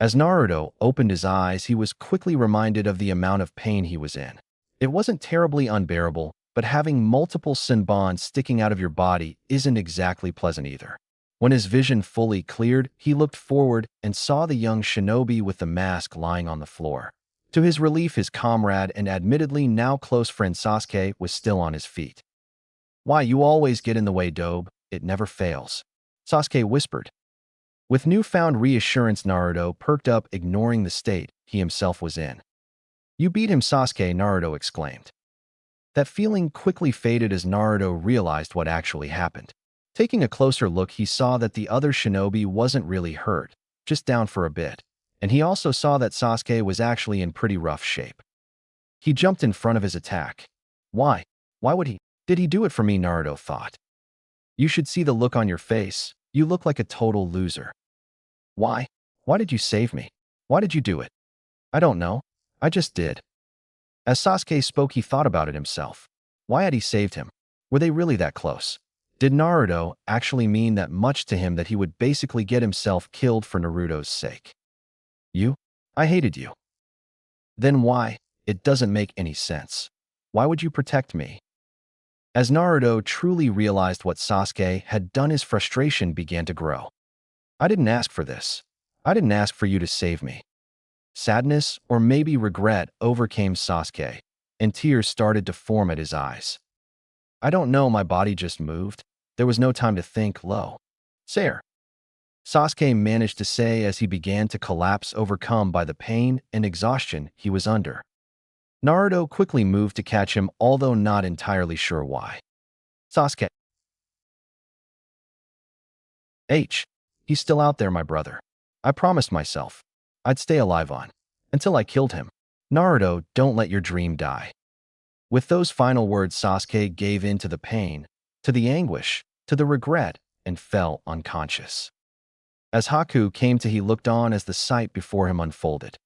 As Naruto opened his eyes, he was quickly reminded of the amount of pain he was in. It wasn't terribly unbearable, but having multiple Senbons sticking out of your body isn't exactly pleasant either. When his vision fully cleared, he looked forward and saw the young shinobi with the mask lying on the floor. To his relief, his comrade and admittedly now close friend Sasuke was still on his feet. "Why, you always get in the way, Dobe. It never fails," Sasuke whispered. With newfound reassurance, Naruto perked up, ignoring the state he himself was in. "You beat him, Sasuke," Naruto exclaimed. That feeling quickly faded as Naruto realized what actually happened. Taking a closer look, he saw that the other shinobi wasn't really hurt, just down for a bit, and he also saw that Sasuke was actually in pretty rough shape. He jumped in front of his attack. Why? Why would he? Did he do it for me? Naruto thought. You should see the look on your face. You look like a total loser. Why? Why did you save me? Why did you do it? I don't know. I just did. As Sasuke spoke, he thought about it himself. Why had he saved him? Were they really that close? Did Naruto actually mean that much to him that he would basically get himself killed for Naruto's sake? You? I hated you. Then why? It doesn't make any sense. Why would you protect me? As Naruto truly realized what Sasuke had done, his frustration began to grow. I didn't ask for this. I didn't ask for you to save me. Sadness, or maybe regret, overcame Sasuke, and tears started to form at his eyes. I don't know, my body just moved. There was no time to think. Low. Sire. Sasuke managed to say as he began to collapse, overcome by the pain and exhaustion he was under. Naruto quickly moved to catch him, although not entirely sure why. Sasuke. He's still out there, my brother. I promised myself I'd stay alive until I killed him. Naruto, don't let your dream die. With those final words, Sasuke gave in to the pain, to the anguish, to the regret, and fell unconscious. As Haku came to, he looked on as the sight before him unfolded.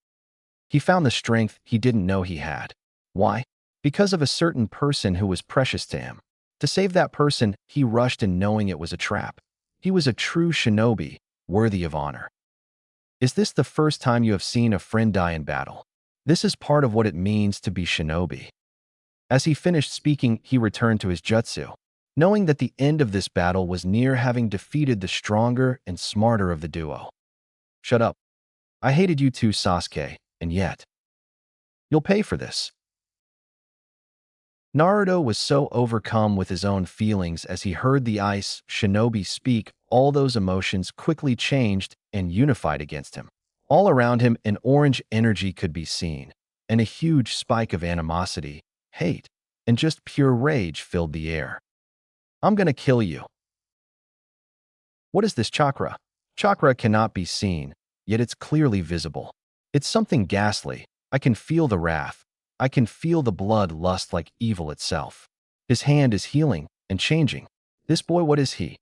He found the strength he didn't know he had. Why? Because of a certain person who was precious to him. To save that person, he rushed in knowing it was a trap. He was a true shinobi, worthy of honor. Is this the first time you have seen a friend die in battle? This is part of what it means to be shinobi. As he finished speaking, he returned to his jutsu, knowing that the end of this battle was near, having defeated the stronger and smarter of the duo. Shut up. I hated you too, Sasuke, and yet you'll pay for this. Naruto was so overcome with his own feelings as he heard the ice shinobi speak. All those emotions quickly changed and unified against him. All around him, an orange energy could be seen, and a huge spike of animosity, hate, and just pure rage filled the air. I'm gonna kill you. What is this chakra? Chakra cannot be seen, yet it's clearly visible. It's something ghastly. I can feel the wrath. I can feel the blood lust like evil itself. His hand is healing and changing. This boy, what is he?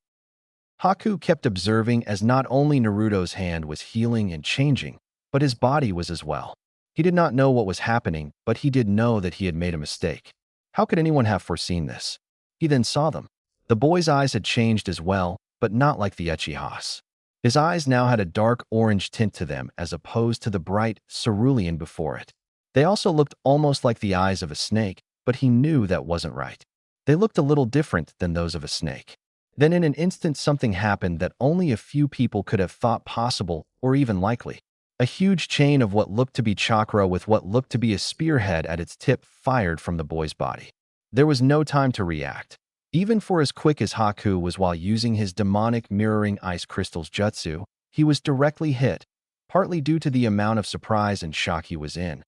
Haku kept observing as not only Naruto's hand was healing and changing, but his body was as well. He did not know what was happening, but he did know that he had made a mistake. How could anyone have foreseen this? He then saw them. The boy's eyes had changed as well, but not like the Uchihas. His eyes now had a dark orange tint to them as opposed to the bright cerulean before it. They also looked almost like the eyes of a snake, but he knew that wasn't right. They looked a little different than those of a snake. Then in an instant, something happened that only a few people could have thought possible or even likely. A huge chain of what looked to be chakra with what looked to be a spearhead at its tip fired from the boy's body. There was no time to react. Even for as quick as Haku was while using his demonic mirroring ice crystals jutsu, he was directly hit, partly due to the amount of surprise and shock he was in.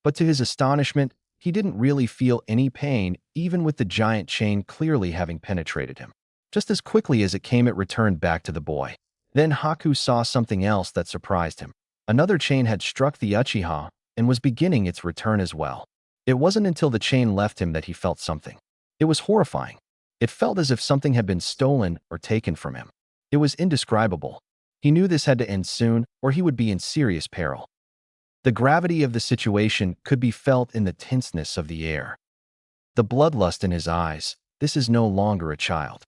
But to his astonishment, he didn't really feel any pain, even with the giant chain clearly having penetrated him. Just as quickly as it came, it returned back to the boy. Then Haku saw something else that surprised him. Another chain had struck the Uchiha and was beginning its return as well. It wasn't until the chain left him that he felt something. It was horrifying. It felt as if something had been stolen or taken from him. It was indescribable. He knew this had to end soon, or he would be in serious peril. The gravity of the situation could be felt in the tenseness of the air. The bloodlust in his eyes. This is no longer a child.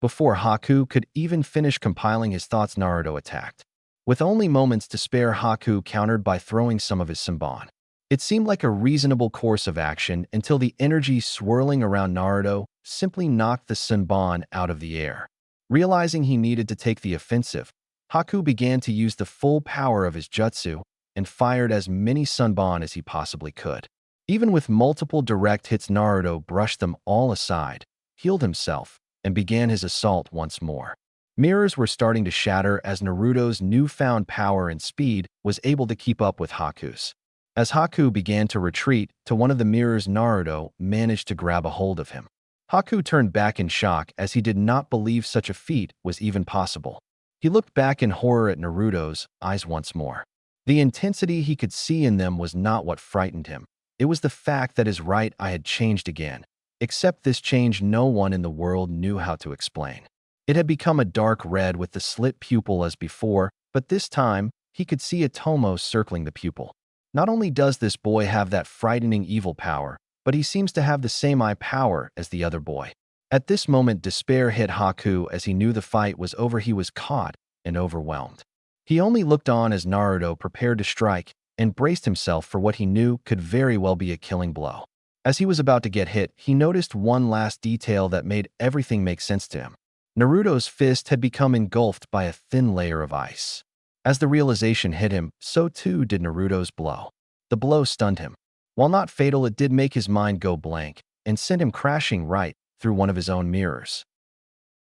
Before Haku could even finish compiling his thoughts, Naruto attacked. With only moments to spare, Haku countered by throwing some of his Senbon. It seemed like a reasonable course of action until the energy swirling around Naruto simply knocked the Senbon out of the air. Realizing he needed to take the offensive, Haku began to use the full power of his jutsu and fired as many Senbon as he possibly could. Even with multiple direct hits, Naruto brushed them all aside, healed himself, and began his assault once more. Mirrors were starting to shatter as Naruto's newfound power and speed was able to keep up with Haku's. As Haku began to retreat to one of the mirrors, Naruto managed to grab a hold of him. Haku turned back in shock as he did not believe such a feat was even possible. He looked back in horror at Naruto's eyes once more. The intensity he could see in them was not what frightened him. It was the fact that his right eye had changed again. Except this change no one in the world knew how to explain. It had become a dark red with the slit pupil as before, but this time, he could see a tomo circling the pupil. Not only does this boy have that frightening evil power, but he seems to have the same eye power as the other boy. At this moment, despair hit Haku as he knew the fight was over. He was caught and overwhelmed. He only looked on as Naruto prepared to strike and braced himself for what he knew could very well be a killing blow. As he was about to get hit, he noticed one last detail that made everything make sense to him. Naruto's fist had become engulfed by a thin layer of ice. As the realization hit him, so too did Naruto's blow. The blow stunned him. While not fatal, it did make his mind go blank and sent him crashing right through one of his own mirrors.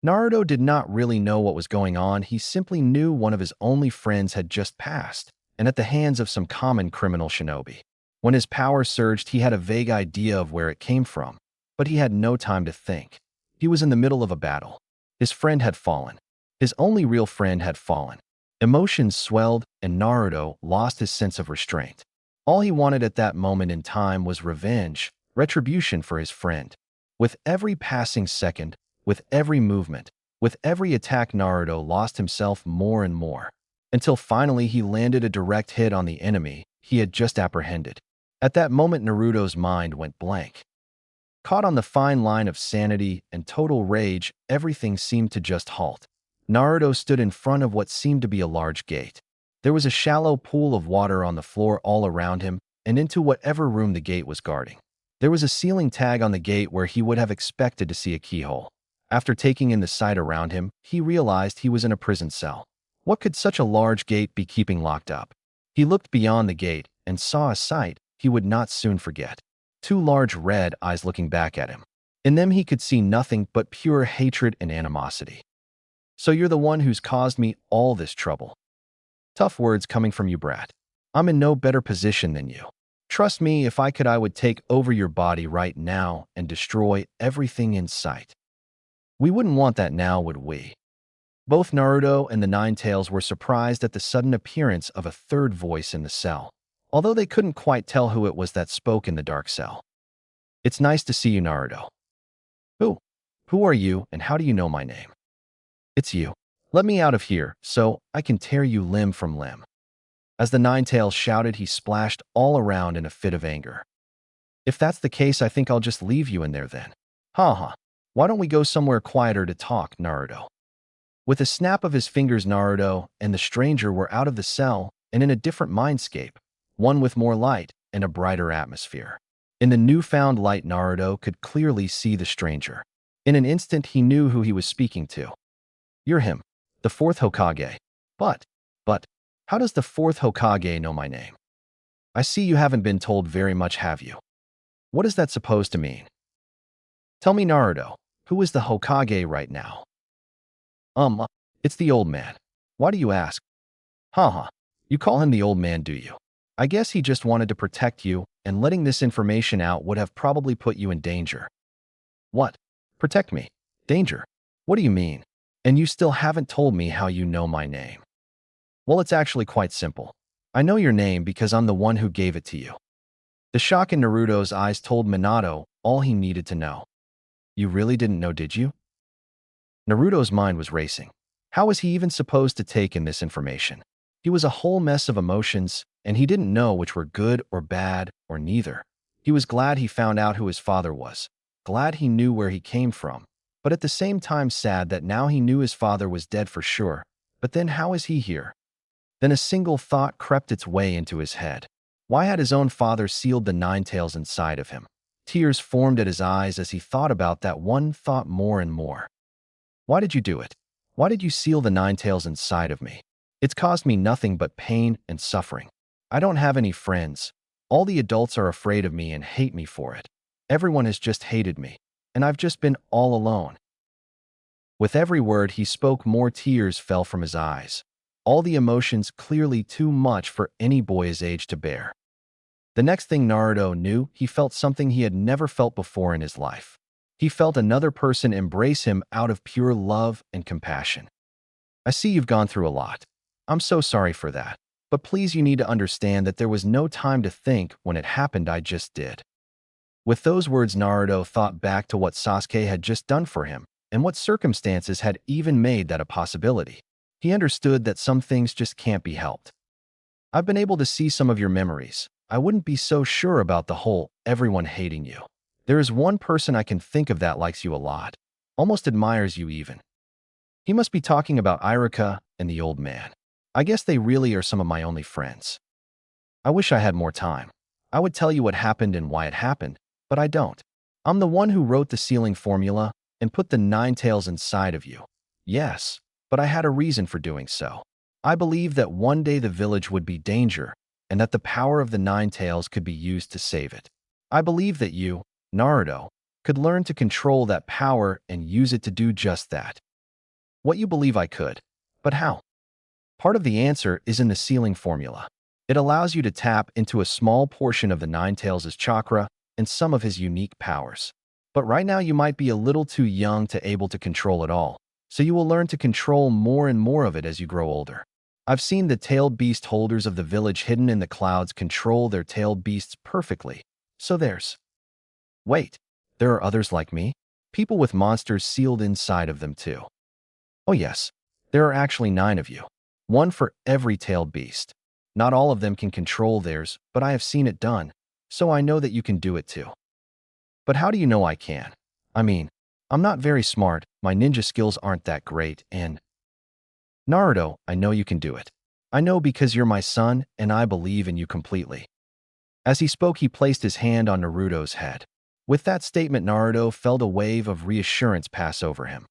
Naruto did not really know what was going on. He simply knew one of his only friends had just passed, and at the hands of some common criminal shinobi. When his power surged, he had a vague idea of where it came from, but he had no time to think. He was in the middle of a battle. His friend had fallen. His only real friend had fallen. Emotions swelled, and Naruto lost his sense of restraint. All he wanted at that moment in time was revenge, retribution for his friend. With every passing second, with every movement, with every attack, Naruto lost himself more and more, until finally he landed a direct hit on the enemy he had just apprehended. At that moment, Naruto's mind went blank. Caught on the fine line of sanity and total rage, everything seemed to just halt. Naruto stood in front of what seemed to be a large gate. There was a shallow pool of water on the floor all around him and into whatever room the gate was guarding. There was a ceiling tag on the gate where he would have expected to see a keyhole. After taking in the sight around him, he realized he was in a prison cell. What could such a large gate be keeping locked up? He looked beyond the gate and saw a sight he would not soon forget. Two large red eyes looking back at him. In them he could see nothing but pure hatred and animosity. "So you're the one who's caused me all this trouble." "Tough words coming from you, brat. I'm in no better position than you. Trust me, if I could, I would take over your body right now and destroy everything in sight." We wouldn't want that now, would we? Both Naruto and the Nine Tails were surprised at the sudden appearance of a third voice in the cell, although they couldn't quite tell who it was that spoke in the dark cell. "It's nice to see you, Naruto." Who? Who are you, and how do you know my name?" "It's you. Let me out of here, so I can tear you limb from limb." As the Nine Tails shouted, he splashed all around in a fit of anger. "If that's the case, I think I'll just leave you in there then. Ha. Why don't we go somewhere quieter to talk, Naruto?" With a snap of his fingers, Naruto and the stranger were out of the cell and in a different mindscape, one with more light and a brighter atmosphere. In the newfound light, Naruto could clearly see the stranger. In an instant, he knew who he was speaking to. "You're him, the fourth Hokage. But, how does the fourth Hokage know my name? I see you haven't been told very much, have you? What is that supposed to mean? Tell me, Naruto, who is the Hokage right now?" It's the old man. Why do you ask?" Ha. You call him the old man, do you? I guess he just wanted to protect you, and letting this information out would have probably put you in danger." "What? Protect me? Danger? What do you mean? And you still haven't told me how you know my name." "Well, it's actually quite simple. I know your name because I'm the one who gave it to you." The shock in Naruto's eyes told Minato all he needed to know. "You really didn't know, did you?" Naruto's mind was racing. How was he even supposed to take in this information? He was a whole mess of emotions, and he didn't know which were good or bad or neither. He was glad he found out who his father was, glad he knew where he came from, but at the same time sad that now he knew his father was dead for sure. But then how is he here? Then a single thought crept its way into his head. Why had his own father sealed the nine tails inside of him? Tears formed at his eyes as he thought about that one thought more and more. Why did you do it? Why did you seal the nine tails inside of me? It's caused me nothing but pain and suffering. I don't have any friends. All the adults are afraid of me and hate me for it. Everyone has just hated me, and I've just been all alone. With every word he spoke, more tears fell from his eyes. All the emotions clearly too much for any boy his age to bear. The next thing Naruto knew, he felt something he had never felt before in his life. He felt another person embrace him out of pure love and compassion. I see you've gone through a lot. I'm so sorry for that. But please, you need to understand that there was no time to think when it happened. I just did. With those words, Naruto thought back to what Sasuke had just done for him, and what circumstances had even made that a possibility. He understood that some things just can't be helped. I've been able to see some of your memories. I wouldn't be so sure about the whole everyone hating you. There is one person I can think of that likes you a lot, almost admires you even. He must be talking about Iruka and the old man. I guess they really are some of my only friends. I wish I had more time. I would tell you what happened and why it happened, but I don't. I'm the one who wrote the sealing formula and put the nine tails inside of you. Yes, but I had a reason for doing so. I believed that one day the village would be danger, and that the power of the nine tails could be used to save it. I believe that you, Naruto, could learn to control that power and use it to do just that. What you believe I could, but how? Part of the answer is in the sealing formula. It allows you to tap into a small portion of the nine tails' chakra and some of his unique powers. But right now you might be a little too young to able to control it all, so you will learn to control more and more of it as you grow older. I've seen the tailed beast holders of the village hidden in the clouds control their tailed beasts perfectly. So wait, there are others like me? People with monsters sealed inside of them too. Oh yes, there are actually 9 of you. One for every tailed beast. Not all of them can control theirs, but I have seen it done, so I know that you can do it too. But how do you know I can? I mean, I'm not very smart, my ninja skills aren't that great, and… Naruto, I know you can do it. I know because you're my son, and I believe in you completely. As he spoke, he placed his hand on Naruto's head. With that statement, Naruto felt a wave of reassurance pass over him.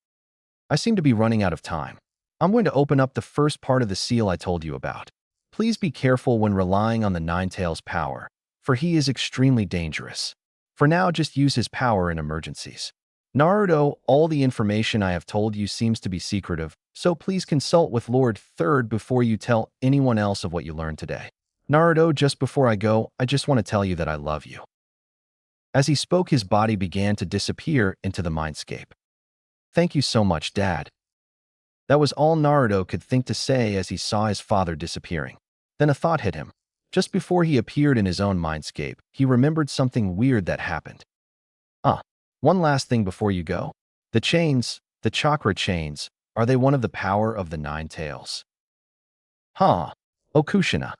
I seem to be running out of time. I'm going to open up the first part of the seal I told you about. Please be careful when relying on the Nine Tails' power, for he is extremely dangerous. For now, just use his power in emergencies. Naruto, all the information I have told you seems to be secretive, so please consult with Lord Third before you tell anyone else of what you learned today. Naruto, just before I go, I just want to tell you that I love you. As he spoke, his body began to disappear into the mindscape. Thank you so much, Dad. That was all Naruto could think to say as he saw his father disappearing. Then a thought hit him. Just before he appeared in his own mindscape, he remembered something weird that happened. One last thing before you go. The chains, the chakra chains, are they one of the power of the Nine Tails? Huh. Oh, Kushina.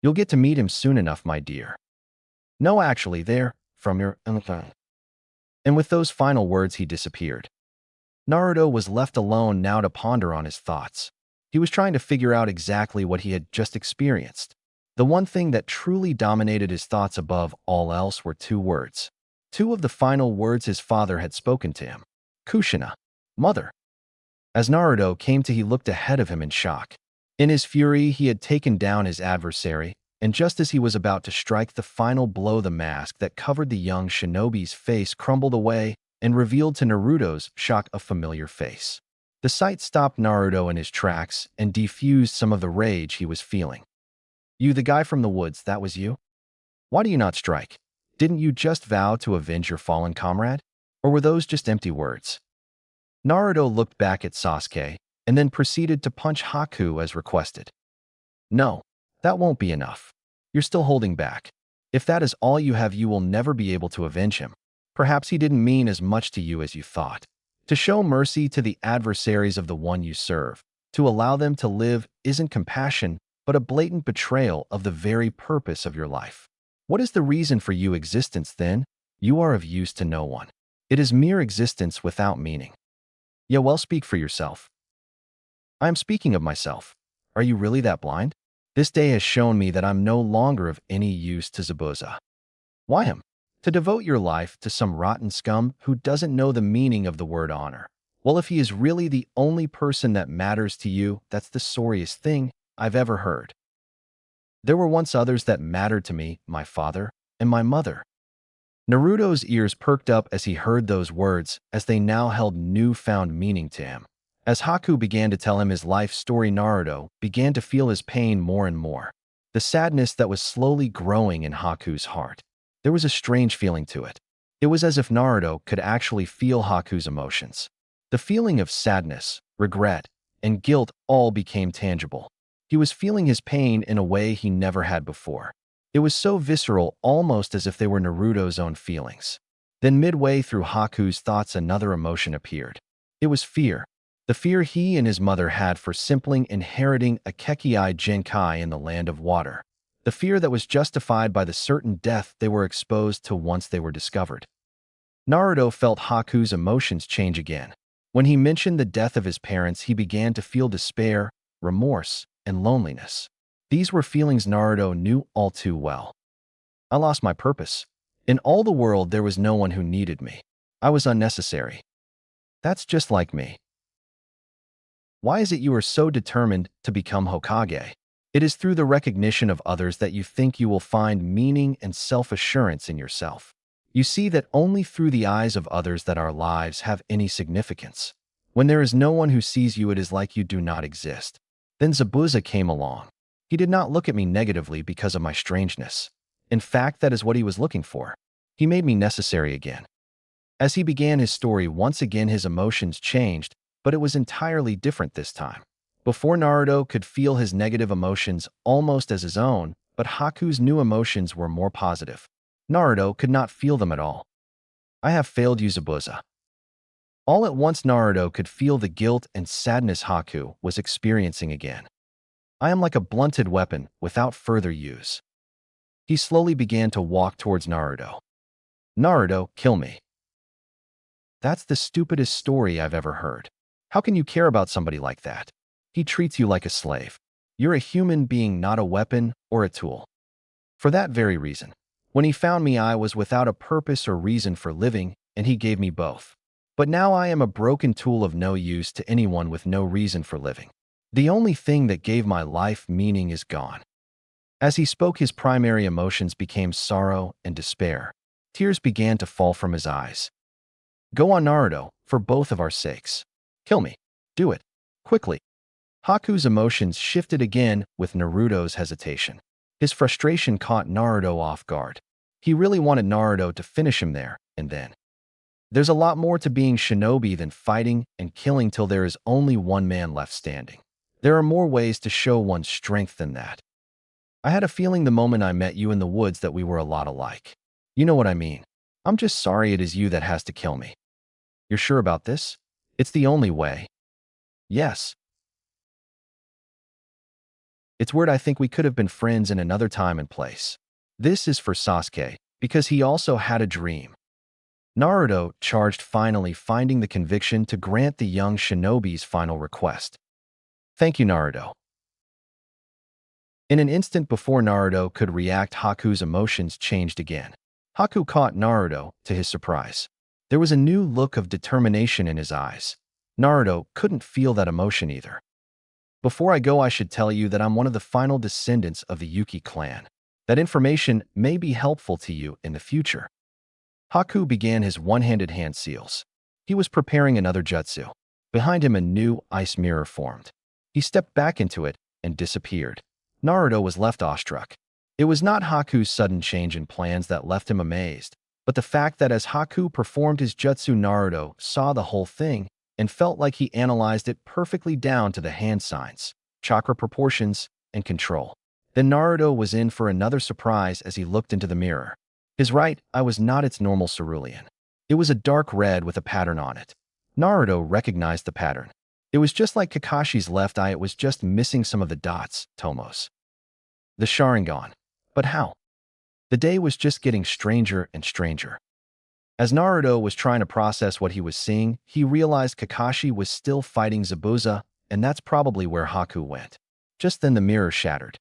You'll get to meet him soon enough, my dear. No, actually, they're from your… And with those final words, he disappeared. Naruto was left alone now to ponder on his thoughts. He was trying to figure out exactly what he had just experienced. The one thing that truly dominated his thoughts above all else were 2 words. 2 of the final words his father had spoken to him. Kushina, mother. As Naruto came to, he looked ahead of him in shock. In his fury, he had taken down his adversary, and just as he was about to strike the final blow, the mask that covered the young shinobi's face crumbled away and revealed to Naruto's shock a familiar face. The sight stopped Naruto in his tracks and defused some of the rage he was feeling. You, the guy from the woods, that was you? Why do you not strike? Didn't you just vow to avenge your fallen comrade? Or were those just empty words? Naruto looked back at Sasuke and then proceeded to punch Haku as requested. No, that won't be enough. You're still holding back. If that is all you have, you will never be able to avenge him. Perhaps he didn't mean as much to you as you thought. To show mercy to the adversaries of the one you serve, to allow them to live, isn't compassion, but a blatant betrayal of the very purpose of your life. What is the reason for your existence then? You are of use to no one. It is mere existence without meaning. Yeah, well, speak for yourself. I am speaking of myself. Are you really that blind? This day has shown me that I'm no longer of any use to Zabuza. Why him? To devote your life to some rotten scum who doesn't know the meaning of the word honor. Well, if he is really the only person that matters to you, that's the sorriest thing I've ever heard. There were once others that mattered to me, my father and my mother. Naruto's ears perked up as he heard those words, as they now held newfound meaning to him. As Haku began to tell him his life story, Naruto began to feel his pain more and more. The sadness that was slowly growing in Haku's heart. There was a strange feeling to it. It was as if Naruto could actually feel Haku's emotions. The feeling of sadness, regret, and guilt all became tangible. He was feeling his pain in a way he never had before. It was so visceral, almost as if they were Naruto's own feelings. Then midway through Haku's thoughts, another emotion appeared. It was fear. The fear he and his mother had for simply inheriting a kekkei genkai in the land of water. The fear that was justified by the certain death they were exposed to once they were discovered. Naruto felt Haku's emotions change again. When he mentioned the death of his parents, he began to feel despair, remorse, and loneliness. These were feelings Naruto knew all too well. I lost my purpose. In all the world, there was no one who needed me. I was unnecessary. That's just like me. Why is it you are so determined to become Hokage? It is through the recognition of others that you think you will find meaning and self-assurance in yourself. You see that only through the eyes of others that our lives have any significance. When there is no one who sees you, it is like you do not exist. Then Zabuza came along. He did not look at me negatively because of my strangeness. In fact, that is what he was looking for. He made me necessary again. As he began his story, once again his emotions changed, but it was entirely different this time. Before, Naruto could feel his negative emotions almost as his own, but Haku's new emotions were more positive. Naruto could not feel them at all. I have failed you, Zabuza. All at once, Naruto could feel the guilt and sadness Haku was experiencing again. I am like a blunted weapon without further use. He slowly began to walk towards Naruto. Naruto, kill me. That's the stupidest story I've ever heard. How can you care about somebody like that? He treats you like a slave. You're a human being, not a weapon or a tool. For that very reason, when he found me, I was without a purpose or reason for living, and he gave me both. But now I am a broken tool of no use to anyone with no reason for living. The only thing that gave my life meaning is gone. As he spoke, his primary emotions became sorrow and despair. Tears began to fall from his eyes. Go on, Naruto, for both of our sakes. Kill me. Do it. Quickly. Haku's emotions shifted again with Naruto's hesitation. His frustration caught Naruto off guard. He really wanted Naruto to finish him there and then. There's a lot more to being shinobi than fighting and killing till there is only one man left standing. There are more ways to show one's strength than that. I had a feeling the moment I met you in the woods that we were a lot alike. You know what I mean. I'm just sorry it is you that has to kill me. You're sure about this? It's the only way. Yes. It's weird, I think we could have been friends in another time and place. This is for Sasuke, because he also had a dream. Naruto charged, finally finding the conviction to grant the young shinobi's final request. Thank you, Naruto. In an instant before Naruto could react, Haku's emotions changed again. Haku caught Naruto, to his surprise. There was a new look of determination in his eyes. Naruto couldn't feel that emotion either. Before I go, I should tell you that I'm one of the final descendants of the Yuki clan. That information may be helpful to you in the future. Haku began his one-handed hand seals. He was preparing another jutsu. Behind him, a new ice mirror formed. He stepped back into it and disappeared. Naruto was left awestruck. It was not Haku's sudden change in plans that left him amazed, but the fact that as Haku performed his jutsu, Naruto saw the whole thing and felt like he analyzed it perfectly down to the hand signs, chakra proportions, and control. Then Naruto was in for another surprise as he looked into the mirror. His right eye was not its normal cerulean. It was a dark red with a pattern on it. Naruto recognized the pattern. It was just like Kakashi's left eye, it was just missing some of the dots, Tomos. The Sharingan. But how? The day was just getting stranger and stranger. As Naruto was trying to process what he was seeing, he realized Kakashi was still fighting Zabuza, and that's probably where Haku went. Just then the mirror shattered.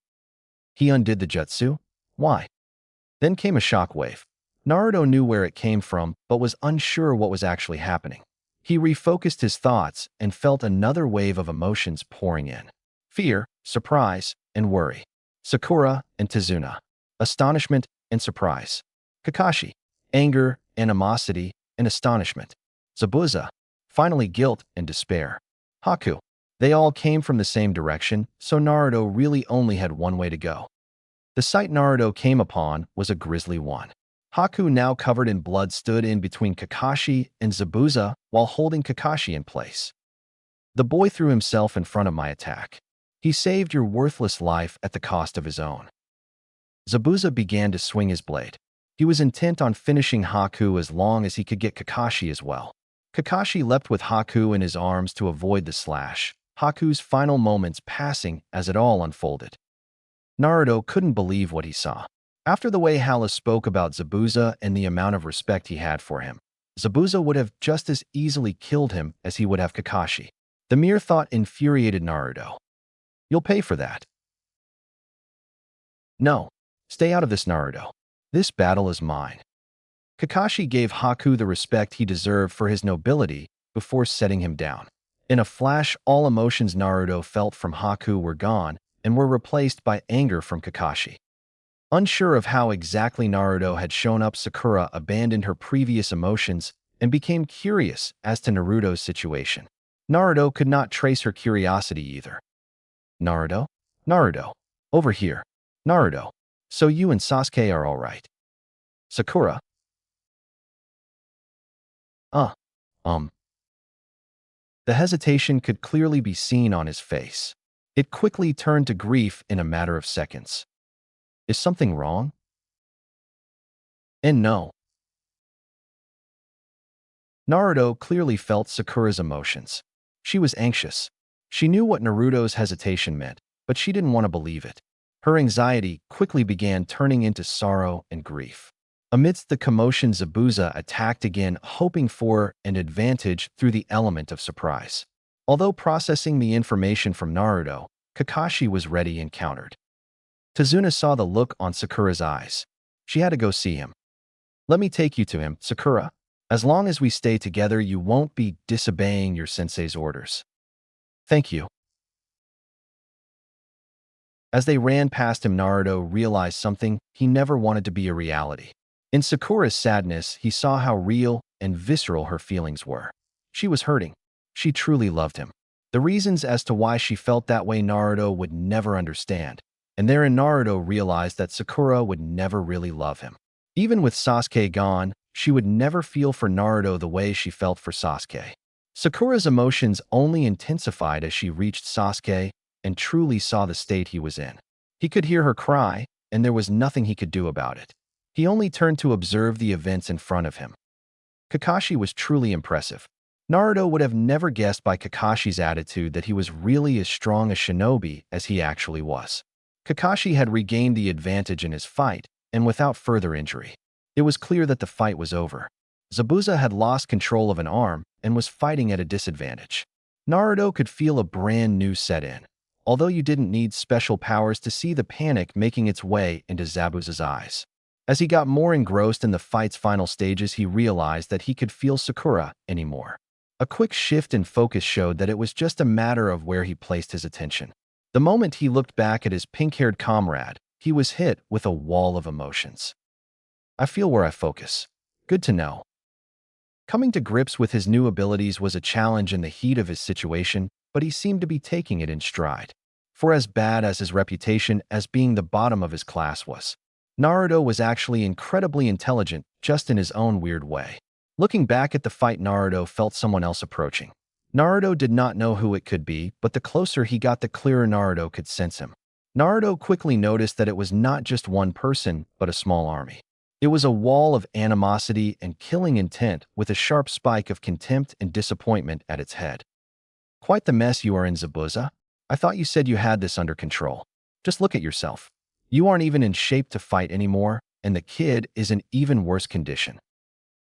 He undid the jutsu? Why? Then came a shockwave. Naruto knew where it came from, but was unsure what was actually happening. He refocused his thoughts and felt another wave of emotions pouring in. Fear, surprise, and worry. Sakura and Tazuna. Astonishment and surprise. Kakashi. Anger, animosity, and astonishment. Zabuza. Finally guilt and despair. Haku. They all came from the same direction, so Naruto really only had one way to go. The sight Naruto came upon was a grisly one. Haku, now covered in blood, stood in between Kakashi and Zabuza while holding Kakashi in place. The boy threw himself in front of my attack. He saved your worthless life at the cost of his own. Zabuza began to swing his blade. He was intent on finishing Haku as long as he could get Kakashi as well. Kakashi leapt with Haku in his arms to avoid the slash, Haku's final moments passing as it all unfolded. Naruto couldn't believe what he saw. After the way Hala spoke about Zabuza and the amount of respect he had for him, Zabuza would have just as easily killed him as he would have Kakashi. The mere thought infuriated Naruto. You'll pay for that. No. Stay out of this, Naruto. This battle is mine. Kakashi gave Haku the respect he deserved for his nobility before setting him down. In a flash, all emotions Naruto felt from Haku were gone and were replaced by anger from Kakashi. Unsure of how exactly Naruto had shown up, Sakura abandoned her previous emotions and became curious as to Naruto's situation. Naruto could not trace her curiosity either. Naruto? Naruto. Over here. Naruto. So you and Sasuke are all right. Sakura. The hesitation could clearly be seen on his face. It quickly turned to grief in a matter of seconds. Is something wrong? And no. Naruto clearly felt Sakura's emotions. She was anxious. She knew what Naruto's hesitation meant, but she didn't want to believe it. Her anxiety quickly began turning into sorrow and grief. Amidst the commotion, Zabuza attacked again, hoping for an advantage through the element of surprise. Although processing the information from Naruto, Kakashi was ready and countered. Tazuna saw the look on Sakura's eyes. She had to go see him. Let me take you to him, Sakura. As long as we stay together, you won't be disobeying your sensei's orders. Thank you. As they ran past him, Naruto realized something he never wanted to be a reality. In Sakura's sadness, he saw how real and visceral her feelings were. She was hurting. She truly loved him. The reasons as to why she felt that way Naruto would never understand, and therein Naruto realized that Sakura would never really love him. Even with Sasuke gone, she would never feel for Naruto the way she felt for Sasuke. Sakura's emotions only intensified as she reached Sasuke and truly saw the state he was in. He could hear her cry, and there was nothing he could do about it. He only turned to observe the events in front of him. Kakashi was truly impressive. Naruto would have never guessed by Kakashi's attitude that he was really as strong a shinobi as he actually was. Kakashi had regained the advantage in his fight, and without further injury. It was clear that the fight was over. Zabuza had lost control of an arm and was fighting at a disadvantage. Naruto could feel a brand new set in, although you didn't need special powers to see the panic making its way into Zabuza's eyes. As he got more engrossed in the fight's final stages, he realized that he could feel Sakura anymore. A quick shift in focus showed that it was just a matter of where he placed his attention. The moment he looked back at his pink-haired comrade, he was hit with a wall of emotions. I feel where I focus. Good to know. Coming to grips with his new abilities was a challenge in the heat of his situation, but he seemed to be taking it in stride. For as bad as his reputation as being the bottom of his class was, Naruto was actually incredibly intelligent, just in his own weird way. Looking back at the fight, Naruto felt someone else approaching. Naruto did not know who it could be, but the closer he got, the clearer Naruto could sense him. Naruto quickly noticed that it was not just one person, but a small army. It was a wall of animosity and killing intent with a sharp spike of contempt and disappointment at its head. Quite the mess you are in, Zabuza. I thought you said you had this under control. Just look at yourself. You aren't even in shape to fight anymore, and the kid is in even worse condition.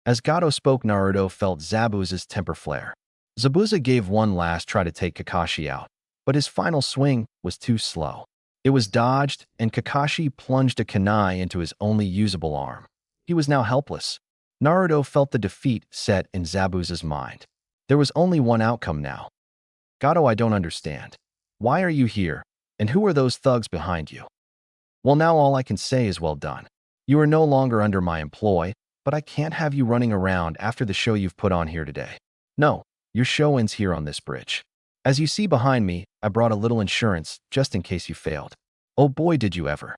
As Gato spoke, Naruto felt Zabuza's temper flare. Zabuza gave one last try to take Kakashi out. but his final swing was too slow. It was dodged, and Kakashi plunged a kunai into his only usable arm. He was now helpless. Naruto felt the defeat set in Zabuza's mind. There was only one outcome now. Gato, I don't understand. Why are you here, and who are those thugs behind you? Well, now all I can say is well done. You are no longer under my employ, but I can't have you running around after the show you've put on here today. No, your show ends here on this bridge. As you see behind me, I brought a little insurance just in case you failed. Oh boy, did you ever.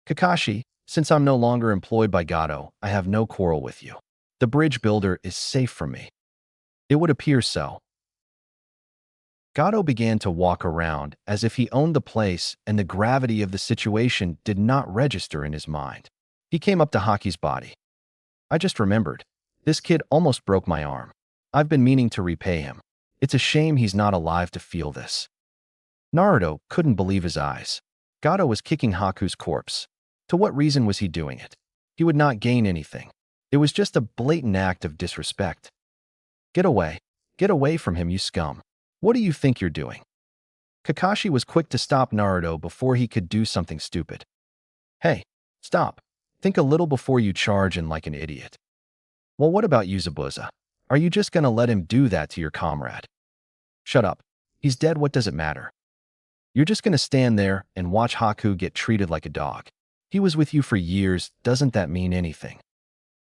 Kakashi, since I'm no longer employed by Gato, I have no quarrel with you. The bridge builder is safe from me. It would appear so. Gato began to walk around as if he owned the place, and the gravity of the situation did not register in his mind. He came up to Haki's body. I just remembered. This kid almost broke my arm. I've been meaning to repay him. It's a shame he's not alive to feel this. Naruto couldn't believe his eyes. Gato was kicking Haku's corpse. To what reason was he doing it? He would not gain anything. It was just a blatant act of disrespect. Get away. Get away from him, you scum. What do you think you're doing? Kakashi was quick to stop Naruto before he could do something stupid. Hey, stop. Think a little before you charge in like an idiot. Well, what about you, Zabuza? Are you just gonna let him do that to your comrade? Shut up. He's dead, what does it matter? You're just gonna stand there and watch Haku get treated like a dog. He was with you for years, doesn't that mean anything?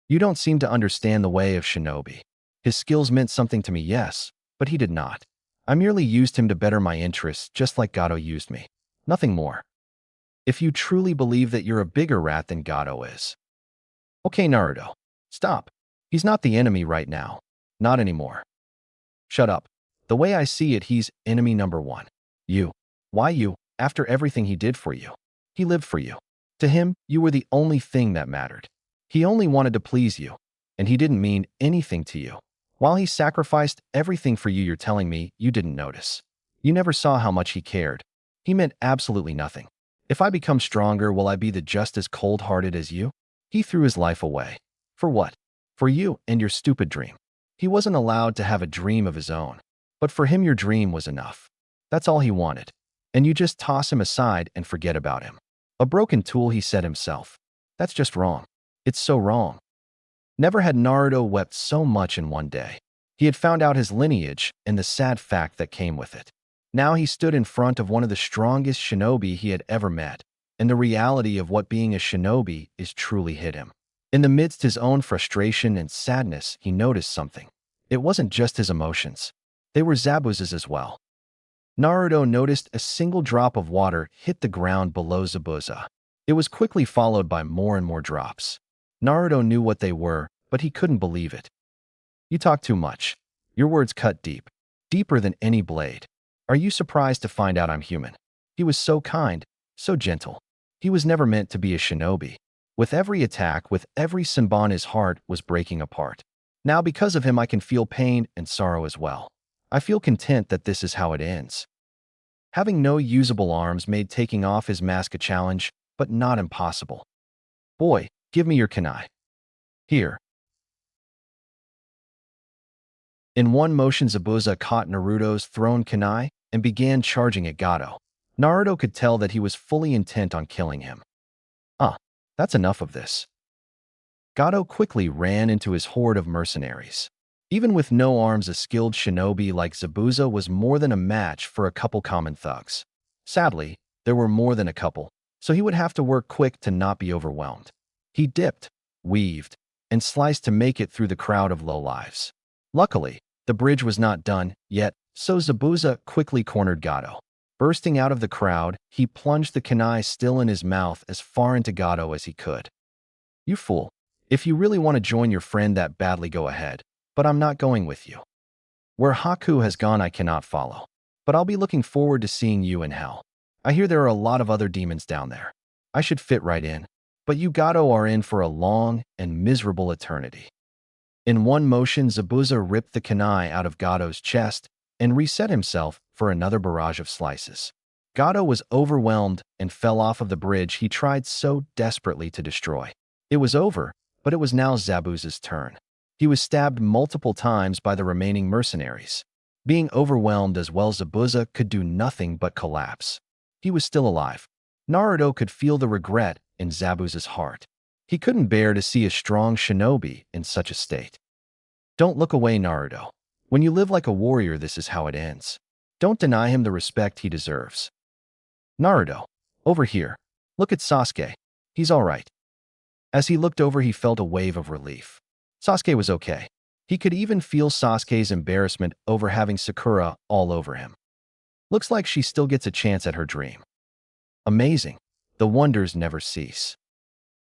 You don't seem to understand the way of shinobi. His skills meant something to me, yes, but he did not. I merely used him to better my interests, just like Gato used me. Nothing more. If you truly believe that you're a bigger rat than Gato is. Okay, Naruto. Stop. He's not the enemy right now. Not anymore. Shut up. The way I see it, he's enemy number one. You. Why you, after everything he did for you? He lived for you. To him, you were the only thing that mattered. He only wanted to please you, and he didn't mean anything to you. While he sacrificed everything for you, you're telling me you didn't notice. You never saw how much he cared. He meant absolutely nothing. If I become stronger, will I be just as cold-hearted as you? He threw his life away. For what? For you and your stupid dream. He wasn't allowed to have a dream of his own. But for him, your dream was enough. That's all he wanted. And you just toss him aside and forget about him. A broken tool, he said himself. That's just wrong. It's so wrong. Never had Naruto wept so much in one day. He had found out his lineage and the sad fact that came with it. Now he stood in front of one of the strongest shinobi he had ever met, and the reality of what being a shinobi is truly hit him. In the midst of his own frustration and sadness, he noticed something. It wasn't just his emotions. They were Zabuza's as well. Naruto noticed a single drop of water hit the ground below Zabuza. It was quickly followed by more and more drops. Naruto knew what they were, but he couldn't believe it. You talk too much. Your words cut deep. Deeper than any blade. Are you surprised to find out I'm human? He was so kind, so gentle. He was never meant to be a shinobi. With every attack, with every Senbon, his heart was breaking apart. Now because of him, I can feel pain and sorrow as well. I feel content that this is how it ends. Having no usable arms made taking off his mask a challenge, but not impossible. Boy, give me your kunai. Here. In one motion, Zabuza caught Naruto's thrown kunai and began charging at Gato. Naruto could tell that he was fully intent on killing him. That's enough of this. Gato quickly ran into his horde of mercenaries. Even with no arms, a skilled shinobi like Zabuza was more than a match for a couple common thugs. Sadly, there were more than a couple, so he would have to work quick to not be overwhelmed. He dipped, weaved, and sliced to make it through the crowd of lowlives. Luckily, the bridge was not done yet, so Zabuza quickly cornered Gato. Bursting out of the crowd, he plunged the kunai still in his mouth as far into Gato as he could. You fool. If you really want to join your friend that badly, go ahead, but I'm not going with you. Where Haku has gone, I cannot follow, but I'll be looking forward to seeing you in hell. I hear there are a lot of other demons down there. I should fit right in, but you Gato are in for a long and miserable eternity. In one motion, Zabuza ripped the kunai out of Gato's chest and reset himself for another barrage of slices. Gato was overwhelmed and fell off of the bridge he tried so desperately to destroy. It was over, but it was now Zabuza's turn. He was stabbed multiple times by the remaining mercenaries. Being overwhelmed as well, Zabuza could do nothing but collapse. He was still alive. Naruto could feel the regret in Zabuza's heart. He couldn't bear to see a strong shinobi in such a state. Don't look away, Naruto. When you live like a warrior, this is how it ends. Don't deny him the respect he deserves. Naruto, over here. Look at Sasuke. He's all right. As he looked over, he felt a wave of relief. Sasuke was okay. He could even feel Sasuke's embarrassment over having Sakura all over him. Looks like she still gets a chance at her dream. Amazing. The wonders never cease.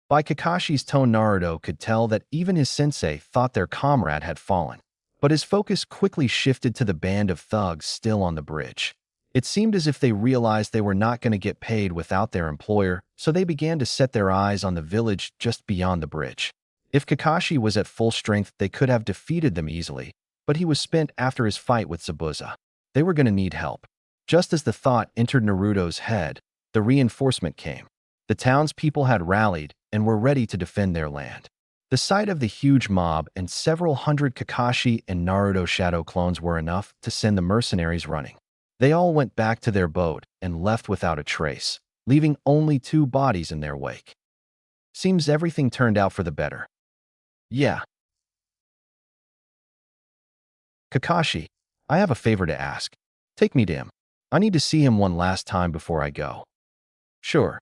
By Kakashi's tone, Naruto could tell that even his sensei thought their comrade had fallen. But his focus quickly shifted to the band of thugs still on the bridge. It seemed as if they realized they were not going to get paid without their employer, so they began to set their eyes on the village just beyond the bridge. If Kakashi was at full strength, they could have defeated them easily, but he was spent after his fight with Zabuza. They were going to need help. Just as the thought entered Naruto's head, the reinforcement came. The townspeople had rallied and were ready to defend their land. The sight of the huge mob and several hundred Kakashi and Naruto shadow clones were enough to send the mercenaries running. They all went back to their boat and left without a trace, leaving only 2 bodies in their wake. Seems everything turned out for the better. Yeah. Kakashi, I have a favor to ask. Take me to him. I need to see him one last time before I go. Sure.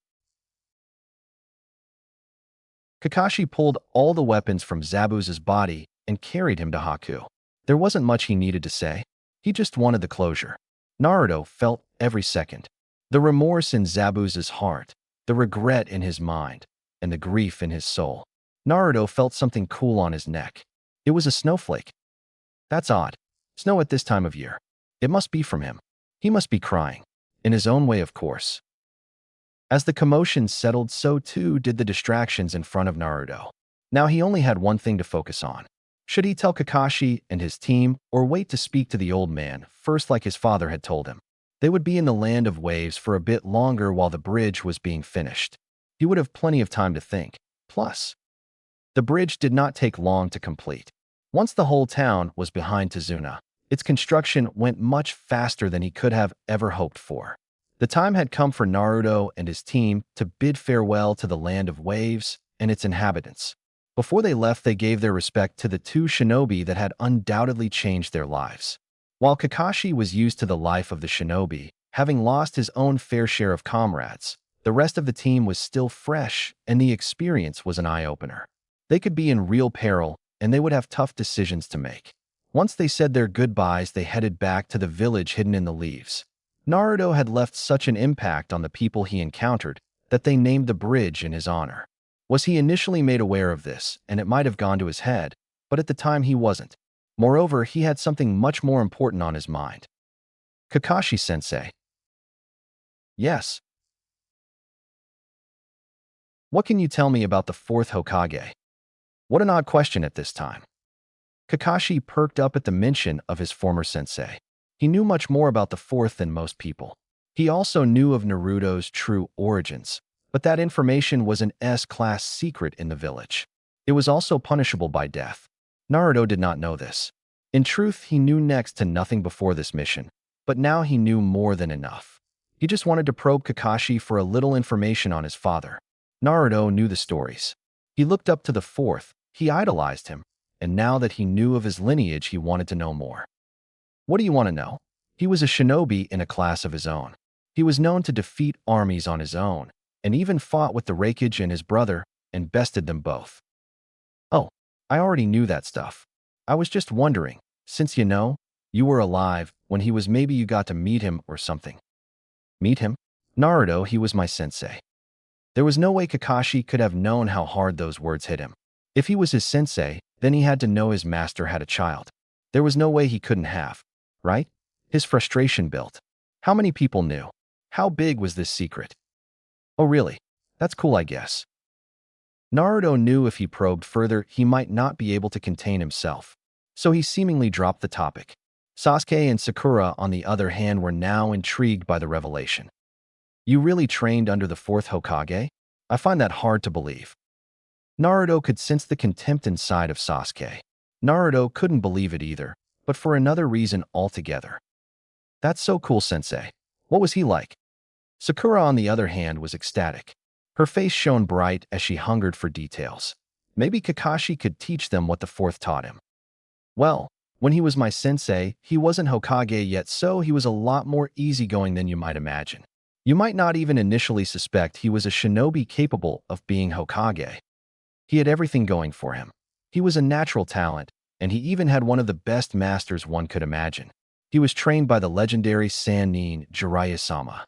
Kakashi pulled all the weapons from Zabuza's body and carried him to Haku. There wasn't much he needed to say. He just wanted the closure. Naruto felt every second. The remorse in Zabuza's heart, the regret in his mind, and the grief in his soul. Naruto felt something cool on his neck. It was a snowflake. That's odd. Snow at this time of year. It must be from him. He must be crying. In his own way, of course. As the commotion settled, so too did the distractions in front of Naruto. Now he only had one thing to focus on. Should he tell Kakashi and his team, or wait to speak to the old man first like his father had told him? They would be in the land of waves for a bit longer while the bridge was being finished. He would have plenty of time to think. Plus, the bridge did not take long to complete. Once the whole town was behind Tazuna, its construction went much faster than he could have ever hoped for. The time had come for Naruto and his team to bid farewell to the land of waves and its inhabitants. Before they left, they gave their respect to the 2 shinobi that had undoubtedly changed their lives. While Kakashi was used to the life of the shinobi, having lost his own fair share of comrades, the rest of the team was still fresh, and the experience was an eye-opener. They could be in real peril, and they would have tough decisions to make. Once they said their goodbyes, they headed back to the village hidden in the leaves. Naruto had left such an impact on the people he encountered that they named the bridge in his honor. Was he initially made aware of this, and it might have gone to his head, but at the time he wasn't. Moreover, he had something much more important on his mind. Kakashi-sensei. Yes. What can you tell me about the 4th Hokage? What an odd question at this time. Kakashi perked up at the mention of his former sensei. He knew much more about the 4th than most people. He also knew of Naruto's true origins, but that information was an S-class secret in the village. It was also punishable by death. Naruto did not know this. In truth, he knew next to nothing before this mission, but now he knew more than enough. He just wanted to probe Kakashi for a little information on his father. Naruto knew the stories. He looked up to the 4th, he idolized him, and now that he knew of his lineage, he wanted to know more. What do you want to know? He was a shinobi in a class of his own. He was known to defeat armies on his own, and even fought with the Raikage and his brother, and bested them both. Oh, I already knew that stuff. I was just wondering, since you were alive when he was, maybe you got to meet him or something. Meet him? Naruto, he was my sensei. There was no way Kakashi could have known how hard those words hit him. If he was his sensei, then he had to know his master had a child. There was no way he couldn't have, right? His frustration built. How many people knew? How big was this secret? Oh really? That's cool, I guess. Naruto knew if he probed further, he might not be able to contain himself. So he seemingly dropped the topic. Sasuke and Sakura, on the other hand, were now intrigued by the revelation. You really trained under the 4th Hokage? I find that hard to believe. Naruto could sense the contempt inside of Sasuke. Naruto couldn't believe it either, but for another reason altogether. That's so cool, Sensei. What was he like? Sakura, on the other hand, was ecstatic. Her face shone bright as she hungered for details. Maybe Kakashi could teach them what the fourth taught him. Well, when he was my sensei, he wasn't Hokage yet, so he was a lot more easygoing than you might imagine. You might not even initially suspect he was a shinobi capable of being Hokage. He had everything going for him. He was a natural talent, and he even had one of the best masters one could imagine. He was trained by the legendary Sannin Jiraiya-sama.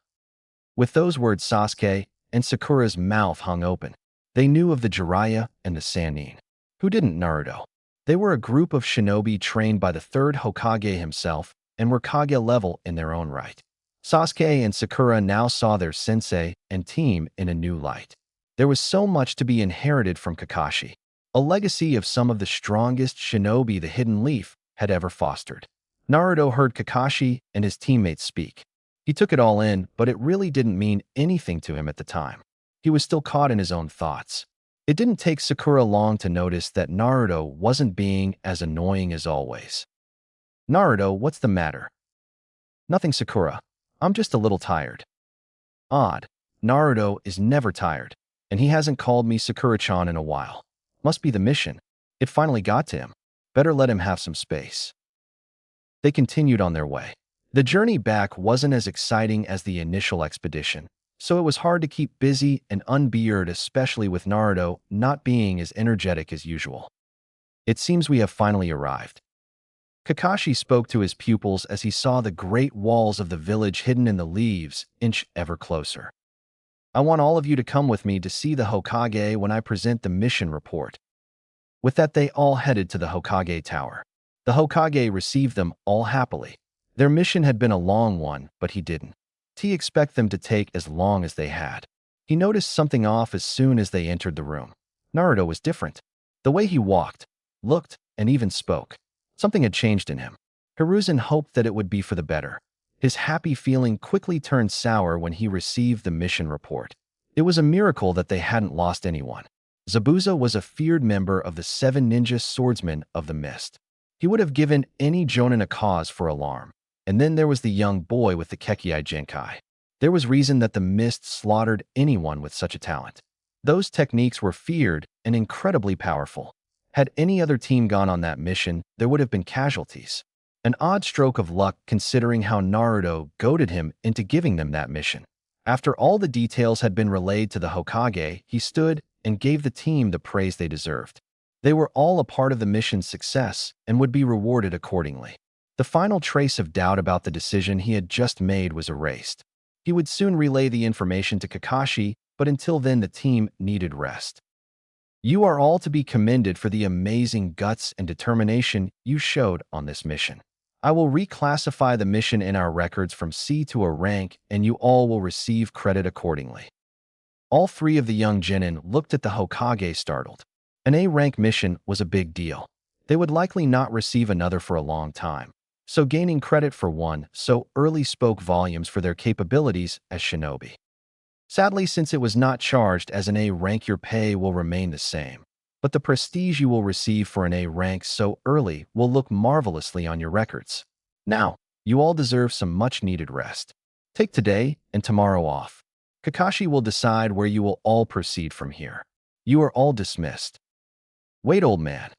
With those words, Sasuke and Sakura's mouth hung open. They knew of the Jiraiya and the Sannin. Who didn't? Naruto. They were a group of shinobi trained by the third Hokage himself and were Kage level in their own right. Sasuke and Sakura now saw their sensei and team in a new light. There was so much to be inherited from Kakashi, a legacy of some of the strongest shinobi the Hidden Leaf had ever fostered. Naruto heard Kakashi and his teammates speak. He took it all in, but it really didn't mean anything to him at the time. He was still caught in his own thoughts. It didn't take Sakura long to notice that Naruto wasn't being as annoying as always. Naruto, what's the matter? Nothing, Sakura. I'm just a little tired. Odd. Naruto is never tired, and he hasn't called me Sakura-chan in a while. Must be the mission. It finally got to him. Better let him have some space. They continued on their way. The journey back wasn't as exciting as the initial expedition, so it was hard to keep busy and unbeard, especially with Naruto not being as energetic as usual. It seems we have finally arrived. Kakashi spoke to his pupils as he saw the great walls of the village hidden in the leaves inch ever closer. I want all of you to come with me to see the Hokage when I present the mission report. With that, they all headed to the Hokage Tower. The Hokage received them all happily. Their mission had been a long one, but he didn't expect them to take as long as they had. He noticed something off as soon as they entered the room. Naruto was different. The way he walked, looked, and even spoke. Something had changed in him. Hiruzen hoped that it would be for the better. His happy feeling quickly turned sour when he received the mission report. It was a miracle that they hadn't lost anyone. Zabuza was a feared member of the 7 ninja swordsmen of the mist. He would have given any jonin a cause for alarm. And then there was the young boy with the kekkei genkai. There was reason that the mist slaughtered anyone with such a talent. Those techniques were feared and incredibly powerful. Had any other team gone on that mission, there would have been casualties. An odd stroke of luck considering how Naruto goaded him into giving them that mission. After all the details had been relayed to the Hokage, he stood and gave the team the praise they deserved. They were all a part of the mission's success and would be rewarded accordingly. The final trace of doubt about the decision he had just made was erased. He would soon relay the information to Kakashi, but until then the team needed rest. You are all to be commended for the amazing guts and determination you showed on this mission. I will reclassify the mission in our records from C to a rank, and you all will receive credit accordingly. All 3 of the young genin looked at the Hokage startled. An A-rank mission was a big deal. They would likely not receive another for a long time. So gaining credit for one so early spoke volumes for their capabilities as shinobi. Sadly, since it was not charged as an A rank, your pay will remain the same. But the prestige you will receive for an A rank so early will look marvelously on your records. Now, you all deserve some much-needed rest. Take today and tomorrow off. Kakashi will decide where you will all proceed from here. You are all dismissed. Wait, old man.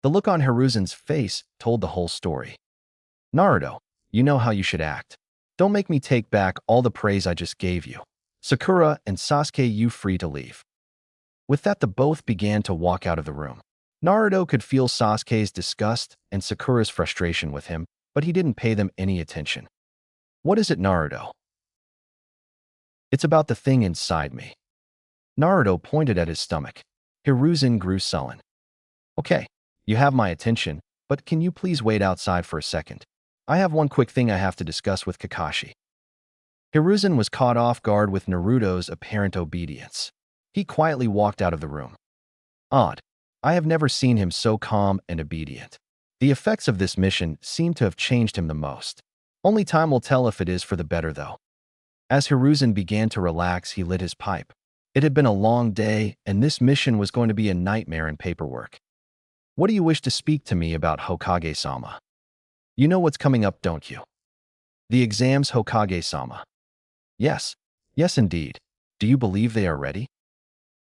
The look on Hiruzen's face told the whole story. Naruto, you know how you should act. Don't make me take back all the praise I just gave you. Sakura and Sasuke, you free to leave. With that, the both began to walk out of the room. Naruto could feel Sasuke's disgust and Sakura's frustration with him, but he didn't pay them any attention. What is it, Naruto? It's about the thing inside me. Naruto pointed at his stomach. Hiruzen grew sullen. Okay. You have my attention, but can you please wait outside for a second? I have one quick thing I have to discuss with Kakashi. Hiruzen was caught off guard with Naruto's apparent obedience. He quietly walked out of the room. Odd. I have never seen him so calm and obedient. The effects of this mission seem to have changed him the most. Only time will tell if it is for the better, though. As Hiruzen began to relax, he lit his pipe. It had been a long day, and this mission was going to be a nightmare in paperwork. What do you wish to speak to me about, Hokage-sama? You know what's coming up, don't you? The exams, Hokage-sama. Yes. Yes, indeed. Do you believe they are ready?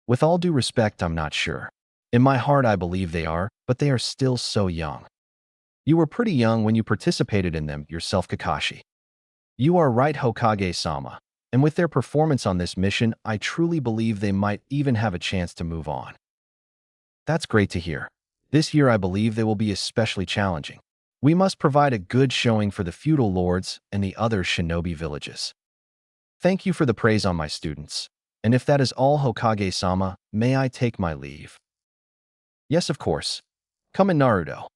With all due respect, I'm not sure. In my heart, I believe they are, but they are still so young. You were pretty young when you participated in them yourself, Kakashi. You are right, Hokage-sama. And with their performance on this mission, I truly believe they might even have a chance to move on. That's great to hear. This year, I believe they will be especially challenging. We must provide a good showing for the feudal lords and the other shinobi villages. Thank you for the praise on my students. And if that is all, Hokage-sama, may I take my leave? Yes, of course. Come in, Naruto.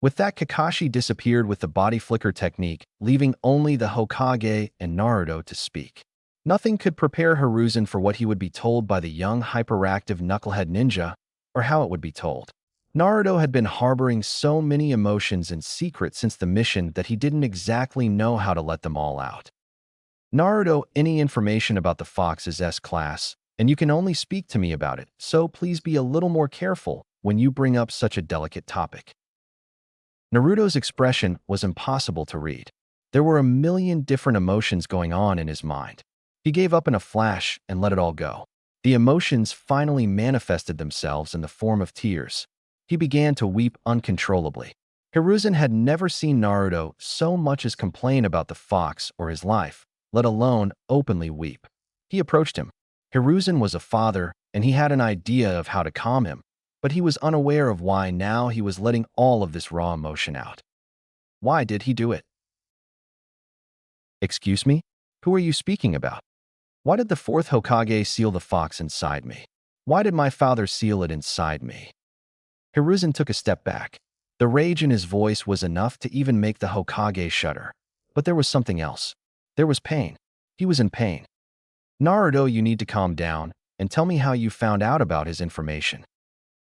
With that, Kakashi disappeared with the body flicker technique, leaving only the Hokage and Naruto to speak. Nothing could prepare Hiruzen for what he would be told by the young hyperactive knucklehead ninja, or how it would be told. Naruto had been harboring so many emotions in secret since the mission that he didn't exactly know how to let them all out. Naruto, any information about the fox is S-class, and you can only speak to me about it, so please be a little more careful when you bring up such a delicate topic. Naruto's expression was impossible to read. There were a million different emotions going on in his mind. He gave up in a flash and let it all go. The emotions finally manifested themselves in the form of tears. He began to weep uncontrollably. Hiruzen had never seen Naruto so much as complain about the fox or his life, let alone openly weep. He approached him. Hiruzen was a father, and he had an idea of how to calm him, but he was unaware of why now he was letting all of this raw emotion out. Why did he do it? Excuse me? Who are you speaking about? Why did the fourth Hokage seal the fox inside me? Why did my father seal it inside me? Hiruzen took a step back. The rage in his voice was enough to even make the Hokage shudder. But there was something else. There was pain. He was in pain. Naruto, you need to calm down and tell me how you found out about his information.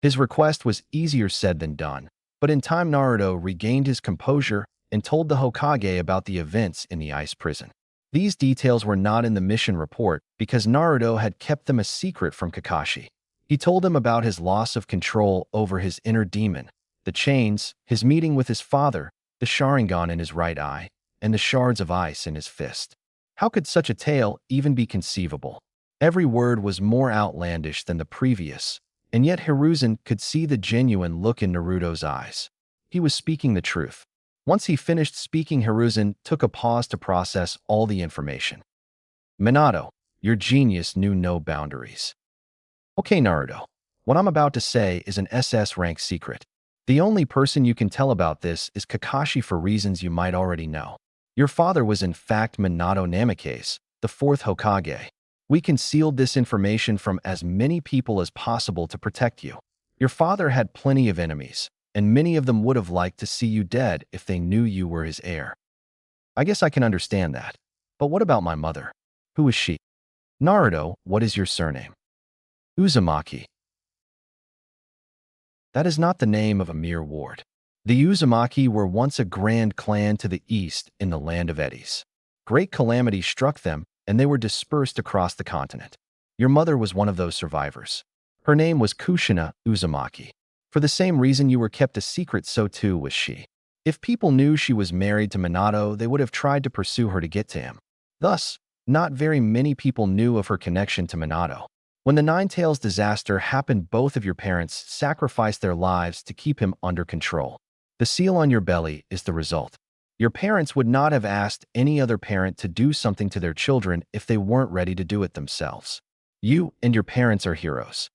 His request was easier said than done, but in time Naruto regained his composure and told the Hokage about the events in the ice prison. These details were not in the mission report because Naruto had kept them a secret from Kakashi. He told him about his loss of control over his inner demon, the chains, his meeting with his father, the Sharingan in his right eye, and the shards of ice in his fist. How could such a tale even be conceivable? Every word was more outlandish than the previous, and yet Hiruzen could see the genuine look in Naruto's eyes. He was speaking the truth. Once he finished speaking, Hiruzen took a pause to process all the information. Minato, your genius knew no boundaries. Okay, Naruto, what I'm about to say is an SS rank secret. The only person you can tell about this is Kakashi for reasons you might already know. Your father was in fact Minato Namikaze, the fourth Hokage. We concealed this information from as many people as possible to protect you. Your father had plenty of enemies, and many of them would have liked to see you dead if they knew you were his heir. I guess I can understand that. But what about my mother? Who is she? Naruto, what is your surname? Uzumaki. That is not the name of a mere ward. The Uzumaki were once a grand clan to the east in the land of eddies. Great calamity struck them, and they were dispersed across the continent. Your mother was one of those survivors. Her name was Kushina Uzumaki. For the same reason you were kept a secret, so too was she. If people knew she was married to Minato, they would have tried to pursue her to get to him. Thus, not very many people knew of her connection to Minato. When the Nine Tails disaster happened, both of your parents sacrificed their lives to keep him under control. The seal on your belly is the result. Your parents would not have asked any other parent to do something to their children if they weren't ready to do it themselves. You and your parents are heroes.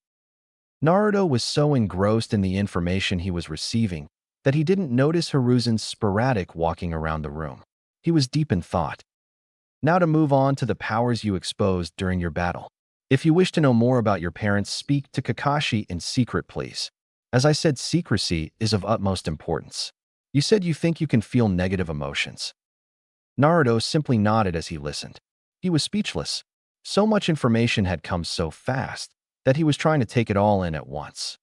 Naruto was so engrossed in the information he was receiving that he didn't notice Hiruzen's sporadic walking around the room. He was deep in thought. Now to move on to the powers you exposed during your battle. If you wish to know more about your parents, speak to Kakashi in secret, please. As I said, secrecy is of utmost importance. You said you think you can feel negative emotions. Naruto simply nodded as he listened. He was speechless. So much information had come so fast that he was trying to take it all in at once.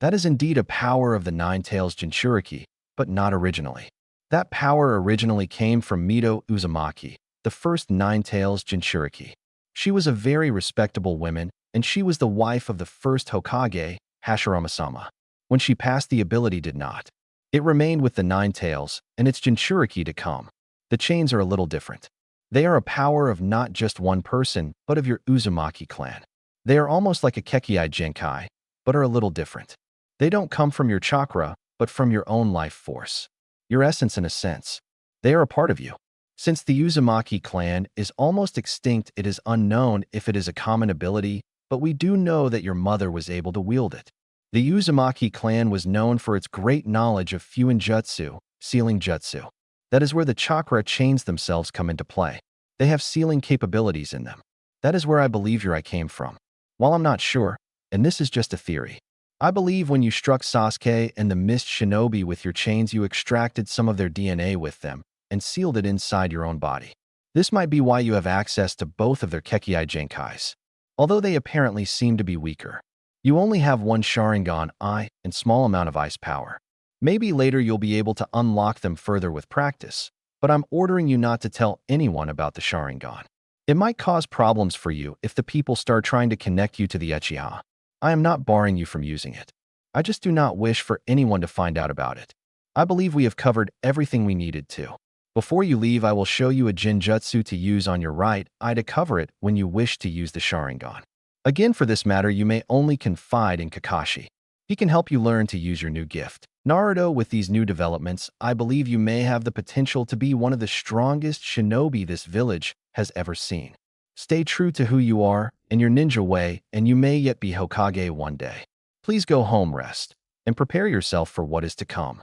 That is indeed a power of the Nine Tails Jinchuriki, but not originally. That power originally came from Mito Uzumaki, the first Nine Tails Jinchuriki. She was a very respectable woman, and she was the wife of the first Hokage, Hashirama-sama. When she passed, the ability did not. It remained with the nine tails, and its Jinchuriki to come. The chains are a little different. They are a power of not just one person, but of your Uzumaki clan. They are almost like a kekkei genkai, but are a little different. They don't come from your chakra, but from your own life force. Your essence in a sense. They are a part of you. Since the Uzumaki clan is almost extinct, it is unknown if it is a common ability, but we do know that your mother was able to wield it. The Uzumaki clan was known for its great knowledge of Fuin Jutsu, sealing jutsu. That is where the chakra chains themselves come into play. They have sealing capabilities in them. That is where I believe your I came from. While I'm not sure, and this is just a theory, I believe when you struck Sasuke and the Mist Shinobi with your chains, you extracted some of their DNA with them and sealed it inside your own body. This might be why you have access to both of their kekkei genkais, although they apparently seem to be weaker. You only have one Sharingan eye and small amount of ice power. Maybe later you'll be able to unlock them further with practice, but I'm ordering you not to tell anyone about the Sharingan. It might cause problems for you if the people start trying to connect you to the Uchiha. I am not barring you from using it. I just do not wish for anyone to find out about it. I believe we have covered everything we needed to. Before you leave, I will show you a Jinjutsu to use on your right eye to cover it when you wish to use the Sharingan. Again, for this matter, you may only confide in Kakashi. He can help you learn to use your new gift. Naruto, with these new developments, I believe you may have the potential to be one of the strongest shinobi this village has ever seen. Stay true to who you are in your ninja way, and you may yet be Hokage one day. Please go home, rest, and prepare yourself for what is to come.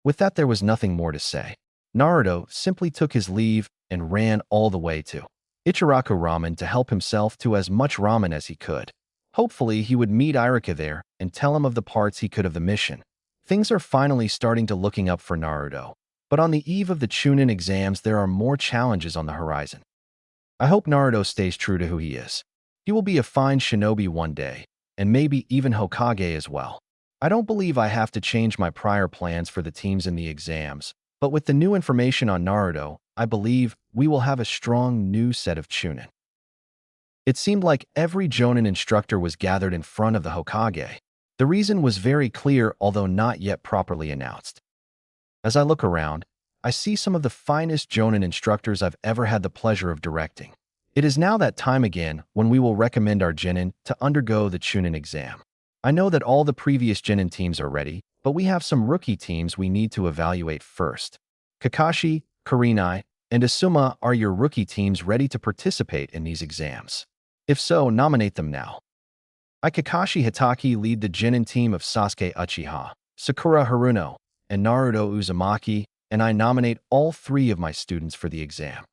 With that, there was nothing more to say. Naruto simply took his leave and ran all the way to Ichiraku Ramen to help himself to as much ramen as he could. Hopefully, he would meet Iruka there and tell him of the parts he could of the mission. Things are finally starting to looking up for Naruto, but on the eve of the Chunin exams, there are more challenges on the horizon. I hope Naruto stays true to who he is. He will be a fine shinobi one day, and maybe even Hokage as well. I don't believe I have to change my prior plans for the teams in the exams, but with the new information on Naruto, I believe we will have a strong new set of Chunin. It seemed like every Jonin instructor was gathered in front of the Hokage. The reason was very clear, although not yet properly announced. As I look around, I see some of the finest Jonin instructors I've ever had the pleasure of directing. It is now that time again when we will recommend our Genin to undergo the Chunin exam. I know that all the previous Genin teams are ready, but we have some rookie teams we need to evaluate first. Kakashi, Kurenai, and Asuma are your rookie teams ready to participate in these exams. If so, nominate them now. I, Kakashi Hitaki, lead the Genin team of Sasuke Uchiha, Sakura Haruno, and Naruto Uzumaki, and I nominate all three of my students for the exam.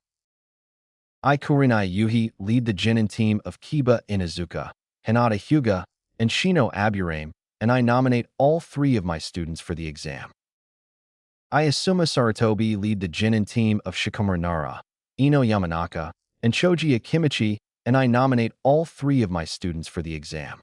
I, Kurenai Yuhi, lead the Genin team of Kiba Inuzuka, Hinata Hyuga, and Shino Aburame, and I nominate all three of my students for the exam. I, Asuma Sarutobi, lead the Genin team of Shikamaru Nara, Ino Yamanaka, and Choji Akimichi, and I nominate all three of my students for the exam.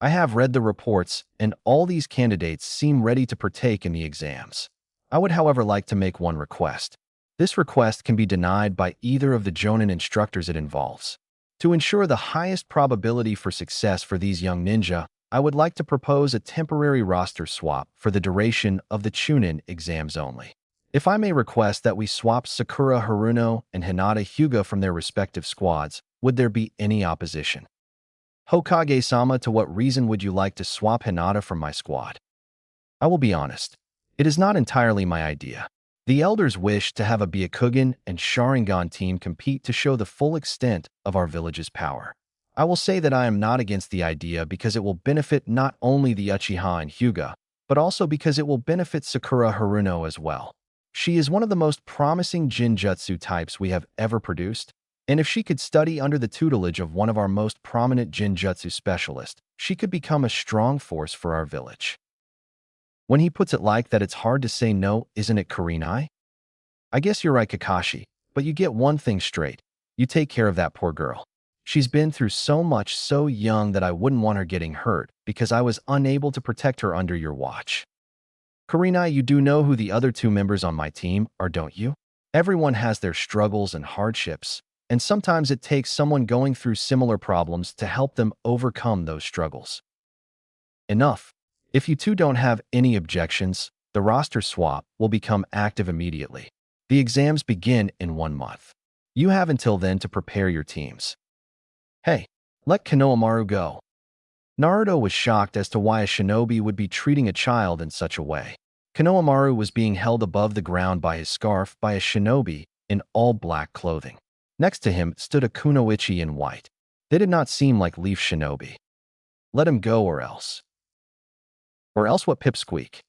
I have read the reports, and all these candidates seem ready to partake in the exams. I would, however, like to make one request. This request can be denied by either of the Jonin instructors it involves. To ensure the highest probability for success for these young ninja, I would like to propose a temporary roster swap for the duration of the Chunin exams only. If I may request that we swap Sakura Haruno and Hinata Hyuga from their respective squads, would there be any opposition? Hokage-sama, to what reason would you like to swap Hinata from my squad? I will be honest. It is not entirely my idea. The elders wish to have a Byakugan and Sharingan team compete to show the full extent of our village's power. I will say that I am not against the idea because it will benefit not only the Uchiha and Hyuga, but also because it will benefit Sakura Haruno as well. She is one of the most promising Jinjutsu types we have ever produced, and if she could study under the tutelage of one of our most prominent Jinjutsu specialists, she could become a strong force for our village. When he puts it like that, it's hard to say no, isn't it, Kurenai? I guess you're right, Kakashi, but you get one thing straight. You take care of that poor girl. She's been through so much so young that I wouldn't want her getting hurt because I was unable to protect her under your watch. Kurenai, you do know who the other two members on my team are, don't you? Everyone has their struggles and hardships, and sometimes it takes someone going through similar problems to help them overcome those struggles. Enough. If you two don't have any objections, the roster swap will become active immediately. The exams begin in 1 month. You have until then to prepare your teams. Hey, let Konohamaru go. Naruto was shocked as to why a shinobi would be treating a child in such a way. Konohamaru was being held above the ground by his scarf by a shinobi in all black clothing. Next to him stood a kunoichi in white. They did not seem like leaf shinobi. Let him go or else. Or else what, pipsqueak?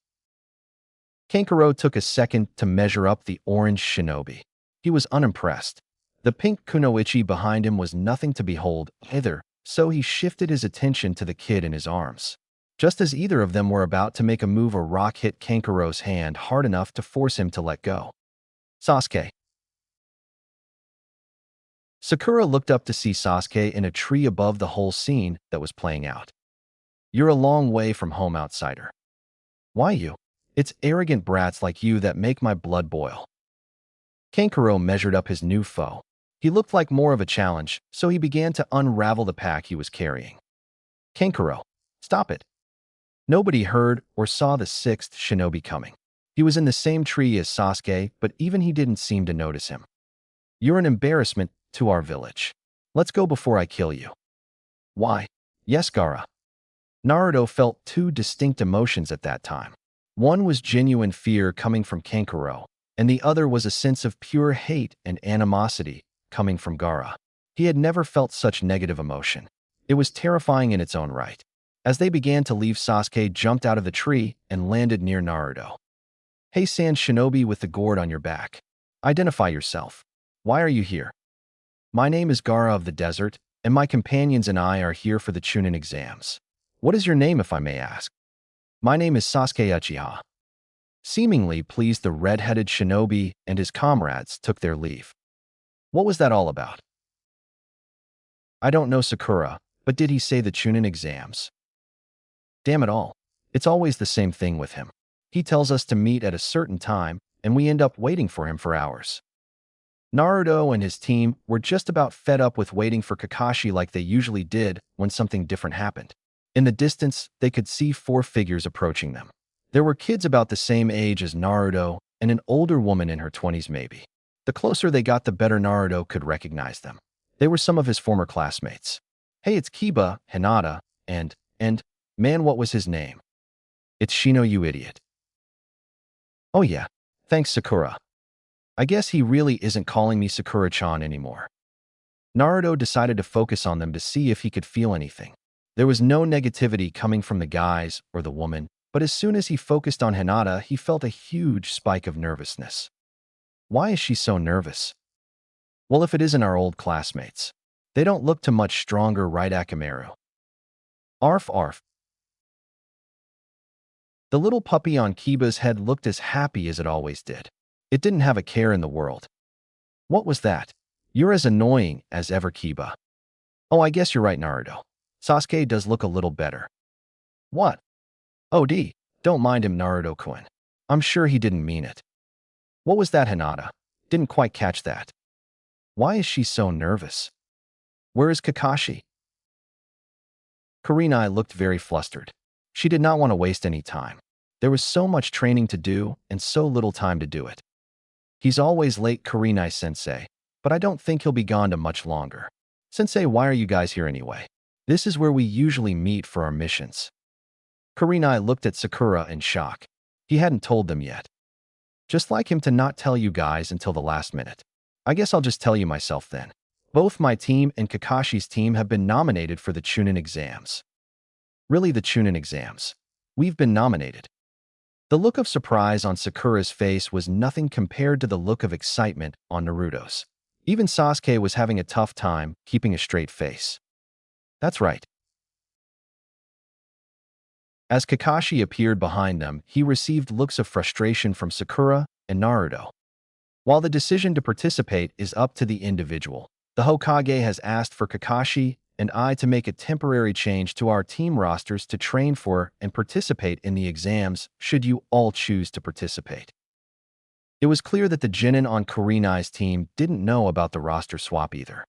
Kankuro took a second to measure up the orange shinobi. He was unimpressed. The pink kunoichi behind him was nothing to behold either, so he shifted his attention to the kid in his arms. Just as either of them were about to make a move, a rock hit Kankuro's hand hard enough to force him to let go. Sasuke. Sakura looked up to see Sasuke in a tree above the whole scene that was playing out. You're a long way from home, outsider. Why you? It's arrogant brats like you that make my blood boil. Kankuro measured up his new foe. He looked like more of a challenge, so he began to unravel the pack he was carrying. Kankuro, stop it. Nobody heard or saw the sixth shinobi coming. He was in the same tree as Sasuke, but even he didn't seem to notice him. You're an embarrassment to our village. Let's go before I kill you. Why? Yes, Gaara. Naruto felt two distinct emotions at that time. One was genuine fear coming from Kankuro, and the other was a sense of pure hate and animosity coming from Gaara. He had never felt such negative emotion. It was terrifying in its own right. As they began to leave, Sasuke jumped out of the tree and landed near Naruto. Hey, Sand Shinobi with the gourd on your back. Identify yourself. Why are you here? My name is Gaara of the Desert, and my companions and I are here for the Chunin exams. What is your name, if I may ask? My name is Sasuke Uchiha. Seemingly pleased, the red-headed shinobi and his comrades took their leave. What was that all about? I don't know, Sakura, but did he say the Chunin exams? Damn it all. It's always the same thing with him. He tells us to meet at a certain time, and we end up waiting for him for hours. Naruto and his team were just about fed up with waiting for Kakashi like they usually did when something different happened. In the distance, they could see 4 figures approaching them. There were kids about the same age as Naruto and an older woman in her 20s maybe. The closer they got, the better Naruto could recognize them. They were some of his former classmates. Hey, it's Kiba, Hinata, and, man, what was his name? It's Shino, you idiot. Oh yeah, thanks, Sakura. I guess he really isn't calling me Sakura-chan anymore. Naruto decided to focus on them to see if he could feel anything. There was no negativity coming from the guys or the woman, but as soon as he focused on Hinata, he felt a huge spike of nervousness. Why is she so nervous? Well, if it isn't our old classmates. They don't look too much stronger, right, Akamaru? Arf, arf. The little puppy on Kiba's head looked as happy as it always did. It didn't have a care in the world. What was that? You're as annoying as ever, Kiba. Oh, I guess you're right, Naruto. Sasuke does look a little better. What? Oh, don't mind him, Naruto-kun. I'm sure he didn't mean it. What was that, Hinata? Didn't quite catch that. Why is she so nervous? Where is Kakashi? Kurenai looked very flustered. She did not want to waste any time. There was so much training to do and so little time to do it. He's always late, Kurenai-sensei, but I don't think he'll be gone to much longer. Sensei, why are you guys here anyway? This is where we usually meet for our missions. Kurenai looked at Sakura in shock. He hadn't told them yet. Just like him to not tell you guys until the last minute. I guess I'll just tell you myself then. Both my team and Kakashi's team have been nominated for the Chunin exams. Really, the Chunin exams? We've been nominated. The look of surprise on Sakura's face was nothing compared to the look of excitement on Naruto's. Even Sasuke was having a tough time keeping a straight face. That's right. As Kakashi appeared behind them, he received looks of frustration from Sakura and Naruto. While the decision to participate is up to the individual, the Hokage has asked for Kakashi and I to make a temporary change to our team rosters to train for and participate in the exams should you all choose to participate. It was clear that the Genin on Kurenai's team didn't know about the roster swap either.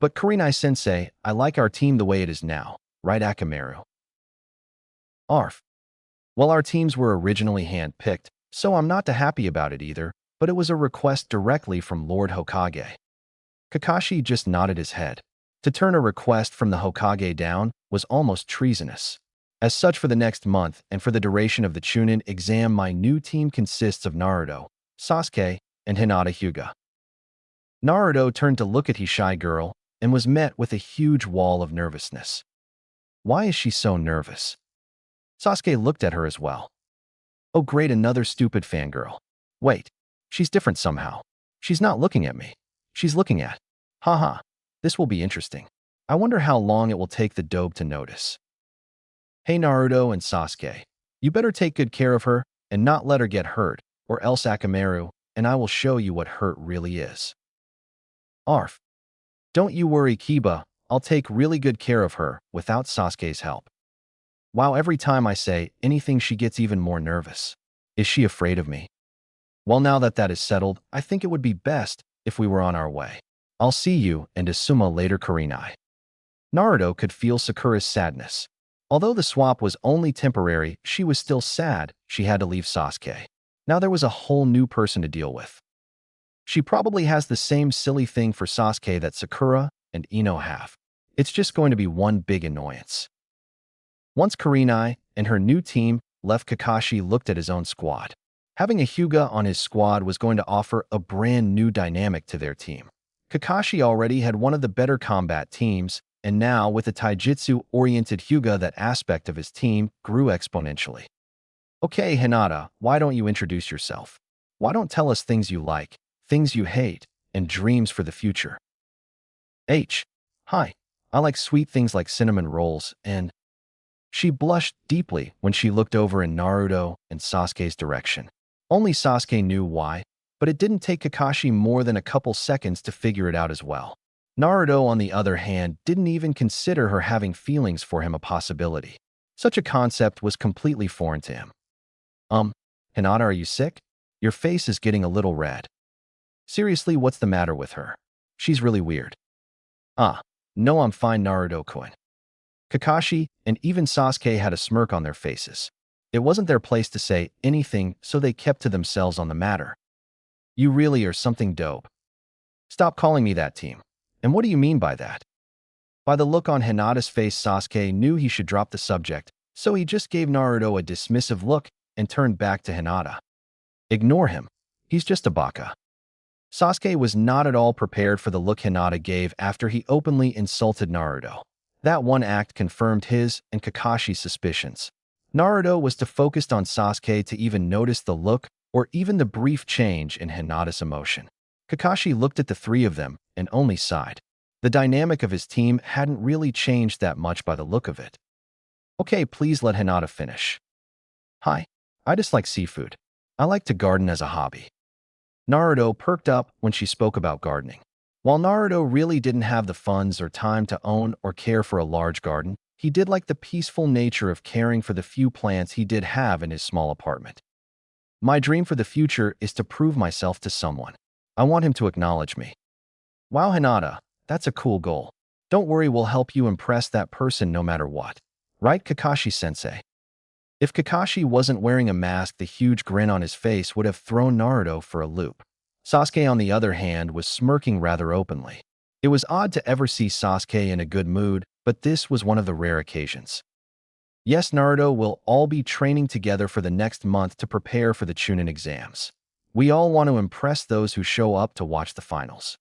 But Kurenai-sensei, I like our team the way it is now, right, Akamaru? Arf. Well, our teams were originally hand-picked, so I'm not too happy about it either, but it was a request directly from Lord Hokage. Kakashi just nodded his head. To turn a request from the Hokage down was almost treasonous. As such, for the next month and for the duration of the Chunin exam, my new team consists of Naruto, Sasuke, and Hinata Hyuga. Naruto turned to look at his shy girl and was met with a huge wall of nervousness. Why is she so nervous? Sasuke looked at her as well. Oh great, another stupid fangirl. Wait, she's different somehow. She's not looking at me. She's looking at. Haha, this will be interesting. I wonder how long it will take the dope to notice. Hey Naruto and Sasuke, you better take good care of her and not let her get hurt, or else Akamaru and I will show you what hurt really is. Arf. Don't you worry, Kiba, I'll take really good care of her without Sasuke's help. Wow, every time I say anything she gets even more nervous. Is she afraid of me? Well, now that that is settled, I think it would be best if we were on our way. I'll see you and Asuma later, Kurenai. Naruto could feel Sakura's sadness. Although the swap was only temporary, she was still sad she had to leave Sasuke. Now there was a whole new person to deal with. She probably has the same silly thing for Sasuke that Sakura and Ino have. It's just going to be one big annoyance. Once Kurenai and her new team left, Kakashi looked at his own squad. Having a Hyuga on his squad was going to offer a brand new dynamic to their team. Kakashi already had one of the better combat teams, and now with a taijutsu-oriented Hyuga, that aspect of his team grew exponentially. Okay, Hinata, why don't you introduce yourself? Why don't tell us things you like, things you hate, and dreams for the future? Hi, I like sweet things like cinnamon rolls, and… She blushed deeply when she looked over in Naruto and Sasuke's direction. Only Sasuke knew why, but it didn't take Kakashi more than a couple seconds to figure it out as well. Naruto, on the other hand, didn't even consider her having feelings for him a possibility. Such a concept was completely foreign to him. Hinata, are you sick? Your face is getting a little red. Seriously, what's the matter with her? She's really weird. No, I'm fine, Naruto-kun. Kakashi and even Sasuke had a smirk on their faces. It wasn't their place to say anything, so they kept to themselves on the matter. You really are something dope. Stop calling me that, team. And what do you mean by that? By the look on Hinata's face, Sasuke knew he should drop the subject, so he just gave Naruto a dismissive look and turned back to Hinata. Ignore him. He's just a baka. Sasuke was not at all prepared for the look Hinata gave after he openly insulted Naruto. That one act confirmed his and Kakashi's suspicions. Naruto was too focused on Sasuke to even notice the look or even the brief change in Hinata's emotion. Kakashi looked at the three of them and only sighed. The dynamic of his team hadn't really changed that much by the look of it. Okay, please let Hinata finish. Hi, I just like seafood. I like to garden as a hobby. Naruto perked up when she spoke about gardening. While Naruto really didn't have the funds or time to own or care for a large garden, he did like the peaceful nature of caring for the few plants he did have in his small apartment. My dream for the future is to prove myself to someone. I want him to acknowledge me. Wow, Hinata, that's a cool goal. Don't worry, we'll help you impress that person no matter what. Right, Kakashi-sensei? If Kakashi wasn't wearing a mask, the huge grin on his face would have thrown Naruto for a loop. Sasuke, on the other hand, was smirking rather openly. It was odd to ever see Sasuke in a good mood, but this was one of the rare occasions. Yes, Naruto, will all be training together for the next month to prepare for the Chunin exams. We all want to impress those who show up to watch the finals.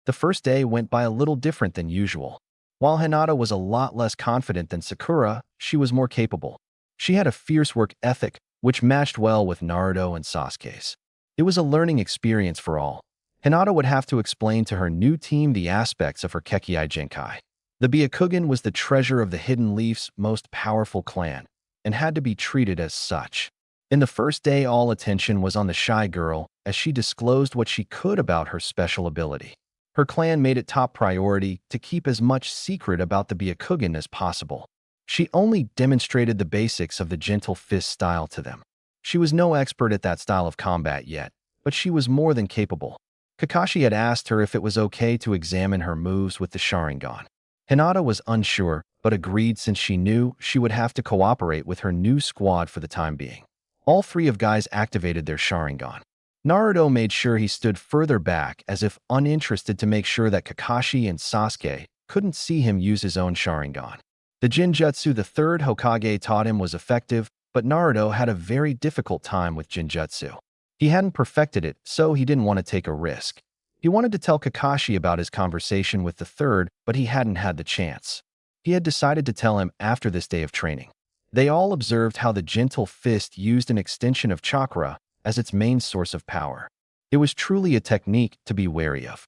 The first day went by a little different than usual. While Hinata was a lot less confident than Sakura, she was more capable. She had a fierce work ethic, which matched well with Naruto and Sasuke's. It was a learning experience for all. Hinata would have to explain to her new team the aspects of her kekkei genkai. The Byakugan was the treasure of the Hidden Leaf's most powerful clan, and had to be treated as such. In the first day, all attention was on the shy girl as she disclosed what she could about her special ability. Her clan made it top priority to keep as much secret about the Byakugan as possible. She only demonstrated the basics of the gentle fist style to them. She was no expert at that style of combat yet, but she was more than capable. Kakashi had asked her if it was okay to examine her moves with the Sharingan. Hinata was unsure, but agreed since she knew she would have to cooperate with her new squad for the time being. All three of guys activated their Sharingan. Naruto made sure he stood further back as if uninterested to make sure that Kakashi and Sasuke couldn't see him use his own Sharingan. The Jinjutsu the third Hokage taught him was effective, but Naruto had a very difficult time with Jinjutsu. He hadn't perfected it, so he didn't want to take a risk. He wanted to tell Kakashi about his conversation with the third, but he hadn't had the chance. He had decided to tell him after this day of training. They all observed how the gentle fist used an extension of chakra as its main source of power. It was truly a technique to be wary of.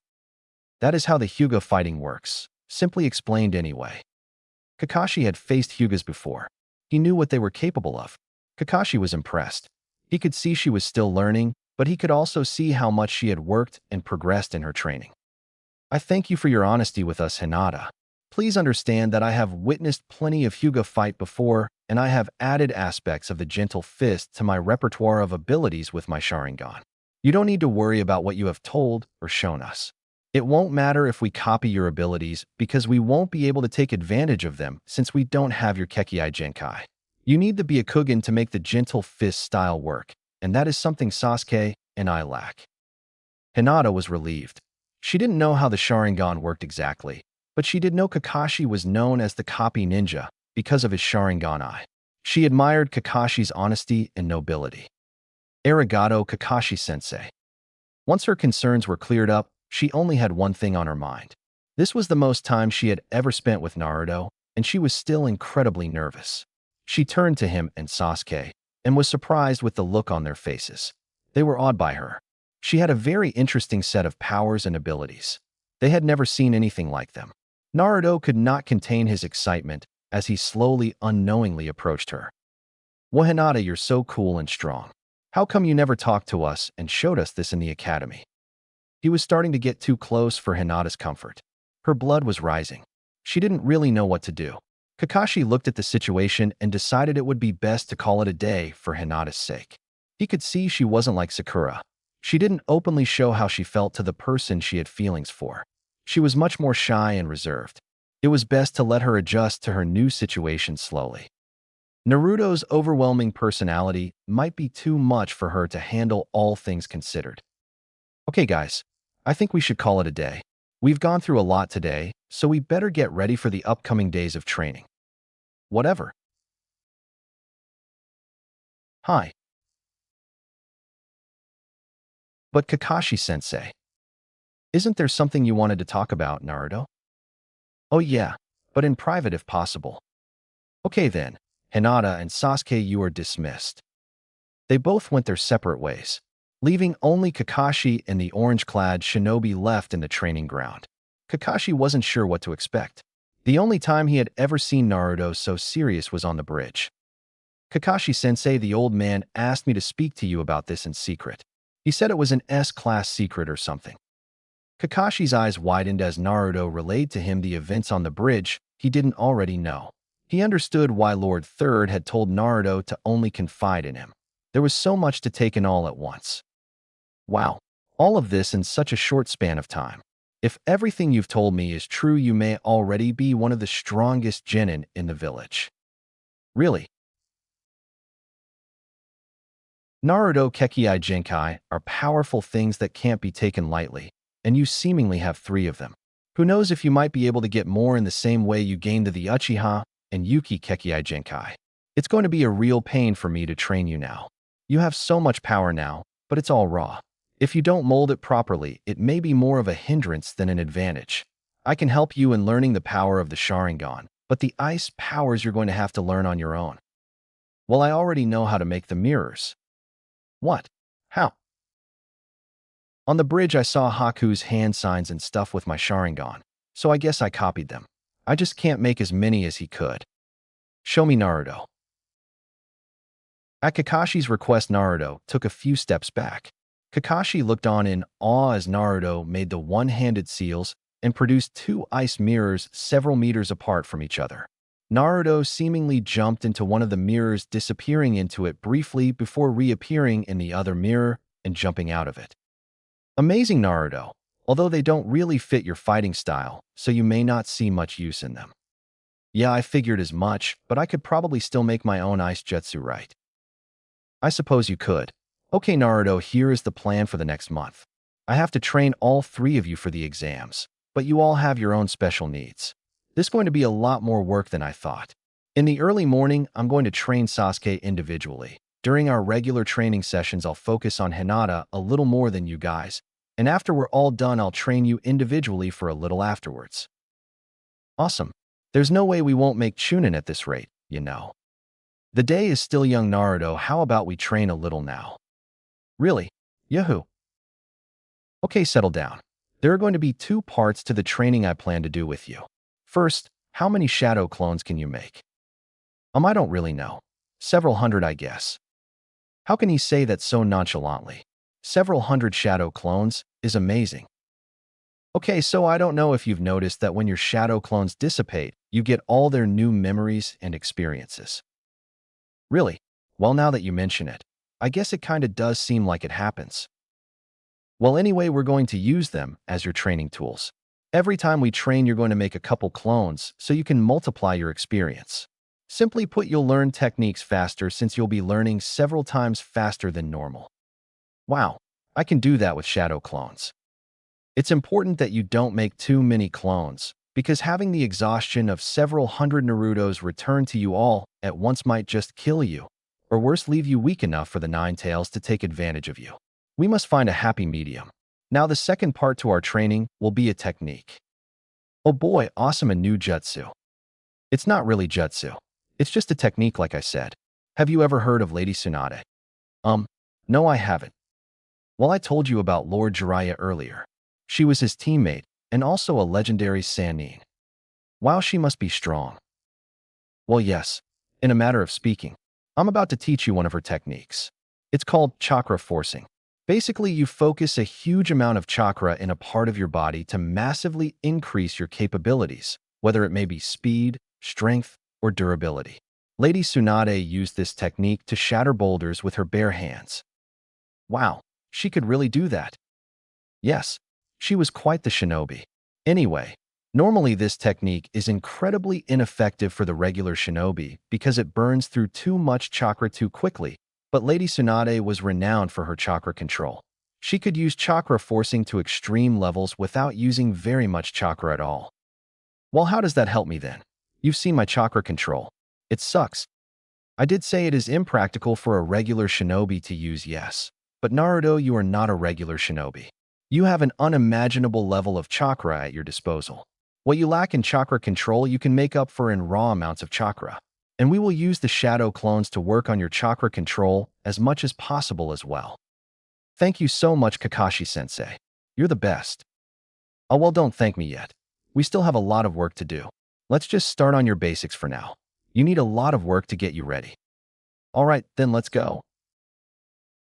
That is how the Hyuga fighting works, simply explained anyway. Kakashi had faced Hyugas before. He knew what they were capable of. Kakashi was impressed. He could see she was still learning, but he could also see how much she had worked and progressed in her training. I thank you for your honesty with us, Hinata. Please understand that I have witnessed plenty of Hyuga fight before, and I have added aspects of the gentle fist to my repertoire of abilities with my Sharingan. You don't need to worry about what you have told or shown us. It won't matter if we copy your abilities because we won't be able to take advantage of them since we don't have your kekkei genkai. You need the Byakugan to make the gentle fist style work, and that is something Sasuke and I lack. Hinata was relieved. She didn't know how the Sharingan worked exactly, but she did know Kakashi was known as the copy ninja because of his Sharingan eye. She admired Kakashi's honesty and nobility. Arigato, Kakashi-sensei. Once her concerns were cleared up, she only had one thing on her mind. This was the most time she had ever spent with Naruto, and she was still incredibly nervous. She turned to him and Sasuke, and was surprised with the look on their faces. They were awed by her. She had a very interesting set of powers and abilities. They had never seen anything like them. Naruto could not contain his excitement as he slowly, unknowingly approached her. "Well, Hinata, you're so cool and strong. How come you never talked to us and showed us this in the academy?" He was starting to get too close for Hinata's comfort. Her blood was rising. She didn't really know what to do. Kakashi looked at the situation and decided it would be best to call it a day for Hinata's sake. He could see she wasn't like Sakura. She didn't openly show how she felt to the person she had feelings for. She was much more shy and reserved. It was best to let her adjust to her new situation slowly. Naruto's overwhelming personality might be too much for her to handle, all things considered. Okay, guys, I think we should call it a day. We've gone through a lot today, so we better get ready for the upcoming days of training. Whatever. Hi. But Kakashi-sensei, isn't there something you wanted to talk about, Naruto? Oh yeah, but in private if possible. Okay then, Hinata and Sasuke, you are dismissed. They both went their separate ways, leaving only Kakashi and the orange-clad shinobi left in the training ground. Kakashi wasn't sure what to expect. The only time he had ever seen Naruto so serious was on the bridge. "Kakashi-sensei, the old man asked me to speak to you about this in secret. He said it was an S-class secret or something." Kakashi's eyes widened as Naruto relayed to him the events on the bridge he didn't already know. He understood why Lord Third had told Naruto to only confide in him. There was so much to take in all at once. Wow, all of this in such a short span of time. If everything you've told me is true, you may already be one of the strongest genin in the village. Really? Naruto kekkei genkai are powerful things that can't be taken lightly, and you seemingly have 3 of them. Who knows if you might be able to get more in the same way you gained the Uchiha and Yuki kekkei genkai. It's going to be a real pain for me to train you now. You have so much power now, but it's all raw. If you don't mold it properly, it may be more of a hindrance than an advantage. I can help you in learning the power of the Sharingan, but the ice powers you're going to have to learn on your own. Well, I already know how to make the mirrors. What? How? On the bridge, I saw Haku's hand signs and stuff with my Sharingan, so I guess I copied them. I just can't make as many as he could. Show me, Naruto. At Kakashi's request, Naruto took a few steps back. Kakashi looked on in awe as Naruto made the one-handed seals and produced 2 ice mirrors several meters apart from each other. Naruto seemingly jumped into one of the mirrors, disappearing into it briefly before reappearing in the other mirror and jumping out of it. Amazing, Naruto. although they don't really fit your fighting style, so you may not see much use in them. Yeah, I figured as much, but I could probably still make my own ice jutsu, right? I suppose you could. Okay, Naruto, here is the plan for the next month. I have to train all three of you for the exams, but you all have your own special needs. This is going to be a lot more work than I thought. In the early morning, I'm going to train Sasuke individually. During our regular training sessions, I'll focus on Hinata a little more than you guys, and after we're all done, I'll train you individually for a little afterwards. Awesome. There's no way we won't make Chunin at this rate, you know. The day is still young, Naruto. How about we train a little now? Really? Yahoo! Okay, settle down. There are going to be two parts to the training I plan to do with you. First, how many shadow clones can you make? I don't really know. Several hundred, I guess. How can he say that so nonchalantly? Several hundred shadow clones is amazing. Okay, so I don't know if you've noticed that when your shadow clones dissipate, you get all their new memories and experiences. Really? Well, now that you mention it, I guess it kinda does seem like it happens. Well, anyway, we're going to use them as your training tools. Every time we train, you're going to make a couple clones so you can multiply your experience. Simply put, you'll learn techniques faster since you'll be learning several times faster than normal. Wow, I can do that with shadow clones. It's important that you don't make too many clones, because having the exhaustion of several hundred Narutos return to you all at once might just kill you, or worse, leave you weak enough for the Nine Tails to take advantage of you. We must find a happy medium. Now the second part to our training will be a technique. Oh boy, awesome, a new jutsu. It's not really jutsu. It's just a technique, like I said. Have you ever heard of Lady Tsunade? No, I haven't. Well, I told you about Lord Jiraiya earlier. She was his teammate, and also a legendary Sannin. Wow, she must be strong. Well, yes, in a matter of speaking. I'm about to teach you one of her techniques. It's called chakra forcing. Basically, you focus a huge amount of chakra in a part of your body to massively increase your capabilities, whether it may be speed, strength, or durability. Lady Tsunade used this technique to shatter boulders with her bare hands. Wow, she could really do that. Yes, she was quite the shinobi. Anyway, normally this technique is incredibly ineffective for the regular shinobi because it burns through too much chakra too quickly, but Lady Tsunade was renowned for her chakra control. She could use chakra forcing to extreme levels without using very much chakra at all. Well, how does that help me then? You've seen my chakra control. It sucks. I did say it is impractical for a regular shinobi to use, yes. But Naruto, you are not a regular shinobi. You have an unimaginable level of chakra at your disposal. What you lack in chakra control, you can make up for in raw amounts of chakra. And we will use the shadow clones to work on your chakra control as much as possible as well. Thank you so much, Kakashi-sensei. You're the best. Oh, well, don't thank me yet. We still have a lot of work to do. Let's just start on your basics for now. You need a lot of work to get you ready. All right, then let's go.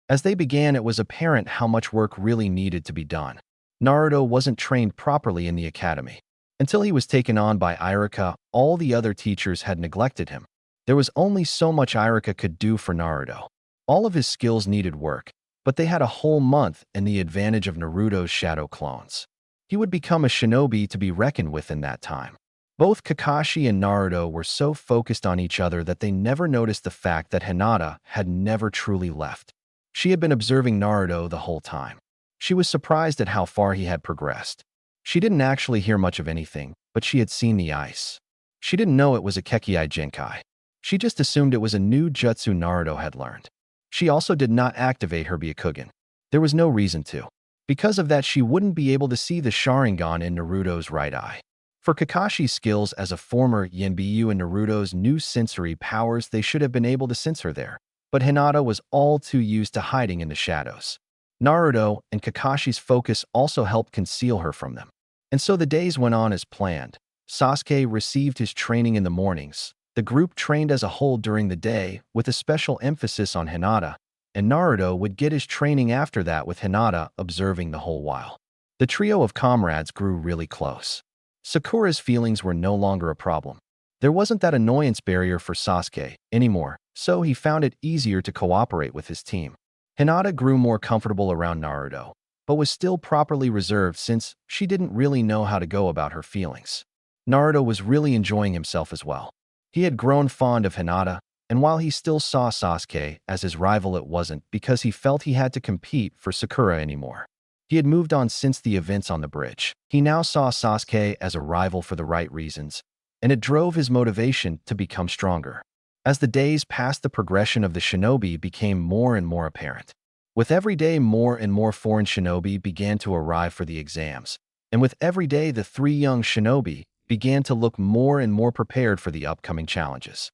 As they began, it was apparent how much work really needed to be done. Naruto wasn't trained properly in the academy. Until he was taken on by Iruka, all the other teachers had neglected him. There was only so much Iruka could do for Naruto. All of his skills needed work, but they had a whole month and the advantage of Naruto's shadow clones. He would become a shinobi to be reckoned with in that time. Both Kakashi and Naruto were so focused on each other that they never noticed the fact that Hinata had never truly left. She had been observing Naruto the whole time. She was surprised at how far he had progressed. She didn't actually hear much of anything, but she had seen the ice. She didn't know it was a kekkei genkai. She just assumed it was a new jutsu Naruto had learned. She also did not activate her Byakugan. There was no reason to. Because of that, she wouldn't be able to see the Sharingan in Naruto's right eye. For Kakashi's skills as a former Yenbyu and Naruto's new sensory powers, they should have been able to sense her there. But Hinata was all too used to hiding in the shadows. Naruto and Kakashi's focus also helped conceal her from them. And so the days went on as planned. Sasuke received his training in the mornings. The group trained as a whole during the day, with a special emphasis on Hinata, and Naruto would get his training after that with Hinata observing the whole while. The trio of comrades grew really close. Sakura's feelings were no longer a problem. There wasn't that annoyance barrier for Sasuke anymore, so he found it easier to cooperate with his team. Hinata grew more comfortable around Naruto. but was still properly reserved since she didn't really know how to go about her feelings. Naruto was really enjoying himself as well. He had grown fond of Hinata, and while he still saw Sasuke as his rival, it wasn't because he felt he had to compete for Sakura anymore. He had moved on since the events on the bridge. He now saw Sasuke as a rival for the right reasons, and it drove his motivation to become stronger. As the days passed, the progression of the shinobi became more and more apparent. With every day, more and more foreign shinobi began to arrive for the exams, and with every day, the three young shinobi began to look more and more prepared for the upcoming challenges.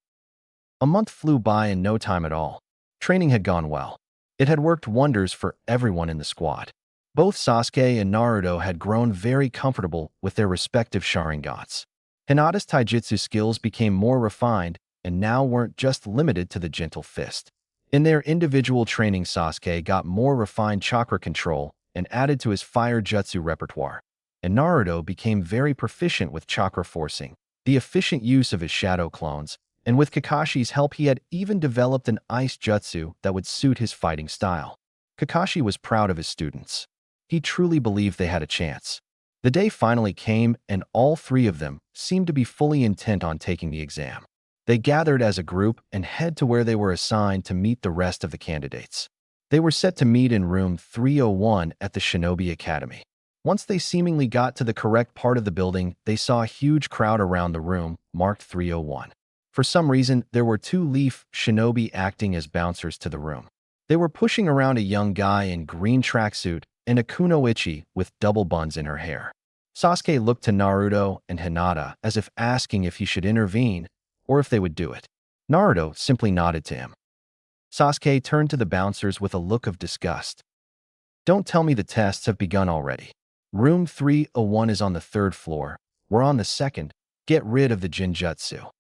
A month flew by in no time at all. Training had gone well. It had worked wonders for everyone in the squad. Both Sasuke and Naruto had grown very comfortable with their respective Sharingans. Hinata's taijutsu skills became more refined and now weren't just limited to the gentle fist. In their individual training, Sasuke got more refined chakra control and added to his fire jutsu repertoire, and Naruto became very proficient with chakra forcing, the efficient use of his shadow clones, and with Kakashi's help he had even developed an ice jutsu that would suit his fighting style. Kakashi was proud of his students. He truly believed they had a chance. The day finally came, and all three of them seemed to be fully intent on taking the exam. They gathered as a group and head to where they were assigned to meet the rest of the candidates. They were set to meet in room 301 at the Shinobi Academy. Once they seemingly got to the correct part of the building, they saw a huge crowd around the room marked 301. For some reason, there were two Leaf Shinobi acting as bouncers to the room. They were pushing around a young guy in green tracksuit and a kunoichi with double buns in her hair. Sasuke looked to Naruto and Hinata as if asking if he should intervene or if they would do it. Naruto simply nodded to him. Sasuke turned to the bouncers with a look of disgust. "Don't tell me the tests have begun already. Room 301 is on the 3rd floor. We're on the 2nd. Get rid of the Jinjutsu."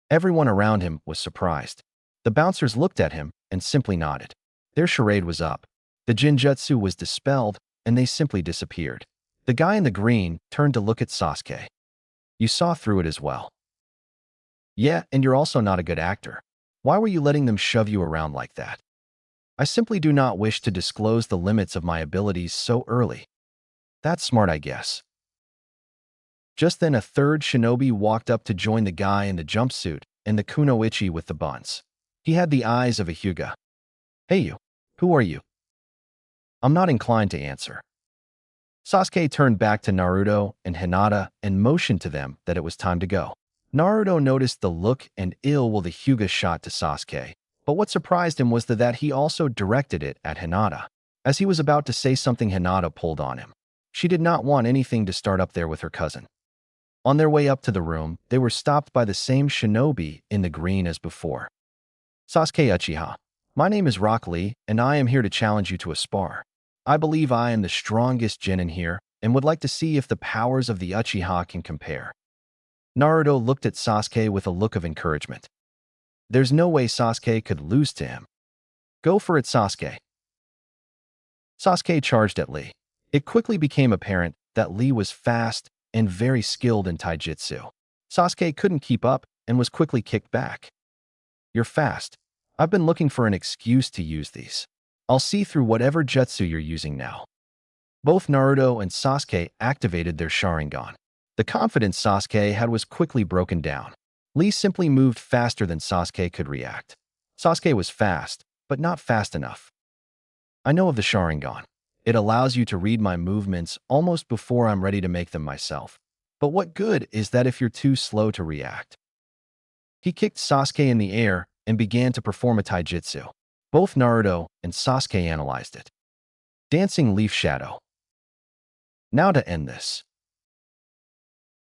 Everyone around him was surprised. The bouncers looked at him and simply nodded. Their charade was up. The Jinjutsu was dispelled, and they simply disappeared. The guy in the green turned to look at Sasuke. "You saw through it as well." "Yeah, and you're also not a good actor. Why were you letting them shove you around like that?" "I simply do not wish to disclose the limits of my abilities so early." "That's smart, I guess." Just then, a third shinobi walked up to join the guy in the jumpsuit and the kunoichi with the buns. He had the eyes of a Hyuga. "Hey you, who are you?" "I'm not inclined to answer." Sasuke turned back to Naruto and Hinata and motioned to them that it was time to go. Naruto noticed the look and ill will the Hyuga shot to Sasuke, but what surprised him was that he also directed it at Hinata. As he was about to say something, Hinata pulled on him. She did not want anything to start up there with her cousin. On their way up to the room, they were stopped by the same shinobi in the green as before. "Sasuke Uchiha, my name is Rock Lee, and I am here to challenge you to a spar. I believe I am the strongest genin here and would like to see if the powers of the Uchiha can compare." Naruto looked at Sasuke with a look of encouragement. There's no way Sasuke could lose to him. "Go for it, Sasuke." Sasuke charged at Lee. It quickly became apparent that Lee was fast and very skilled in taijutsu. Sasuke couldn't keep up and was quickly kicked back. "You're fast. I've been looking for an excuse to use these. I'll see through whatever jutsu you're using now." Both Naruto and Sasuke activated their Sharingan. The confidence Sasuke had was quickly broken down. Lee simply moved faster than Sasuke could react. Sasuke was fast, but not fast enough. "I know of the Sharingan. It allows you to read my movements almost before I'm ready to make them myself. But what good is that if you're too slow to react?" He kicked Sasuke in the air and began to perform a taijutsu. Both Naruto and Sasuke analyzed it. Dancing Leaf Shadow. Now to end this.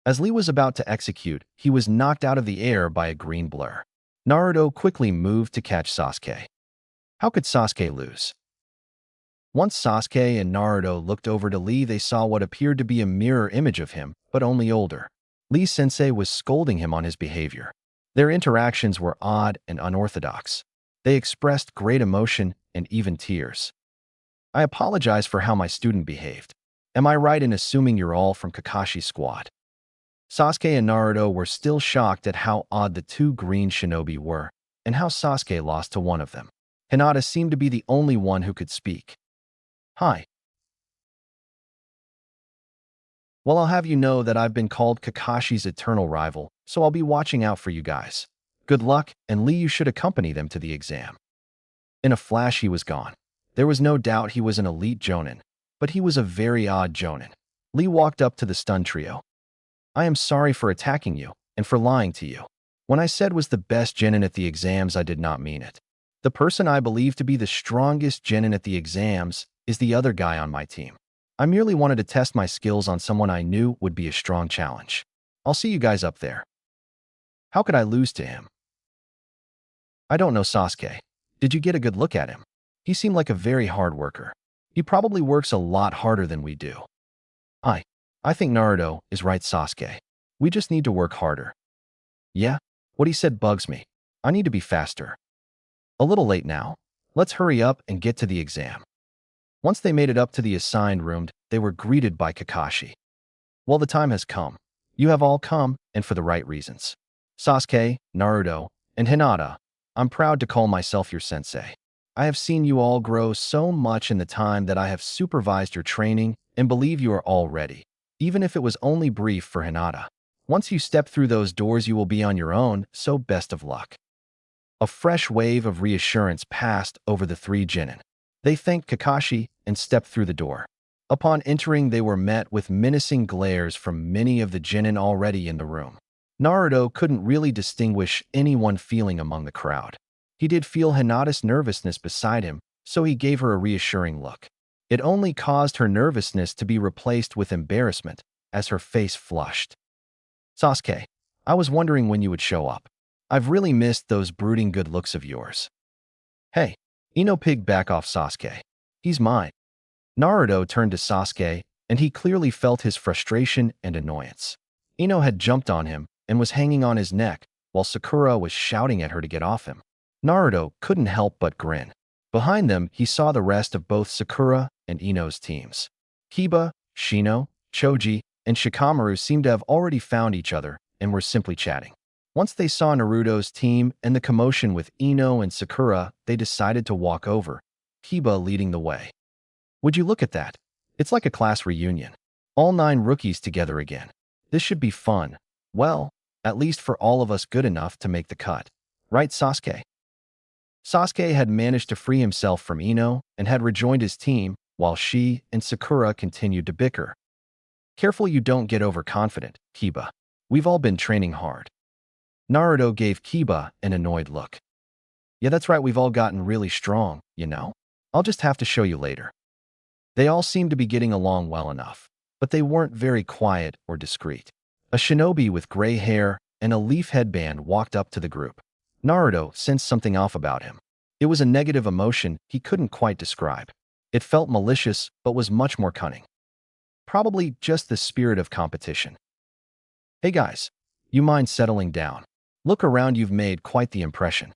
As Lee was about to execute, he was knocked out of the air by a green blur. Naruto quickly moved to catch Sasuke. How could Sasuke lose? Once Sasuke and Naruto looked over to Lee, they saw what appeared to be a mirror image of him, but only older. Lee Sensei was scolding him on his behavior. Their interactions were odd and unorthodox. They expressed great emotion and even tears. "I apologize for how my student behaved. Am I right in assuming you're all from Kakashi's squad?" Sasuke and Naruto were still shocked at how odd the two green shinobi were, and how Sasuke lost to one of them. Hinata seemed to be the only one who could speak. "Hi. Well, I'll have you know that I've been called Kakashi's eternal rival, so I'll be watching out for you guys. Good luck, and Lee, you should accompany them to the exam. In a flash, he was gone. There was no doubt he was an elite Jonin, but he was a very odd Jonin. Lee walked up to the stunned trio. I am sorry for attacking you, and for lying to you. When I said was the best genin at the exams, I did not mean it. The person I believe to be the strongest genin at the exams is the other guy on my team. I merely wanted to test my skills on someone I knew would be a strong challenge. I'll see you guys up there. How could I lose to him? I don't know Sasuke. Did you get a good look at him? He seemed like a very hard worker. He probably works a lot harder than we do. I think Naruto is right, Sasuke. We just need to work harder. Yeah, what he said bugs me. I need to be faster. A little late now. Let's hurry up and get to the exam. Once they made it up to the assigned room, they were greeted by Kakashi. Well, the time has come. You have all come, and for the right reasons. Sasuke, Naruto, and Hinata, I'm proud to call myself your sensei. I have seen you all grow so much in the time that I have supervised your training and believe you are all ready, even if it was only brief for Hinata. Once you step through those doors, you will be on your own, so best of luck. A fresh wave of reassurance passed over the three genin. They thanked Kakashi and stepped through the door. Upon entering, they were met with menacing glares from many of the genin already in the room. Naruto couldn't really distinguish anyone feeling among the crowd. He did feel Hinata's nervousness beside him, so he gave her a reassuring look. It only caused her nervousness to be replaced with embarrassment as her face flushed. Sasuke, I was wondering when you would show up. I've really missed those brooding good looks of yours. Hey, Ino Pig, back off Sasuke. He's mine. Naruto turned to Sasuke, and he clearly felt his frustration and annoyance. Ino had jumped on him and was hanging on his neck, while Sakura was shouting at her to get off him. Naruto couldn't help but grin. Behind them, he saw the rest of both Sakura and Ino's teams. Kiba, Shino, Choji, and Shikamaru seemed to have already found each other and were simply chatting. Once they saw Naruto's team and the commotion with Ino and Sakura, they decided to walk over, Kiba leading the way. Would you look at that? It's like a class reunion. All 9 rookies together again. This should be fun. Well, at least for all of us good enough to make the cut. Right, Sasuke? Sasuke had managed to free himself from Ino and had rejoined his team, while she and Sakura continued to bicker. Careful you don't get overconfident, Kiba. We've all been training hard. Naruto gave Kiba an annoyed look. Yeah, that's right, we've all gotten really strong, you know? I'll just have to show you later. They all seemed to be getting along well enough, but they weren't very quiet or discreet. A shinobi with gray hair and a leaf headband walked up to the group. Naruto sensed something off about him. It was a negative emotion he couldn't quite describe. It felt malicious, but was much more cunning. Probably just the spirit of competition. Hey guys, you mind settling down? Look around, you've made quite the impression.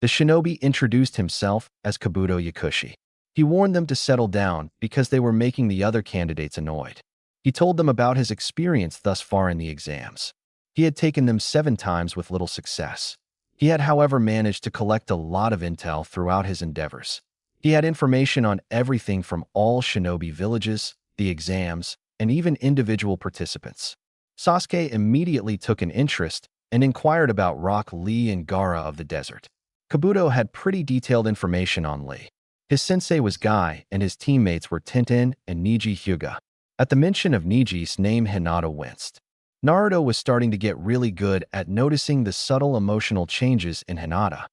The shinobi introduced himself as Kabuto Yakushi. He warned them to settle down because they were making the other candidates annoyed. He told them about his experience thus far in the exams. He had taken them 7 times with little success. He had, however, managed to collect a lot of intel throughout his endeavors. He had information on everything from all shinobi villages, the exams, and even individual participants. Sasuke immediately took an interest and inquired about Rock Lee and Gaara of the desert. Kabuto had pretty detailed information on Lee. His sensei was Guy, and his teammates were Tenten and Neji Hyuga. At the mention of Neji's name, Hinata winced. Naruto was starting to get really good at noticing the subtle emotional changes in Hinata.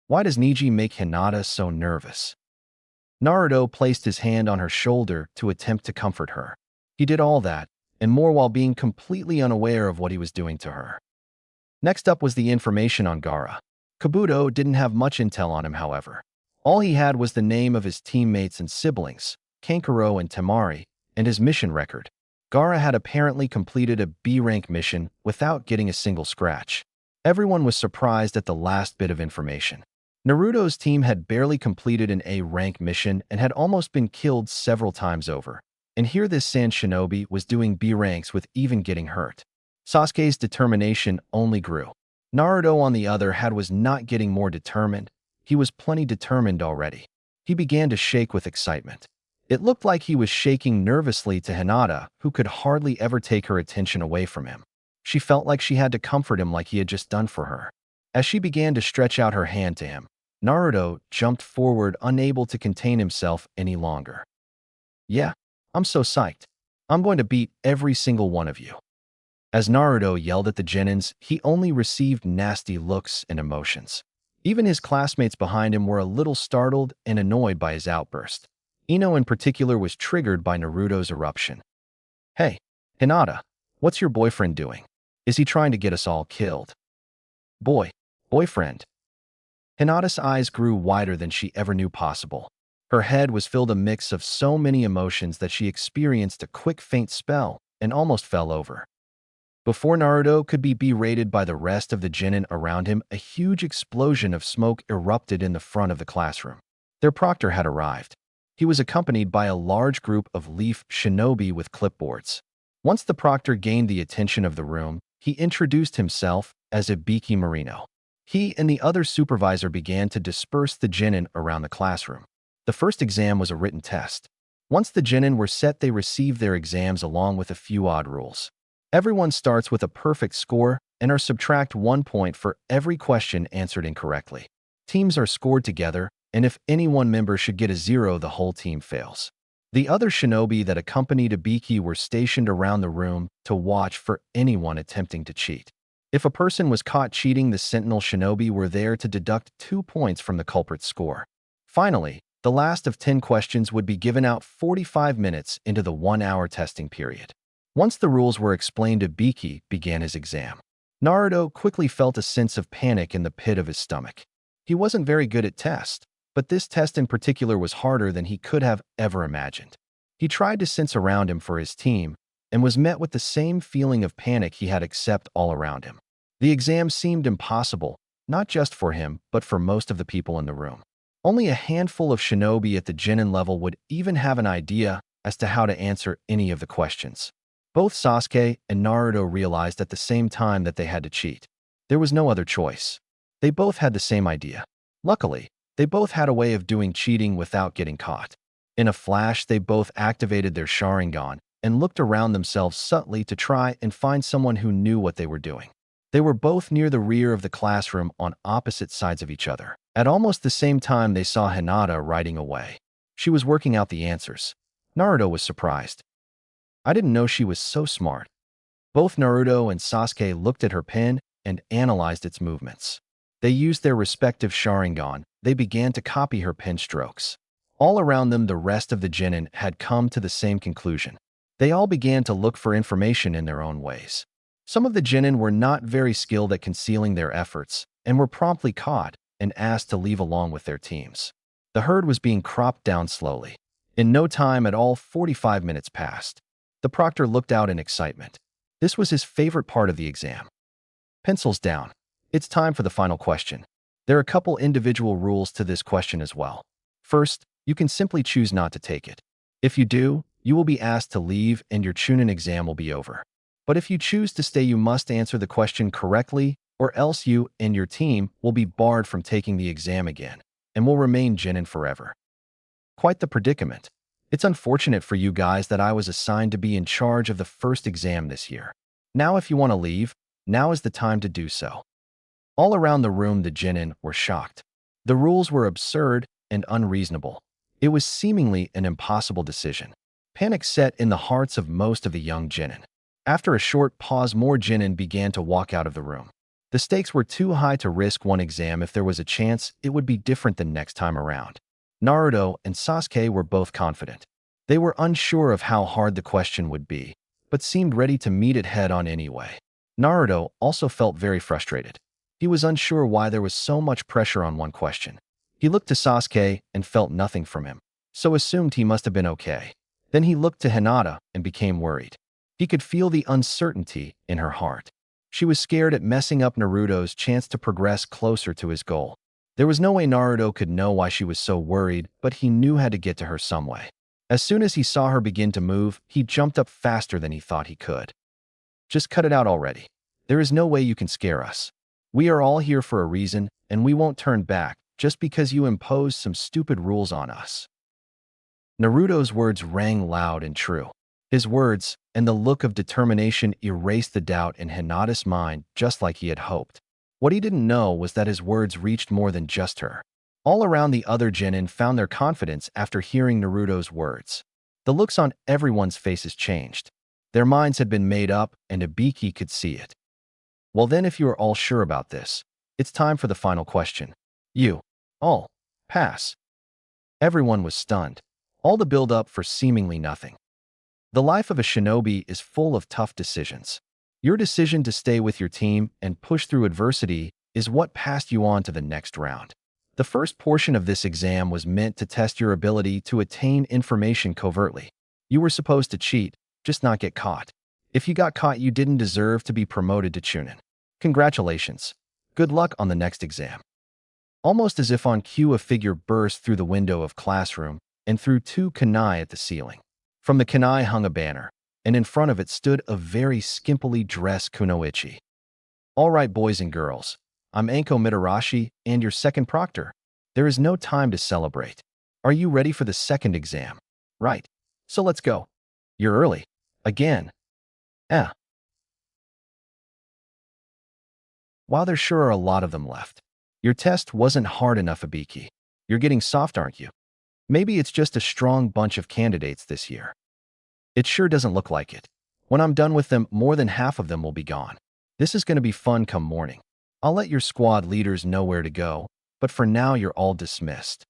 Why does Neji make Hinata so nervous? Naruto placed his hand on her shoulder to attempt to comfort her. He did all that, and more, while being completely unaware of what he was doing to her. Next up was the information on Gaara. Kabuto didn't have much intel on him, however. All he had was the name of his teammates and siblings, Kankuro and Temari, and his mission record. Gaara had apparently completed a B-rank mission without getting a single scratch. Everyone was surprised at the last bit of information. Naruto's team had barely completed an A-rank mission and had almost been killed several times over. And here this Sand Shinobi was doing B-ranks with even getting hurt. Sasuke's determination only grew. Naruto, on the other hand, was not getting more determined. He was plenty determined already. He began to shake with excitement. It looked like he was shaking nervously to Hinata, who could hardly ever take her attention away from him. She felt like she had to comfort him like he had just done for her. As she began to stretch out her hand to him, Naruto jumped forward, unable to contain himself any longer. Yeah, I'm so psyched. I'm going to beat every single one of you. As Naruto yelled at the Genins, he only received nasty looks and emotions. Even his classmates behind him were a little startled and annoyed by his outburst. Ino in particular was triggered by Naruto's eruption. Hey, Hinata, what's your boyfriend doing? Is he trying to get us all killed? Boyfriend. Hinata's eyes grew wider than she ever knew possible. Her head was filled a mix of so many emotions that she experienced a quick faint spell and almost fell over. Before Naruto could be berated by the rest of the genin around him, a huge explosion of smoke erupted in the front of the classroom. Their proctor had arrived. He was accompanied by a large group of leaf shinobi with clipboards. Once the proctor gained the attention of the room, he introduced himself as Ibiki Marino. He and the other supervisor began to disperse the genin around the classroom. The first exam was a written test. Once the genin were set, they received their exams along with a few odd rules. Everyone starts with a perfect score and are subtract 1 point for every question answered incorrectly. Teams are scored together, and if any one member should get a 0, the whole team fails. The other shinobi that accompanied Ibiki were stationed around the room to watch for anyone attempting to cheat. If a person was caught cheating, the sentinel shinobi were there to deduct 2 points from the culprit's score. Finally, the last of 10 questions would be given out 45 minutes into the 1-hour testing period. Once the rules were explained, Ibiki began his exam. Naruto quickly felt a sense of panic in the pit of his stomach. He wasn't very good at tests, but this test in particular was harder than he could have ever imagined. He tried to sense around him for his team and was met with the same feeling of panic he had accepted all around him. The exam seemed impossible, not just for him, but for most of the people in the room. Only a handful of shinobi at the genin level would even have an idea as to how to answer any of the questions. Both Sasuke and Naruto realized at the same time that they had to cheat. There was no other choice. They both had the same idea. Luckily, they both had a way of doing cheating without getting caught. In a flash, they both activated their Sharingan and looked around themselves subtly to try and find someone who knew what they were doing. They were both near the rear of the classroom on opposite sides of each other. At almost the same time, they saw Hinata riding away. She was working out the answers. Naruto was surprised. I didn't know she was so smart. Both Naruto and Sasuke looked at her pen and analyzed its movements. They used their respective Sharingan. They began to copy her pen strokes. All around them, the rest of the genin had come to the same conclusion. They all began to look for information in their own ways. Some of the genin were not very skilled at concealing their efforts and were promptly caught and asked to leave along with their teams. The herd was being cropped down slowly. In no time at all, 45 minutes passed. The proctor looked out in excitement. This was his favorite part of the exam. Pencils down. It's time for the final question. There are a couple individual rules to this question as well. First, you can simply choose not to take it. If you do, you will be asked to leave and your Chunin exam will be over. But if you choose to stay, you must answer the question correctly, or else you and your team will be barred from taking the exam again and will remain genin forever. Quite the predicament. It's unfortunate for you guys that I was assigned to be in charge of the first exam this year. Now if you want to leave, now is the time to do so. All around the room, the genin were shocked. The rules were absurd and unreasonable. It was seemingly an impossible decision. Panic set in the hearts of most of the young genin. After a short pause, more genin began to walk out of the room. The stakes were too high to risk one exam. If there was a chance, it would be different than next time around. Naruto and Sasuke were both confident. They were unsure of how hard the question would be, but seemed ready to meet it head-on anyway. Naruto also felt very frustrated. He was unsure why there was so much pressure on one question. He looked to Sasuke and felt nothing from him, so assumed he must have been okay. Then he looked to Hinata and became worried. He could feel the uncertainty in her heart. She was scared at messing up Naruto's chance to progress closer to his goal. There was no way Naruto could know why she was so worried, but he knew how to get to her some way. As soon as he saw her begin to move, he jumped up faster than he thought he could. Just cut it out already. There is no way you can scare us. We are all here for a reason, and we won't turn back just because you impose some stupid rules on us. Naruto's words rang loud and true. His words and the look of determination erased the doubt in Hinata's mind just like he had hoped. What he didn't know was that his words reached more than just her. All around the other genin found their confidence after hearing Naruto's words. The looks on everyone's faces changed. Their minds had been made up and Ibiki could see it. Well then, if you are all sure about this, it's time for the final question. You all pass. Everyone was stunned. All the build-up for seemingly nothing. The life of a shinobi is full of tough decisions. Your decision to stay with your team and push through adversity is what passed you on to the next round. The first portion of this exam was meant to test your ability to attain information covertly. You were supposed to cheat, just not get caught. If you got caught, you didn't deserve to be promoted to chunin. Congratulations. Good luck on the next exam. Almost as if on cue, a figure burst through the window of classroom and threw two kunai at the ceiling. From the kunai hung a banner, and in front of it stood a very skimpily dressed kunoichi. All right, boys and girls, I'm Anko Mitarashi and your second proctor. There is no time to celebrate. Are you ready for the second exam? Right. So let's go. You're early. Again. Eh. While there sure are a lot of them left. Your test wasn't hard enough, Ibiki. You're getting soft, aren't you? Maybe it's just a strong bunch of candidates this year. It sure doesn't look like it. When I'm done with them, more than half of them will be gone. This is going to be fun come morning. I'll let your squad leaders know where to go, but for now you're all dismissed.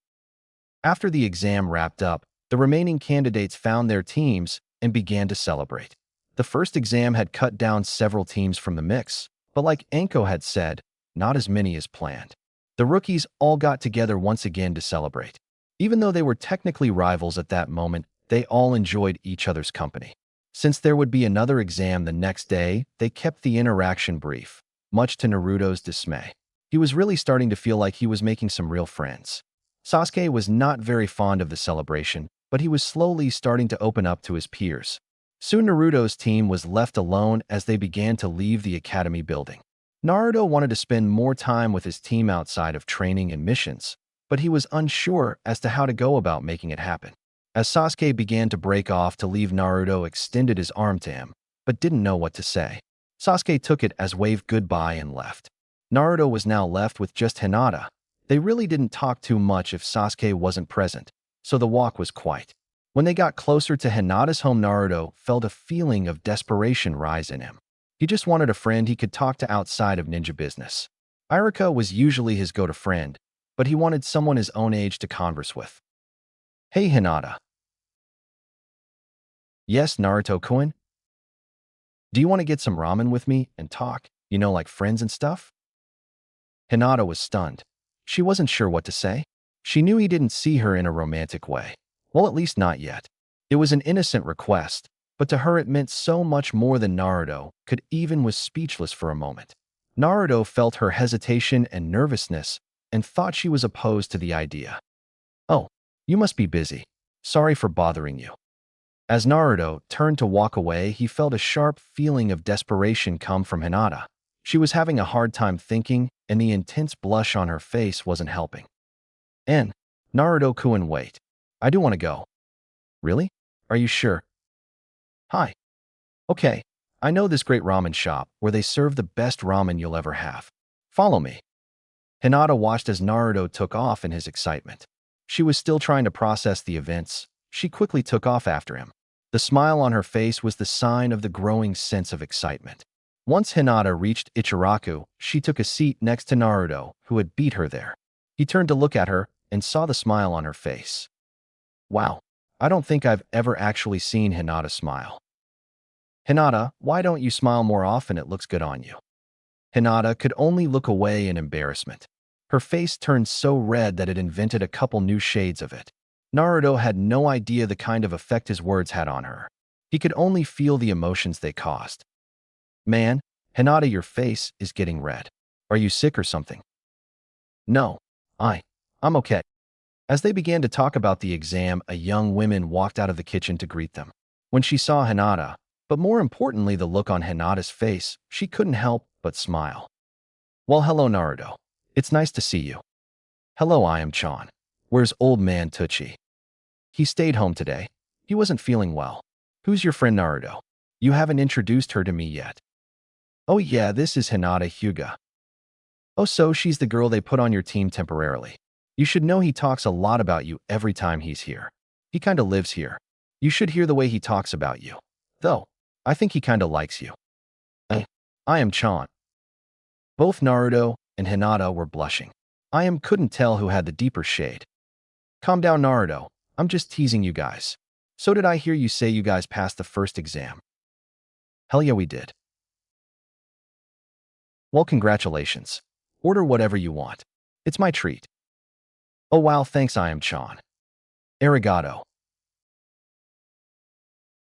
After the exam wrapped up, the remaining candidates found their teams and began to celebrate. The first exam had cut down several teams from the mix, but like Anko had said, not as many as planned. The rookies all got together once again to celebrate. Even though they were technically rivals at that moment, they all enjoyed each other's company. Since there would be another exam the next day, they kept the interaction brief, much to Naruto's dismay. He was really starting to feel like he was making some real friends. Sasuke was not very fond of the celebration, but he was slowly starting to open up to his peers. Soon Naruto's team was left alone as they began to leave the academy building. Naruto wanted to spend more time with his team outside of training and missions, but he was unsure as to how to go about making it happen. As Sasuke began to break off to leave, Naruto extended his arm to him, but didn't know what to say. Sasuke took it as waved goodbye and left. Naruto was now left with just Hinata. They really didn't talk too much if Sasuke wasn't present, so the walk was quiet. When they got closer to Hinata's home, Naruto felt a feeling of desperation rise in him. He just wanted a friend he could talk to outside of ninja business. Iruka was usually his go-to friend, but he wanted someone his own age to converse with. Hey, Hinata. Yes, Naruto-kun? Do you want to get some ramen with me and talk, like friends and stuff? Hinata was stunned. She wasn't sure what to say. She knew he didn't see her in a romantic way. Well, at least not yet. It was an innocent request, but to her it meant so much more than Naruto was speechless for a moment. Naruto felt her hesitation and nervousness and thought she was opposed to the idea. Oh, you must be busy. Sorry for bothering you. As Naruto turned to walk away, he felt a sharp feeling of desperation come from Hinata. She was having a hard time thinking, and the intense blush on her face wasn't helping. Naruto-kun, wait. I do want to go. Really? Are you sure? Hi. Okay, I know this great ramen shop where they serve the best ramen you'll ever have. Follow me. Hinata watched as Naruto took off in his excitement. She was still trying to process the events. She quickly took off after him. The smile on her face was the sign of the growing sense of excitement. Once Hinata reached Ichiraku, she took a seat next to Naruto, who had beat her there. He turned to look at her and saw the smile on her face. Wow, I don't think I've ever actually seen Hinata smile. Hinata, why don't you smile more often? It looks good on you. Hinata could only look away in embarrassment. Her face turned so red that it invented a couple new shades of it. Naruto had no idea the kind of effect his words had on her. He could only feel the emotions they caused. Man, Hinata, your face is getting red. Are you sick or something? No, I'm okay. As they began to talk about the exam, a young woman walked out of the kitchen to greet them. When she saw Hinata, but more importantly the look on Hinata's face, she couldn't help but smile. Well, hello Naruto. It's nice to see you. Hello, I am Chan. Where's old man Tucci? He stayed home today. He wasn't feeling well. Who's your friend Naruto? You haven't introduced her to me yet. Oh yeah, this is Hinata Hyuga. Oh, so she's the girl they put on your team temporarily. You should know he talks a lot about you every time he's here. He kinda lives here. You should hear the way he talks about you. Though, I think he kinda likes you. I am Chan. Both Naruto and Hinata were blushing. Couldn't tell who had the deeper shade. Calm down, Naruto. I'm just teasing you guys. So did I hear you say you guys passed the first exam? Hell yeah, we did. Well, congratulations. Order whatever you want. It's my treat. Oh wow, thanks, I am Chan. Arigato.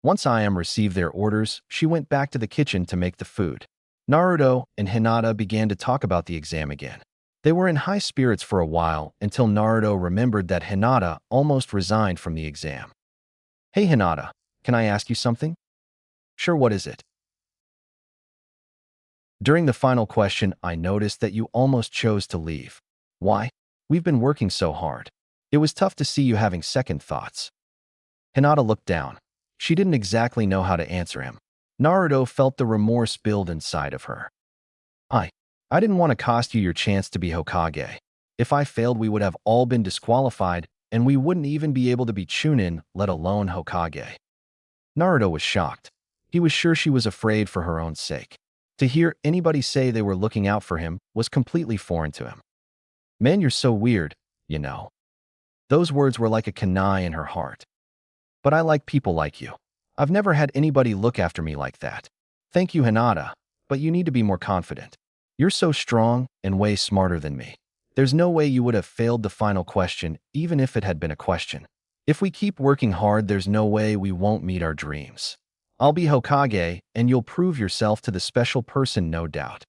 Once Ayam received their orders, she went back to the kitchen to make the food. Naruto and Hinata began to talk about the exam again. They were in high spirits for a while until Naruto remembered that Hinata almost resigned from the exam. Hey Hinata, can I ask you something? Sure, what is it? During the final question, I noticed that you almost chose to leave. Why? We've been working so hard. It was tough to see you having second thoughts. Hinata looked down. She didn't exactly know how to answer him. Naruto felt the remorse build inside of her. I didn't want to cost you your chance to be Hokage. If I failed, we would have all been disqualified, and we wouldn't even be able to be Chunin, let alone Hokage. Naruto was shocked. He was sure she was afraid for her own sake. To hear anybody say they were looking out for him was completely foreign to him. Man, you're so weird, you know. Those words were like a kunai in her heart. But I like people like you. I've never had anybody look after me like that. Thank you, Hinata, but you need to be more confident. You're so strong and way smarter than me. There's no way you would have failed the final question, even if it had been a question. If we keep working hard, there's no way we won't meet our dreams. I'll be Hokage, and you'll prove yourself to the special person, no doubt.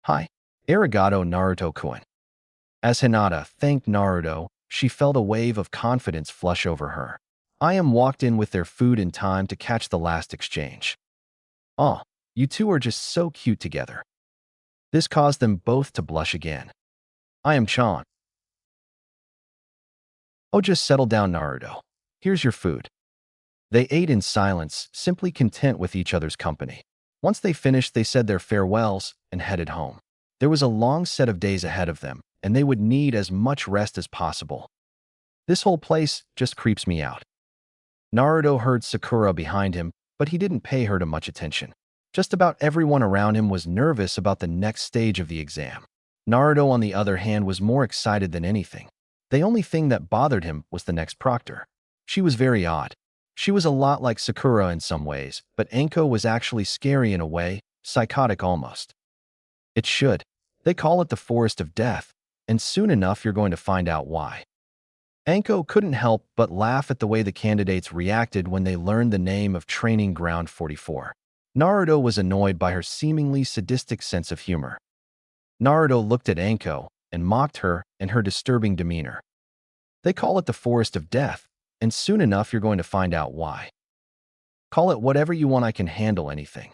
Hi. Arigato, Naruto-kun. As Hinata thanked Naruto, she felt a wave of confidence flush over her. Ayam walked in with their food in time to catch the last exchange. Oh, you two are just so cute together. This caused them both to blush again. I am Chan. Oh, just settle down, Naruto. Here's your food. They ate in silence, simply content with each other's company. Once they finished, they said their farewells and headed home. There was a long set of days ahead of them, and they would need as much rest as possible. This whole place just creeps me out. Naruto heard Sakura behind him, but he didn't pay her much attention. Just about everyone around him was nervous about the next stage of the exam. Naruto, on the other hand, was more excited than anything. The only thing that bothered him was the next proctor. She was very odd. She was a lot like Sakura in some ways, but Anko was actually scary in a way, psychotic almost. It should. They call it the Forest of Death, and soon enough you're going to find out why. Anko couldn't help but laugh at the way the candidates reacted when they learned the name of Training Ground 44. Naruto was annoyed by her seemingly sadistic sense of humor. Naruto looked at Anko and mocked her and her disturbing demeanor. They call it the Forest of Death, and soon enough you're going to find out why. Call it whatever you want, I can handle anything.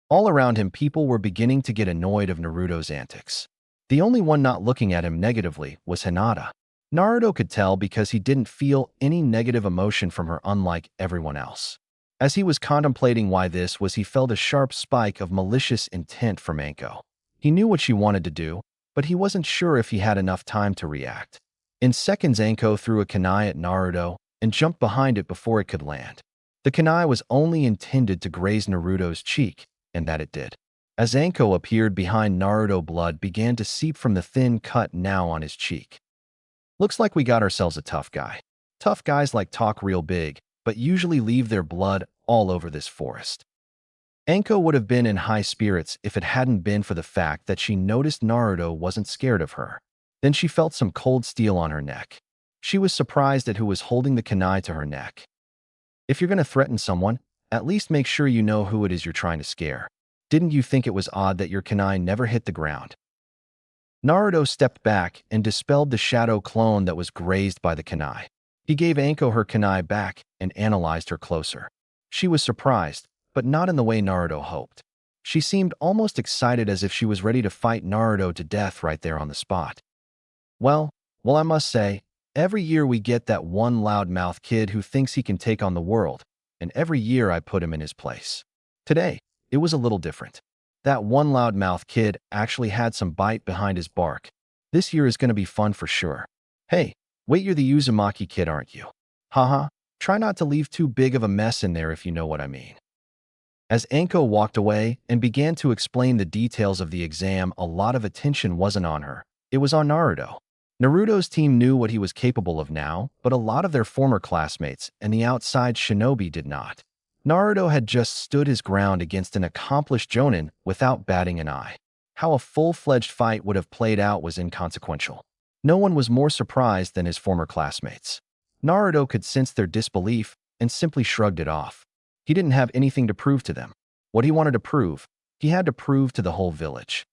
All around him, people were beginning to get annoyed of Naruto's antics. The only one not looking at him negatively was Hinata. Naruto could tell because he didn't feel any negative emotion from her, unlike everyone else. As he was contemplating why this was, he felt a sharp spike of malicious intent from Anko. He knew what she wanted to do, but he wasn't sure if he had enough time to react. In seconds, Anko threw a kunai at Naruto and jumped behind it before it could land. The kunai was only intended to graze Naruto's cheek, and that it did. As Anko appeared behind Naruto, blood began to seep from the thin cut now on his cheek. Looks like we got ourselves a tough guy. Tough guys like talk real big, but usually leave their blood all over this forest. Anko would have been in high spirits if it hadn't been for the fact that she noticed Naruto wasn't scared of her. Then she felt some cold steel on her neck. She was surprised at who was holding the kunai to her neck. If you're going to threaten someone, at least make sure you know who it is you're trying to scare. Didn't you think it was odd that your kunai never hit the ground? Naruto stepped back and dispelled the shadow clone that was grazed by the kunai. He gave Anko her kunai back and analyzed her closer. She was surprised, but not in the way Naruto hoped. She seemed almost excited, as if she was ready to fight Naruto to death right there on the spot. Well, I must say, Every year we get that one loudmouth kid who thinks he can take on the world, and every year I put him in his place. Today, it was a little different. That one loudmouth kid actually had some bite behind his bark. This year is going to be fun for sure. Hey, wait, you're the Uzumaki kid, aren't you? Haha, try not to leave too big of a mess in there if you know what I mean. As Anko walked away and began to explain the details of the exam, a lot of attention wasn't on her. It was on Naruto. Naruto's team knew what he was capable of now, but a lot of their former classmates and the outside shinobi did not. Naruto had just stood his ground against an accomplished jonin without batting an eye. How a full-fledged fight would have played out was inconsequential. No one was more surprised than his former classmates. Naruto could sense their disbelief and simply shrugged it off. He didn't have anything to prove to them. What he wanted to prove, he had to prove to the whole village.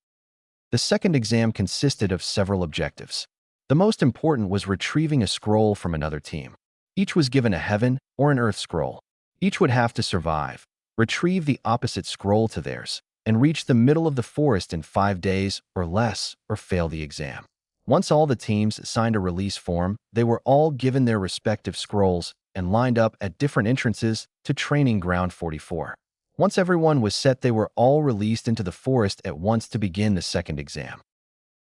The second exam consisted of several objectives. The most important was retrieving a scroll from another team. Each was given a heaven or an earth scroll. Each would have to survive, retrieve the opposite scroll to theirs, and reach the middle of the forest in 5 days or less, or fail the exam. Once all the teams signed a release form, they were all given their respective scrolls and lined up at different entrances to Training Ground 44. Once everyone was set, they were all released into the forest at once to begin the second exam.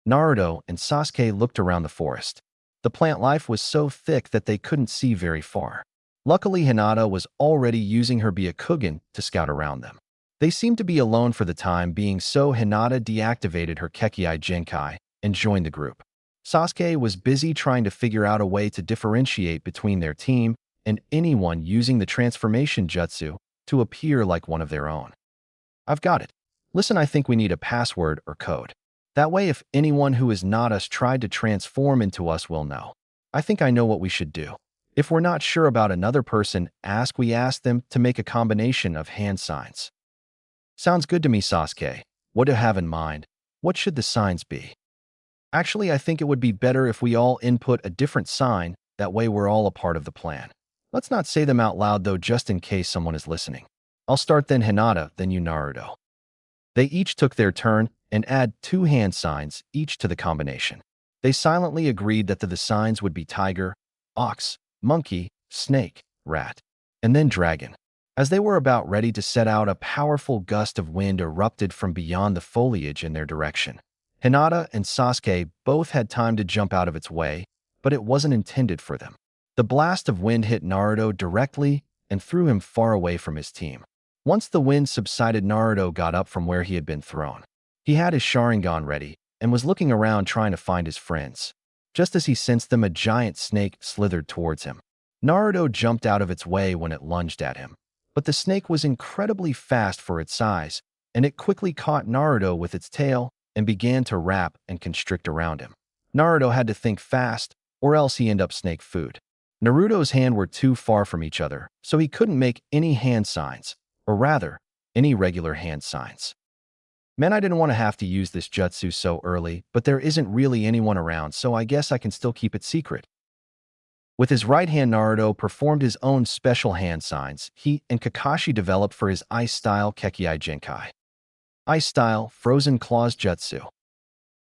Naruto and Sasuke looked around the forest. The plant life was so thick that they couldn't see very far. Luckily, Hinata was already using her Byakugan to scout around them. They seemed to be alone for the time being, so Hinata deactivated her kekkei genkai and joined the group. Sasuke was busy trying to figure out a way to differentiate between their team and anyone using the transformation jutsu to appear like one of their own. I've got it. Listen, I think we need a password or code. That way, if anyone who is not us tried to transform into us, we'll know. I think I know what we should do. If we're not sure about another person, we ask them to make a combination of hand signs. Sounds good to me, Sasuke. What do you have in mind? What should the signs be? Actually, I think it would be better if we all input a different sign. That way we're all a part of the plan. Let's not say them out loud though, just in case someone is listening. I'll start, then Hinata, then you, Naruto. They each took their turn and add 2 hand signs each to the combination. They silently agreed that the signs would be tiger, ox, monkey, snake, rat, and then dragon. As they were about ready to set out, a powerful gust of wind erupted from beyond the foliage in their direction. Hinata and Sasuke both had time to jump out of its way, but it wasn't intended for them. The blast of wind hit Naruto directly and threw him far away from his team. Once the wind subsided, Naruto got up from where he had been thrown. He had his Sharingan ready and was looking around trying to find his friends. Just as he sensed them, a giant snake slithered towards him. Naruto jumped out of its way when it lunged at him. But the snake was incredibly fast for its size, and it quickly caught Naruto with its tail and began to wrap and constrict around him. Naruto had to think fast, or else he ended up snake food. Naruto's hands were too far from each other, so he couldn't make any hand signs, or rather, any regular hand signs. Man, I didn't want to have to use this jutsu so early, but there isn't really anyone around, so I guess I can still keep it secret. With his right hand, Naruto performed his own special hand signs he and Kakashi developed for his ice-style kekkei genkai. Ice-style frozen claws jutsu.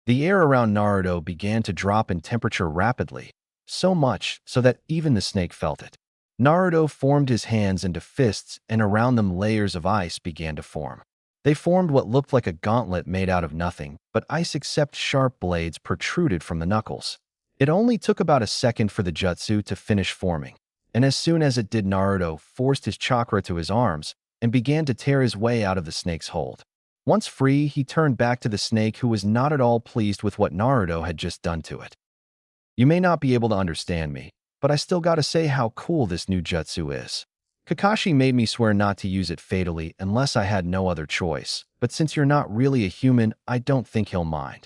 The air around Naruto began to drop in temperature rapidly, so much so that even the snake felt it. Naruto formed his hands into fists, and around them layers of ice began to form. They formed what looked like a gauntlet made out of nothing but ice, except sharp blades protruded from the knuckles. It only took about a second for the jutsu to finish forming, and as soon as it did, Naruto forced his chakra to his arms and began to tear his way out of the snake's hold. Once free, he turned back to the snake, who was not at all pleased with what Naruto had just done to it. You may not be able to understand me, but I still gotta say how cool this new jutsu is. Kakashi made me swear not to use it fatally unless I had no other choice, but since you're not really a human, I don't think he'll mind.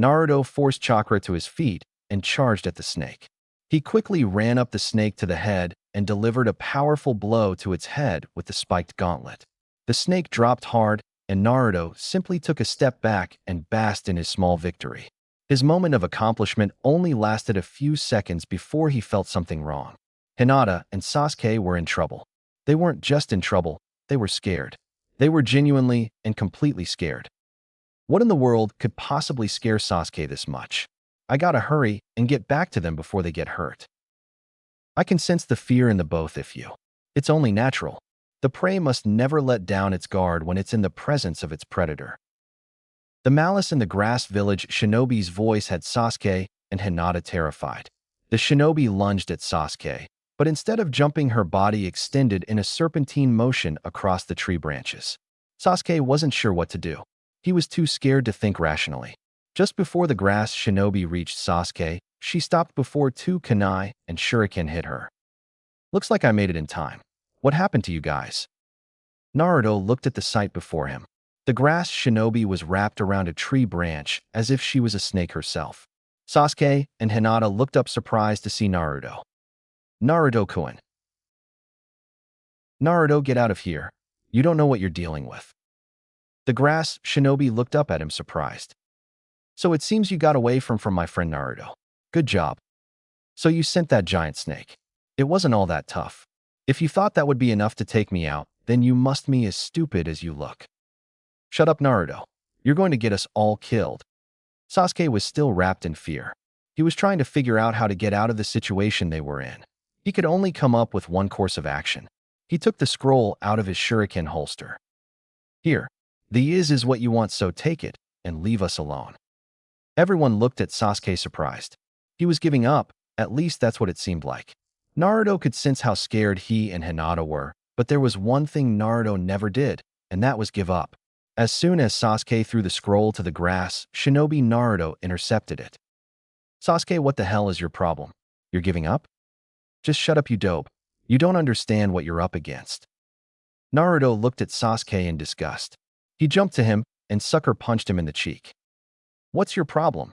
Naruto forced chakra to his feet and charged at the snake. He quickly ran up the snake to the head and delivered a powerful blow to its head with the spiked gauntlet. The snake dropped hard, and Naruto simply took a step back and basked in his small victory. His moment of accomplishment only lasted a few seconds before he felt something wrong. Hinata and Sasuke were in trouble. They weren't just in trouble, they were scared. They were genuinely and completely scared. What in the world could possibly scare Sasuke this much? I gotta hurry and get back to them before they get hurt. I can sense the fear in the both of you. It's only natural. The prey must never let down its guard when it's in the presence of its predator. The malice in the grass village shinobi's voice had Sasuke and Hinata terrified. The shinobi lunged at Sasuke, but instead of jumping, her body extended in a serpentine motion across the tree branches. Sasuke wasn't sure what to do. He was too scared to think rationally. Just before the grass shinobi reached Sasuke, she stopped before two kunai and shuriken hit her. Looks like I made it in time. What happened to you guys? Naruto looked at the sight before him. The grass shinobi was wrapped around a tree branch as if she was a snake herself. Sasuke and Hinata looked up surprised to see Naruto. Naruto-kun. Naruto, get out of here. You don't know what you're dealing with. The grass shinobi looked up at him surprised. So it seems you got away from my friend Naruto. Good job. So you sent that giant snake. It wasn't all that tough. If you thought that would be enough to take me out, then you must be as stupid as you look. Shut up, Naruto. You're going to get us all killed. Sasuke was still wrapped in fear. He was trying to figure out how to get out of the situation they were in. He could only come up with one course of action. He took the scroll out of his shuriken holster. Here, the is what you want, so take it and leave us alone. Everyone looked at Sasuke surprised. He was giving up, at least that's what it seemed like. Naruto could sense how scared he and Hinata were, but there was one thing Naruto never did, and that was give up. As soon as Sasuke threw the scroll to the grass, Shinobi Naruto intercepted it. Sasuke, what the hell is your problem? You're giving up? Just shut up, you dope. You don't understand what you're up against. Naruto looked at Sasuke in disgust. He jumped to him and sucker punched him in the cheek. What's your problem?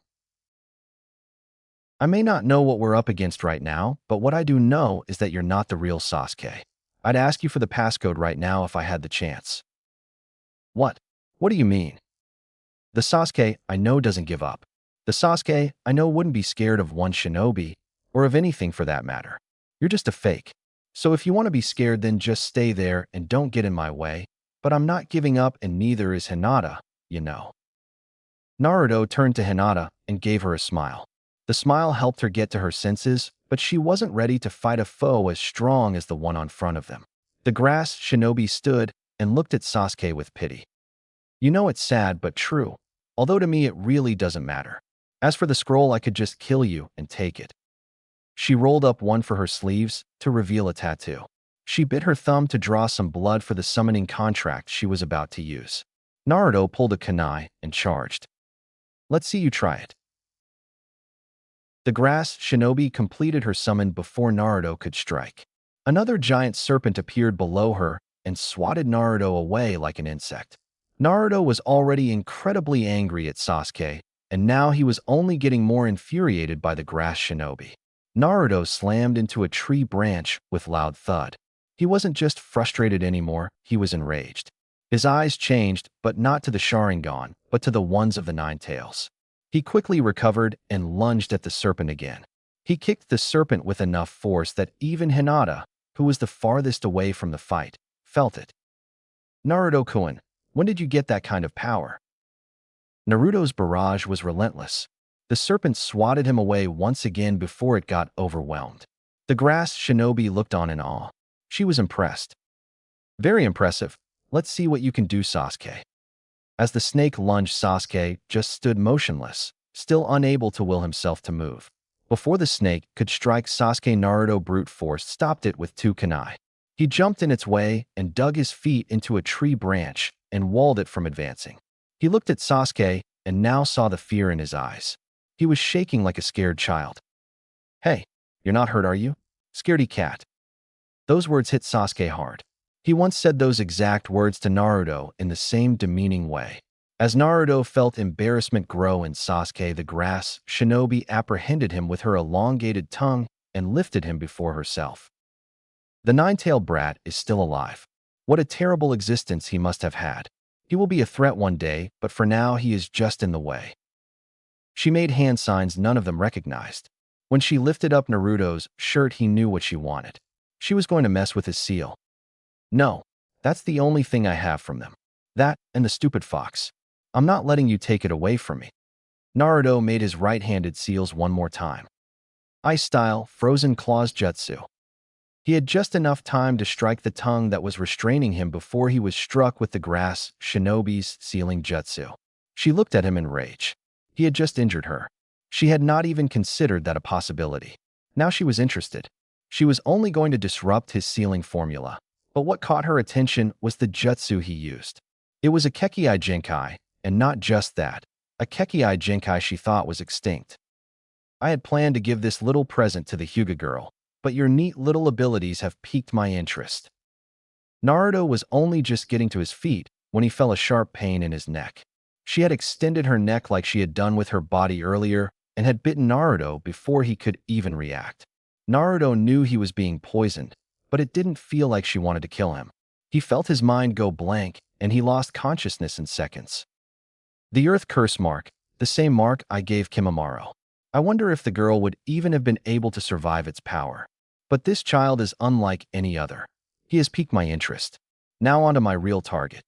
I may not know what we're up against right now, but what I do know is that you're not the real Sasuke. I'd ask you for the passcode right now if I had the chance. What? What do you mean? The Sasuke I know doesn't give up. The Sasuke I know wouldn't be scared of one shinobi, or of anything for that matter. You're just a fake. So if you want to be scared, then just stay there and don't get in my way. But I'm not giving up, and neither is Hinata, you know. Naruto turned to Hinata and gave her a smile. The smile helped her get to her senses, but she wasn't ready to fight a foe as strong as the one on front of them. The grass shinobi stood and looked at Sasuke with pity. You know, it's sad but true, although to me it really doesn't matter. As for the scroll, I could just kill you and take it. She rolled up one for her sleeves to reveal a tattoo. She bit her thumb to draw some blood for the summoning contract she was about to use. Naruto pulled a kunai and charged. Let's see you try it. The grass shinobi completed her summon before Naruto could strike. Another giant serpent appeared below her and swatted Naruto away like an insect. Naruto was already incredibly angry at Sasuke, and now he was only getting more infuriated by the grass shinobi. Naruto slammed into a tree branch with loud thud. He wasn't just frustrated anymore, he was enraged. His eyes changed, but not to the Sharingan, but to the ones of the Nine Tails. He quickly recovered and lunged at the serpent again. He kicked the serpent with enough force that even Hinata, who was the farthest away from the fight, felt it. Naruto-kun, when did you get that kind of power? Naruto's barrage was relentless. The serpent swatted him away once again before it got overwhelmed. The grass shinobi looked on in awe. She was impressed. Very impressive. Let's see what you can do, Sasuke. As the snake lunged, Sasuke just stood motionless, still unable to will himself to move. Before the snake could strike Sasuke, Naruto brute force stopped it with two kunai. He jumped in its way and dug his feet into a tree branch and walled it from advancing. He looked at Sasuke and now saw the fear in his eyes. He was shaking like a scared child. Hey, you're not hurt, are you? Scaredy cat. Those words hit Sasuke hard. He once said those exact words to Naruto in the same demeaning way. As Naruto felt embarrassment grow in Sasuke, the grass shinobi apprehended him with her elongated tongue and lifted him before herself. The nine-tailed brat is still alive. What a terrible existence he must have had. He will be a threat one day, but for now he is just in the way. She made hand signs none of them recognized. When she lifted up Naruto's shirt, he knew what she wanted. She was going to mess with his seal. No, that's the only thing I have from them. That and the stupid fox. I'm not letting you take it away from me. Naruto made his right-handed seals one more time. Ice style, frozen claws jutsu. He had just enough time to strike the tongue that was restraining him before he was struck with the grass shinobi's sealing jutsu. She looked at him in rage. He had just injured her. She had not even considered that a possibility. Now she was interested. She was only going to disrupt his sealing formula. But what caught her attention was the jutsu he used. It was a kekkei genkai, and not just that. A kekkei genkai she thought was extinct. I had planned to give this little present to the Hyuga girl, but your neat little abilities have piqued my interest. Naruto was only just getting to his feet when he felt a sharp pain in his neck. She had extended her neck like she had done with her body earlier and had bitten Naruto before he could even react. Naruto knew he was being poisoned, but it didn't feel like she wanted to kill him. He felt his mind go blank, and he lost consciousness in seconds. The Earth Curse mark, the same mark I gave Kimimaro. I wonder if the girl would even have been able to survive its power. But this child is unlike any other. He has piqued my interest. Now onto my real target.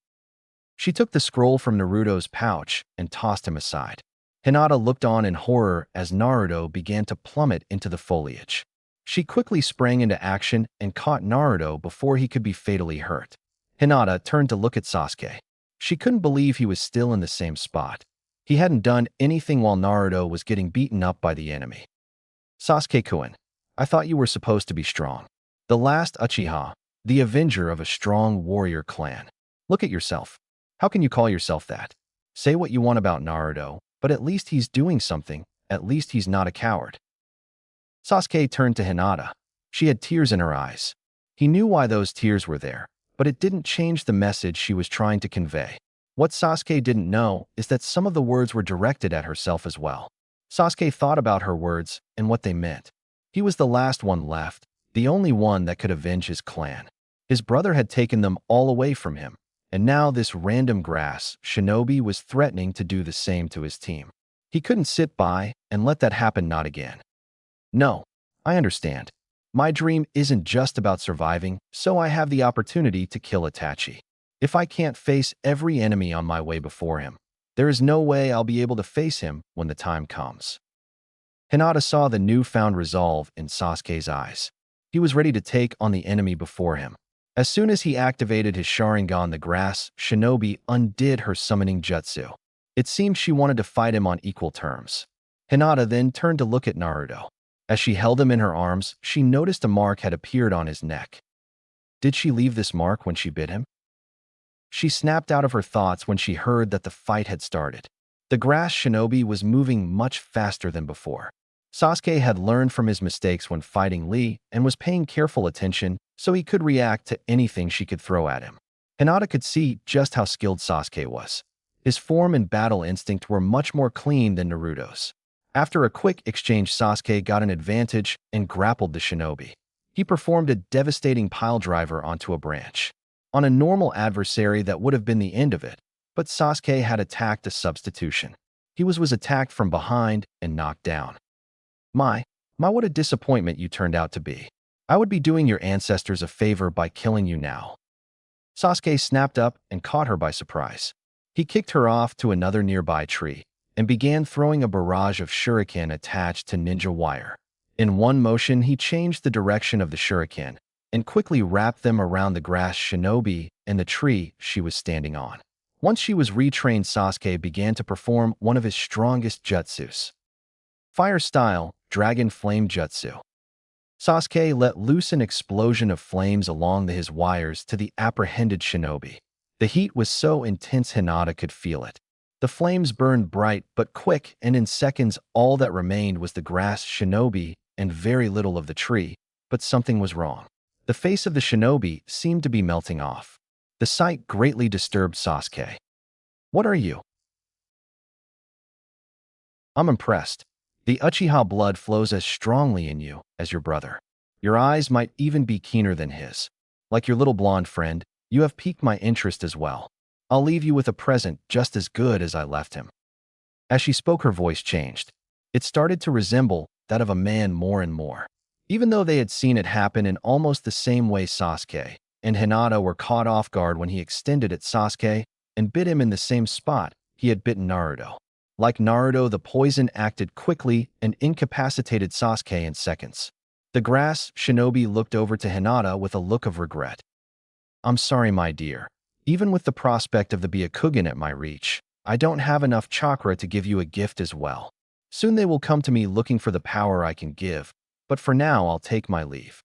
She took the scroll from Naruto's pouch and tossed him aside. Hinata looked on in horror as Naruto began to plummet into the foliage. She quickly sprang into action and caught Naruto before he could be fatally hurt. Hinata turned to look at Sasuke. She couldn't believe he was still in the same spot. He hadn't done anything while Naruto was getting beaten up by the enemy. Sasuke-kun, I thought you were supposed to be strong. The last Uchiha, the avenger of a strong warrior clan. Look at yourself. How can you call yourself that? Say what you want about Naruto, but at least he's doing something. At least he's not a coward. Sasuke turned to Hinata. She had tears in her eyes. He knew why those tears were there, but it didn't change the message she was trying to convey. What Sasuke didn't know is that some of the words were directed at herself as well. Sasuke thought about her words and what they meant. He was the last one left, the only one that could avenge his clan. His brother had taken them all away from him, and now this random grass shinobi was threatening to do the same to his team. He couldn't sit by and let that happen not again. No, I understand. My dream isn't just about surviving, so I have the opportunity to kill Itachi. If I can't face every enemy on my way before him, there is no way I'll be able to face him when the time comes. Hinata saw the newfound resolve in Sasuke's eyes. He was ready to take on the enemy before him. As soon as he activated his Sharingan, the grass shinobi undid her summoning jutsu. It seemed she wanted to fight him on equal terms. Hinata then turned to look at Naruto. As she held him in her arms, she noticed a mark had appeared on his neck. Did she leave this mark when she bit him? She snapped out of her thoughts when she heard that the fight had started. The grass shinobi was moving much faster than before. Sasuke had learned from his mistakes when fighting Lee and was paying careful attention so he could react to anything she could throw at him. Hinata could see just how skilled Sasuke was. His form and battle instinct were much more clean than Naruto's. After a quick exchange, Sasuke got an advantage and grappled the shinobi. He performed a devastating piledriver onto a branch. On a normal adversary, that would have been the end of it, but Sasuke had attacked a substitution. He was attacked from behind and knocked down. My, what a disappointment you turned out to be. I would be doing your ancestors a favor by killing you now. Sasuke snapped up and caught her by surprise. He kicked her off to another nearby tree and began throwing a barrage of shuriken attached to ninja wire. In one motion, he changed the direction of the shuriken and quickly wrapped them around the grass shinobi and the tree she was standing on. Once she was retrained, Sasuke began to perform one of his strongest jutsus. Fire style, Dragon Flame Jutsu. Sasuke let loose an explosion of flames along his wires to the apprehended shinobi. The heat was so intense Hinata could feel it. The flames burned bright but quick, and in seconds all that remained was the grass shinobi and very little of the tree. But something was wrong. The face of the shinobi seemed to be melting off. The sight greatly disturbed Sasuke. What are you? I'm impressed. The Uchiha blood flows as strongly in you as your brother. Your eyes might even be keener than his. Like your little blonde friend, you have piqued my interest as well. I'll leave you with a present just as good as I left him. As she spoke, her voice changed. It started to resemble that of a man more and more. Even though they had seen it happen in almost the same way, Sasuke and Hinata were caught off guard when he extended at Sasuke and bit him in the same spot he had bitten Naruto. Like Naruto, the poison acted quickly and incapacitated Sasuke in seconds. The grass shinobi looked over to Hinata with a look of regret. I'm sorry, my dear. Even with the prospect of the Byakugan at my reach, I don't have enough chakra to give you a gift as well. Soon they will come to me looking for the power I can give, but for now I'll take my leave.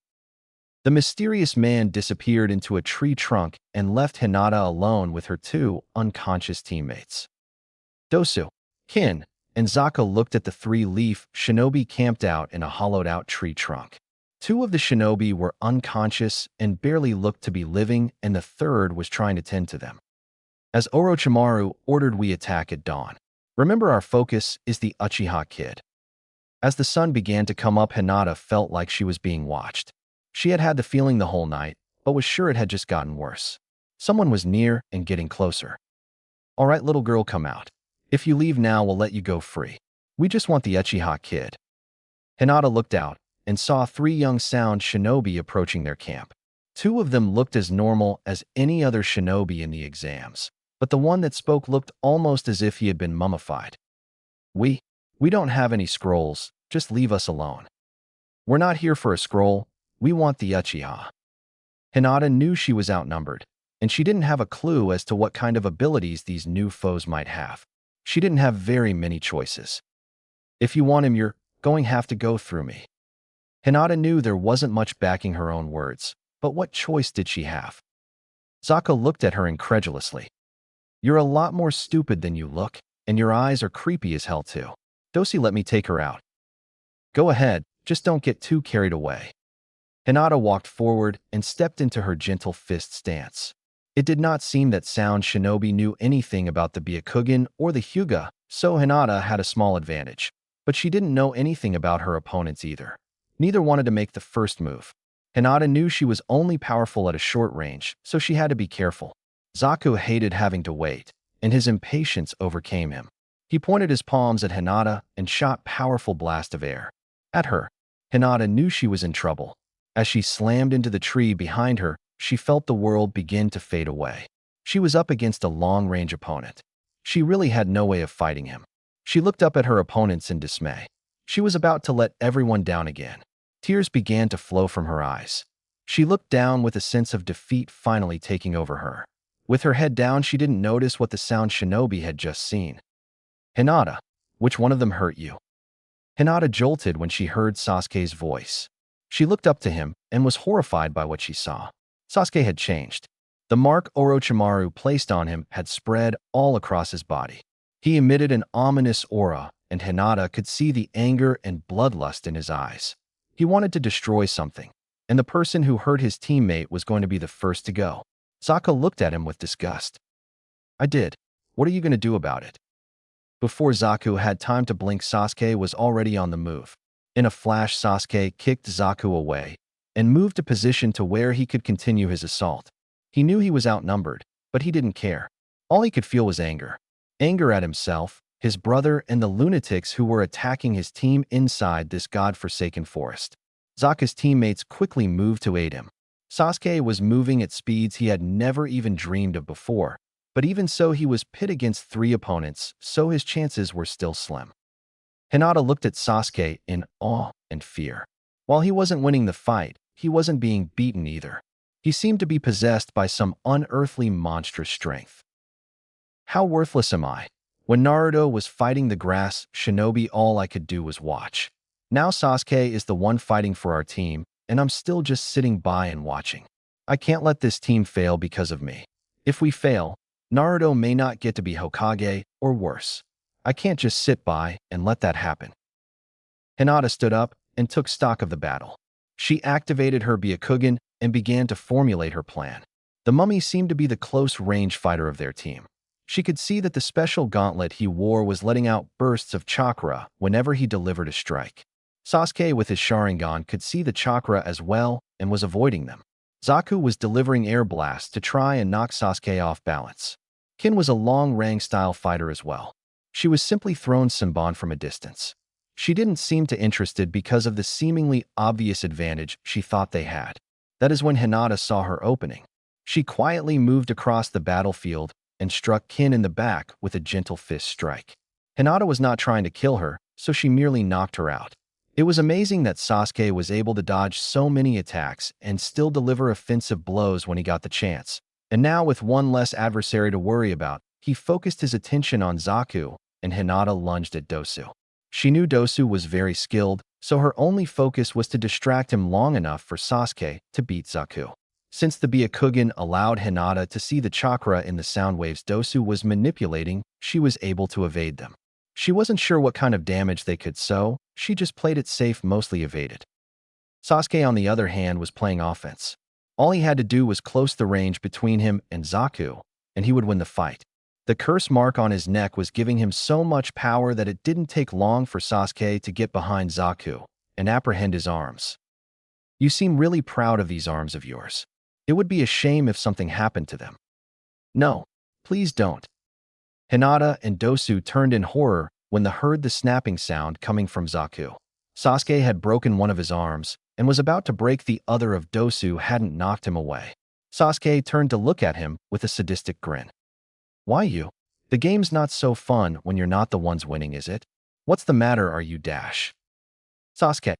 The mysterious man disappeared into a tree trunk and left Hinata alone with her two unconscious teammates. Dosu, Kin, and Zaka looked at the three-leaf shinobi camped out in a hollowed-out tree trunk. Two of the shinobi were unconscious and barely looked to be living, and the third was trying to tend to them. As Orochimaru ordered, we attack at dawn. Remember, our focus is the Uchiha kid. As the sun began to come up, Hinata felt like she was being watched. She had had the feeling the whole night, but was sure it had just gotten worse. Someone was near and getting closer. All right, little girl, come out. If you leave now, we'll let you go free. We just want the Uchiha kid. Hinata looked out and saw three young sound shinobi approaching their camp. Two of them looked as normal as any other shinobi in the exams, but the one that spoke looked almost as if he had been mummified. We don't have any scrolls, just leave us alone. We're not here for a scroll, we want the Uchiha. Hinata knew she was outnumbered, and she didn't have a clue as to what kind of abilities these new foes might have. She didn't have very many choices. If you want him, you're going to have to go through me. Hinata knew there wasn't much backing her own words, but what choice did she have? Zaka looked at her incredulously. You're a lot more stupid than you look, and your eyes are creepy as hell too. Dosi, let me take her out. Go ahead, just don't get too carried away. Hinata walked forward and stepped into her gentle fist stance. It did not seem that sound shinobi knew anything about the Byakugan or the Hyuga, so Hinata had a small advantage. But she didn't know anything about her opponents either. Neither wanted to make the first move. Hinata knew she was only powerful at a short range, so she had to be careful. Zaku hated having to wait, and his impatience overcame him. He pointed his palms at Hinata and shot powerful blast of air at her. Hinata knew she was in trouble. As she slammed into the tree behind her, she felt the world begin to fade away. She was up against a long-range opponent. She really had no way of fighting him. She looked up at her opponents in dismay. She was about to let everyone down again. Tears began to flow from her eyes. She looked down with a sense of defeat finally taking over her. With her head down, she didn't notice what the sound shinobi had just seen. Hinata, which one of them hurt you? Hinata jolted when she heard Sasuke's voice. She looked up to him and was horrified by what she saw. Sasuke had changed. The mark Orochimaru placed on him had spread all across his body. He emitted an ominous aura, and Hinata could see the anger and bloodlust in his eyes. He wanted to destroy something, and the person who hurt his teammate was going to be the first to go. Sokka looked at him with disgust. I did. What are you going to do about it? Before Zaku had time to blink, Sasuke was already on the move. In a flash, Sasuke kicked Zaku away and moved to position to where he could continue his assault. He knew he was outnumbered, but he didn't care. All he could feel was anger. Anger at himself, his brother, and the lunatics who were attacking his team inside this god-forsaken forest. Zaka's teammates quickly moved to aid him. Sasuke was moving at speeds he had never even dreamed of before, but even so he was pit against three opponents, so his chances were still slim. Hinata looked at Sasuke in awe and fear. While he wasn't winning the fight, he wasn't being beaten either. He seemed to be possessed by some unearthly monstrous strength. How worthless am I? When Naruto was fighting the grass shinobi, all I could do was watch. Now Sasuke is the one fighting for our team, and I'm still just sitting by and watching. I can't let this team fail because of me. If we fail, Naruto may not get to be Hokage, or worse. I can't just sit by and let that happen. Hinata stood up and took stock of the battle. She activated her Byakugan and began to formulate her plan. The mummy seemed to be the close-range fighter of their team. She could see that the special gauntlet he wore was letting out bursts of chakra whenever he delivered a strike. Sasuke with his Sharingan could see the chakra as well and was avoiding them. Zaku was delivering air blasts to try and knock Sasuke off balance. Kin was a long-range style fighter as well. She was simply thrown Senbon from a distance. She didn't seem too interested because of the seemingly obvious advantage she thought they had. That is when Hinata saw her opening. She quietly moved across the battlefield and struck Kin in the back with a gentle fist strike. Hinata was not trying to kill her, so she merely knocked her out. It was amazing that Sasuke was able to dodge so many attacks and still deliver offensive blows when he got the chance. And now, with one less adversary to worry about, he focused his attention on Zaku, and Hinata lunged at Dosu. She knew Dosu was very skilled, so her only focus was to distract him long enough for Sasuke to beat Zaku. Since the Byakugan allowed Hinata to see the chakra in the sound waves Dosu was manipulating, she was able to evade them. She wasn't sure what kind of damage they could sow, she just played it safe, mostly evaded. Sasuke, on the other hand, was playing offense. All he had to do was close the range between him and Zaku, and he would win the fight. The curse mark on his neck was giving him so much power that it didn't take long for Sasuke to get behind Zaku and apprehend his arms. You seem really proud of these arms of yours. It would be a shame if something happened to them. No, please don't. Hinata and Dosu turned in horror when they heard the snapping sound coming from Zaku. Sasuke had broken one of his arms and was about to break the other if Dosu hadn't knocked him away. Sasuke turned to look at him with a sadistic grin. Why you? The game's not so fun when you're not the ones winning, is it? What's the matter, are you dash? Sasuke.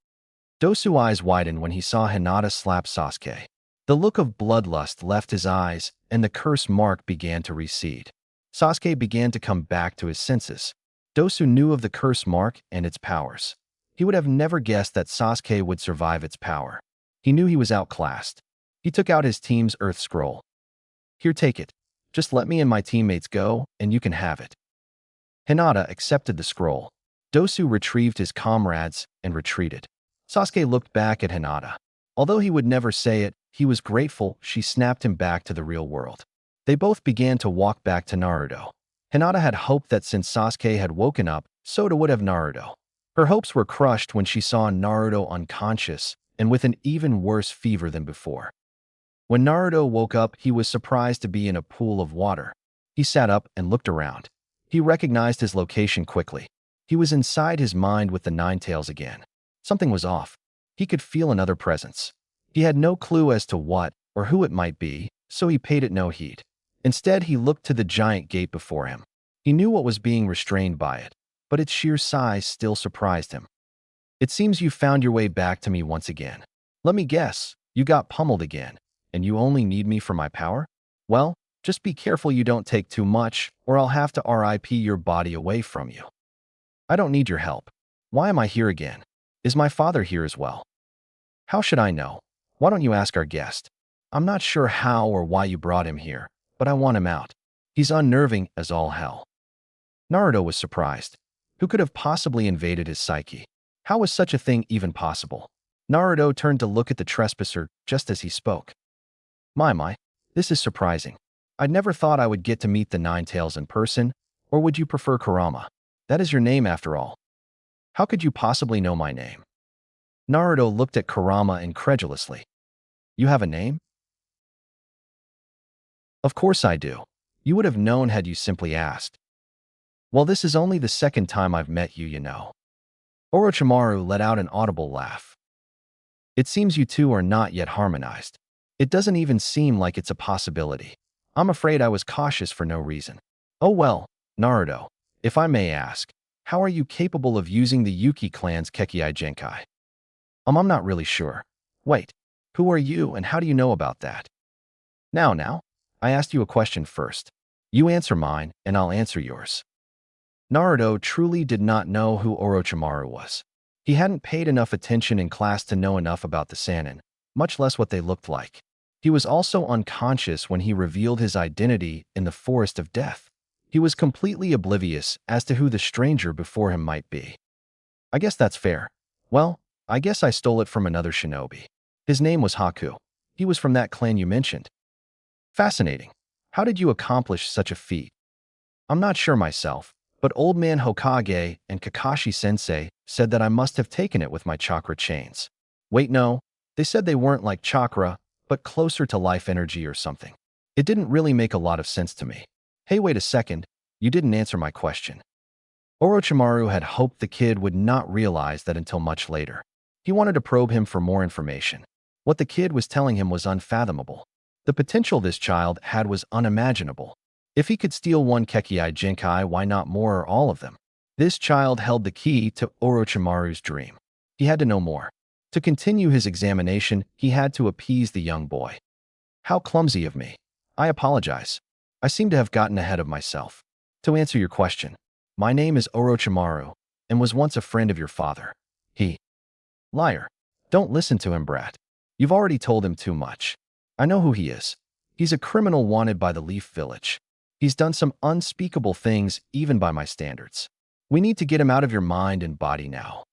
Dosu's eyes widened when he saw Hinata slap Sasuke. The look of bloodlust left his eyes, and the curse mark began to recede. Sasuke began to come back to his senses. Dosu knew of the curse mark and its powers. He would have never guessed that Sasuke would survive its power. He knew he was outclassed. He took out his team's Earth Scroll. Here, take it. Just let me and my teammates go, and you can have it. Hinata accepted the scroll. Dosu retrieved his comrades and retreated. Sasuke looked back at Hinata. Although he would never say it, he was grateful she snapped him back to the real world. They both began to walk back to Naruto. Hinata had hoped that since Sasuke had woken up, so would have Naruto. Her hopes were crushed when she saw Naruto unconscious and with an even worse fever than before. When Naruto woke up, he was surprised to be in a pool of water. He sat up and looked around. He recognized his location quickly. He was inside his mind with the Nine Tails again. Something was off. He could feel another presence. He had no clue as to what or who it might be, so he paid it no heed. Instead, he looked to the giant gate before him. He knew what was being restrained by it, but its sheer size still surprised him. It seems you found your way back to me once again. Let me guess, you got pummeled again, and you only need me for my power? Well, just be careful you don't take too much, or I'll have to RIP your body away from you. I don't need your help. Why am I here again? Is my father here as well? How should I know? Why don't you ask our guest? I'm not sure how or why you brought him here, but I want him out. He's unnerving as all hell. Naruto was surprised. Who could have possibly invaded his psyche? How was such a thing even possible? Naruto turned to look at the trespasser just as he spoke. My, this is surprising. I'd never thought I would get to meet the Nine Tails in person, or would you prefer Kurama? That is your name after all. How could you possibly know my name? Naruto looked at Kurama incredulously. You have a name? Of course I do. You would have known had you simply asked. Well, this is only the second time I've met you, you know. Orochimaru let out an audible laugh. It seems you two are not yet harmonized. It doesn't even seem like it's a possibility. I'm afraid I was cautious for no reason. Oh well, Naruto, if I may ask, how are you capable of using the Yuki clan's kekkei genkai? I'm not really sure. Wait, who are you and how do you know about that? Now, I asked you a question first. You answer mine and I'll answer yours. Naruto truly did not know who Orochimaru was. He hadn't paid enough attention in class to know enough about the Sannin, much less what they looked like. He was also unconscious when he revealed his identity in the Forest of Death. He was completely oblivious as to who the stranger before him might be. I guess that's fair. Well, I guess I stole it from another shinobi. His name was Haku. He was from that clan you mentioned. Fascinating. How did you accomplish such a feat? I'm not sure myself, but Old Man Hokage and Kakashi-sensei said that I must have taken it with my chakra chains. Wait, no, they said they weren't like chakra, but closer to life energy or something. It didn't really make a lot of sense to me. Hey, wait a second, you didn't answer my question. Orochimaru had hoped the kid would not realize that until much later. He wanted to probe him for more information. What the kid was telling him was unfathomable. The potential this child had was unimaginable. If he could steal one kekkei genkai, why not more or all of them? This child held the key to Orochimaru's dream. He had to know more. To continue his examination, he had to appease the young boy. How clumsy of me. I apologize. I seem to have gotten ahead of myself. To answer your question, my name is Orochimaru and was once a friend of your father. He. Liar. Don't listen to him, brat. You've already told him too much. I know who he is. He's a criminal wanted by the Leaf Village. He's done some unspeakable things even by my standards. We need to get him out of your mind and body now.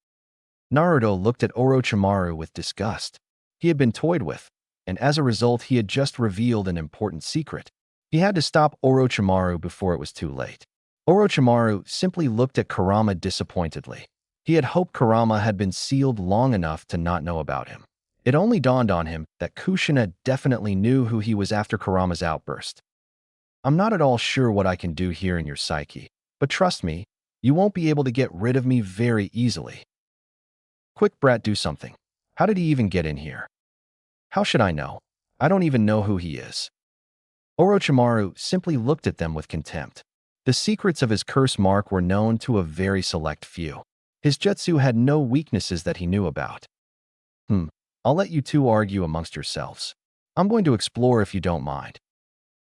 Naruto looked at Orochimaru with disgust. He had been toyed with, and as a result he had just revealed an important secret. He had to stop Orochimaru before it was too late. Orochimaru simply looked at Kurama disappointedly. He had hoped Kurama had been sealed long enough to not know about him. It only dawned on him that Kushina definitely knew who he was after Kurama's outburst. I'm not at all sure what I can do here in your psyche, but trust me, you won't be able to get rid of me very easily. Quick, brat, do something. How did he even get in here? How should I know? I don't even know who he is. Orochimaru simply looked at them with contempt. The secrets of his curse mark were known to a very select few. His jutsu had no weaknesses that he knew about. I'll let you two argue amongst yourselves. I'm going to explore if you don't mind.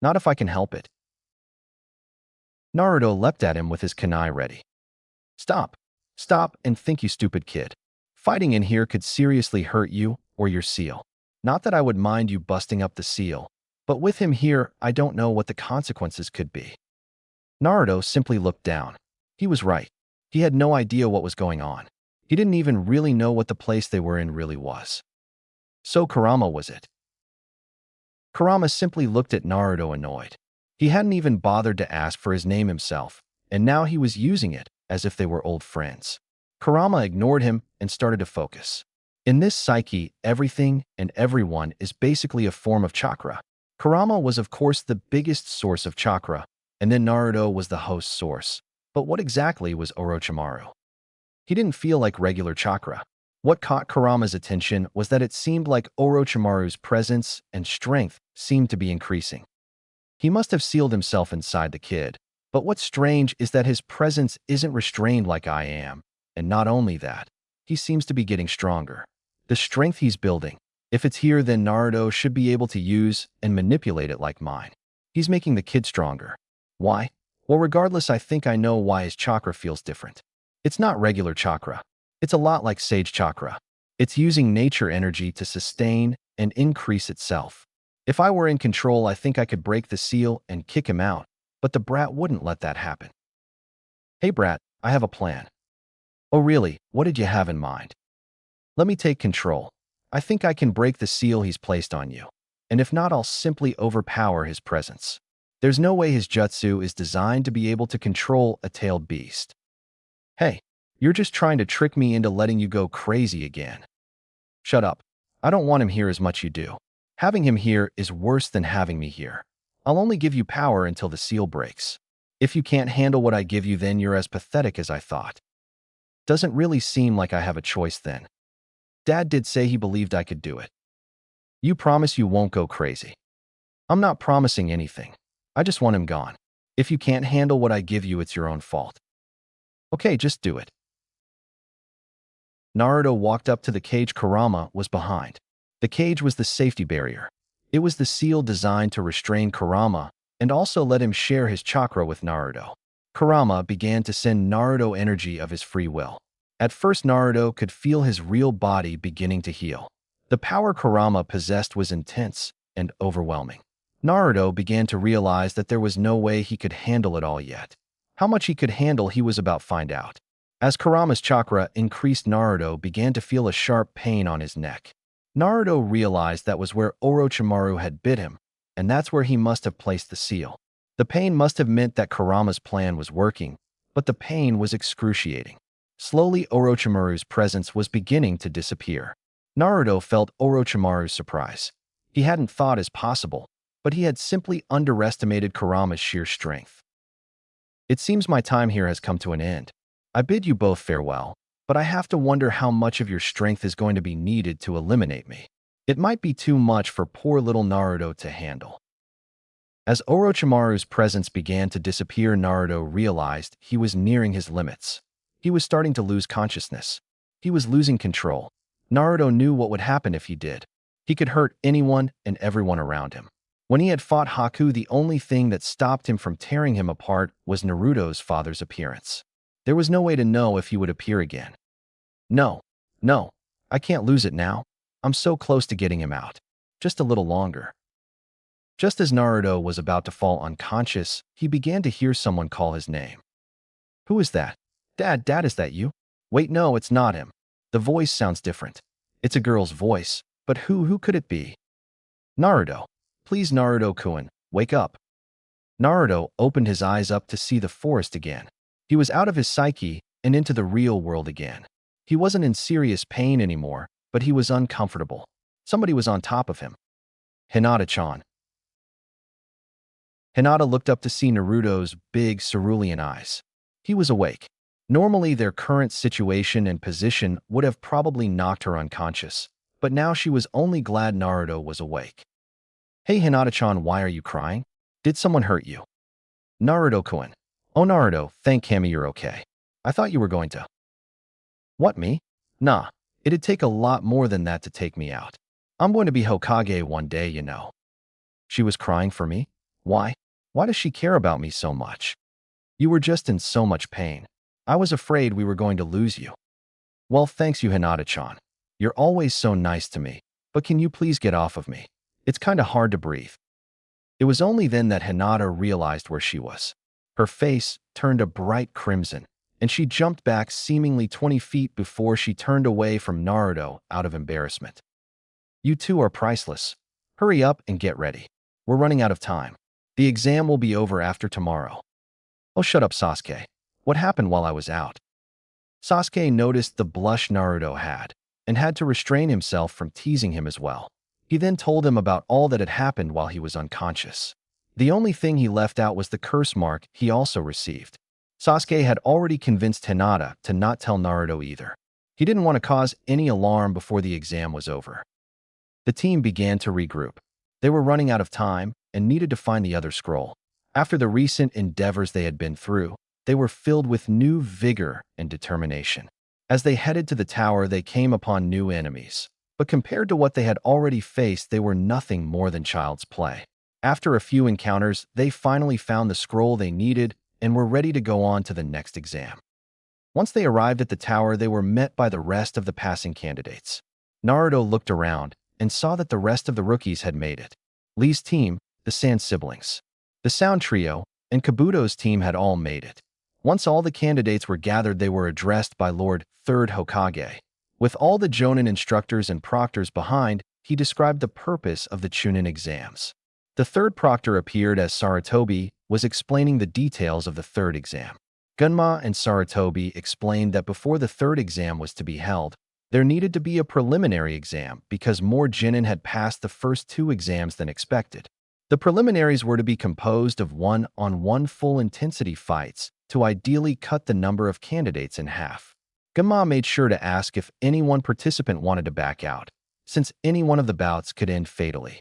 Not if I can help it. Naruto leapt at him with his kunai ready. Stop. Stop and think, you stupid kid. Fighting in here could seriously hurt you or your seal. Not that I would mind you busting up the seal, but with him here, I don't know what the consequences could be. Naruto simply looked down. He was right. He had no idea what was going on. He didn't even really know what the place they were in really was. So Kurama was it. Kurama simply looked at Naruto annoyed. He hadn't even bothered to ask for his name himself, and now he was using it as if they were old friends. Kurama ignored him and started to focus. In this psyche, everything and everyone is basically a form of chakra. Kurama was of course the biggest source of chakra, and then Naruto was the host source. But what exactly was Orochimaru? He didn't feel like regular chakra. What caught Kurama's attention was that it seemed like Orochimaru's presence and strength seemed to be increasing. He must have sealed himself inside the kid, but what's strange is that his presence isn't restrained like I am, and not only that, he seems to be getting stronger. The strength he's building, if it's here, then Naruto should be able to use and manipulate it like mine. He's making the kid stronger. Why? Well, regardless, I think I know why his chakra feels different. It's not regular chakra. It's a lot like Sage chakra. It's using nature energy to sustain and increase itself. If I were in control, I think I could break the seal and kick him out, but the brat wouldn't let that happen. Hey brat, I have a plan. Oh really? What did you have in mind? Let me take control. I think I can break the seal he's placed on you. And if not, I'll simply overpower his presence. There's no way his jutsu is designed to be able to control a tailed beast. Hey, you're just trying to trick me into letting you go crazy again. Shut up. I don't want him here as much you do. Having him here is worse than having me here. I'll only give you power until the seal breaks. If you can't handle what I give you, then you're as pathetic as I thought. Doesn't really seem like I have a choice then. Dad did say he believed I could do it. You promise you won't go crazy? I'm not promising anything. I just want him gone. If you can't handle what I give you, it's your own fault. Okay, just do it. Naruto walked up to the cage Kurama was behind. The cage was the safety barrier. It was the seal designed to restrain Kurama and also let him share his chakra with Naruto. Kurama began to send Naruto energy of his free will. At first, Naruto could feel his real body beginning to heal. The power Kurama possessed was intense and overwhelming. Naruto began to realize that there was no way he could handle it all yet. How much he could handle he was about to find out. As Kurama's chakra increased, Naruto began to feel a sharp pain on his neck. Naruto realized that was where Orochimaru had bit him, and that's where he must have placed the seal. The pain must have meant that Kurama's plan was working, but the pain was excruciating. Slowly, Orochimaru's presence was beginning to disappear. Naruto felt Orochimaru's surprise. He hadn't thought as possible, but he had simply underestimated Kurama's sheer strength. It seems my time here has come to an end. I bid you both farewell, but I have to wonder how much of your strength is going to be needed to eliminate me. It might be too much for poor little Naruto to handle. As Orochimaru's presence began to disappear, Naruto realized he was nearing his limits. He was starting to lose consciousness. He was losing control. Naruto knew what would happen if he did. He could hurt anyone and everyone around him. When he had fought Haku, the only thing that stopped him from tearing him apart was Naruto's father's appearance. There was no way to know if he would appear again. No, no, I can't lose it now. I'm so close to getting him out. Just a little longer. Just as Naruto was about to fall unconscious, he began to hear someone call his name. Who is that? Dad, is that you? Wait, no, it's not him. The voice sounds different. It's a girl's voice, but who could it be? Naruto. Please, Naruto-kun, wake up. Naruto opened his eyes up to see the forest again. He was out of his psyche and into the real world again. He wasn't in serious pain anymore, but he was uncomfortable. Somebody was on top of him. Hinata-chan. Hinata looked up to see Naruto's big cerulean eyes. He was awake. Normally, their current situation and position would have probably knocked her unconscious, but now she was only glad Naruto was awake. Hey Hinata-chan, why are you crying? Did someone hurt you? Naruto-kun. Oh Naruto, thank Kami you're okay. I thought you were going to. What, me? Nah, it'd take a lot more than that to take me out. I'm going to be Hokage one day, you know. She was crying for me? Why? Why does she care about me so much? You were just in so much pain. I was afraid we were going to lose you. Well, thanks you, Hinata-chan. You're always so nice to me, but can you please get off of me? It's kinda hard to breathe. It was only then that Hinata realized where she was. Her face turned a bright crimson, and she jumped back seemingly 20 feet before she turned away from Naruto out of embarrassment. You two are priceless. Hurry up and get ready. We're running out of time. The exam will be over after tomorrow. Oh, shut up, Sasuke. What happened while I was out? Sasuke noticed the blush Naruto had to restrain himself from teasing him as well. He then told him about all that had happened while he was unconscious. The only thing he left out was the curse mark he also received. Sasuke had already convinced Hinata to not tell Naruto either. He didn't want to cause any alarm before the exam was over. The team began to regroup. They were running out of time and needed to find the other scroll. After the recent endeavors they had been through, they were filled with new vigor and determination. As they headed to the tower, they came upon new enemies. But compared to what they had already faced, they were nothing more than child's play. After a few encounters, they finally found the scroll they needed and were ready to go on to the next exam. Once they arrived at the tower, they were met by the rest of the passing candidates. Naruto looked around and saw that the rest of the rookies had made it. Lee's team, the Sand siblings, the Sound Trio, and Kabuto's team had all made it. Once all the candidates were gathered, they were addressed by Lord Third Hokage. With all the Jonin instructors and proctors behind, he described the purpose of the Chunin exams. The third proctor appeared as Sarutobi was explaining the details of the third exam. Gunma and Sarutobi explained that before the third exam was to be held, there needed to be a preliminary exam because more Genin had passed the first two exams than expected. The preliminaries were to be composed of one-on-one full-intensity fights to ideally cut the number of candidates in half. Gunma made sure to ask if any one participant wanted to back out, since any one of the bouts could end fatally.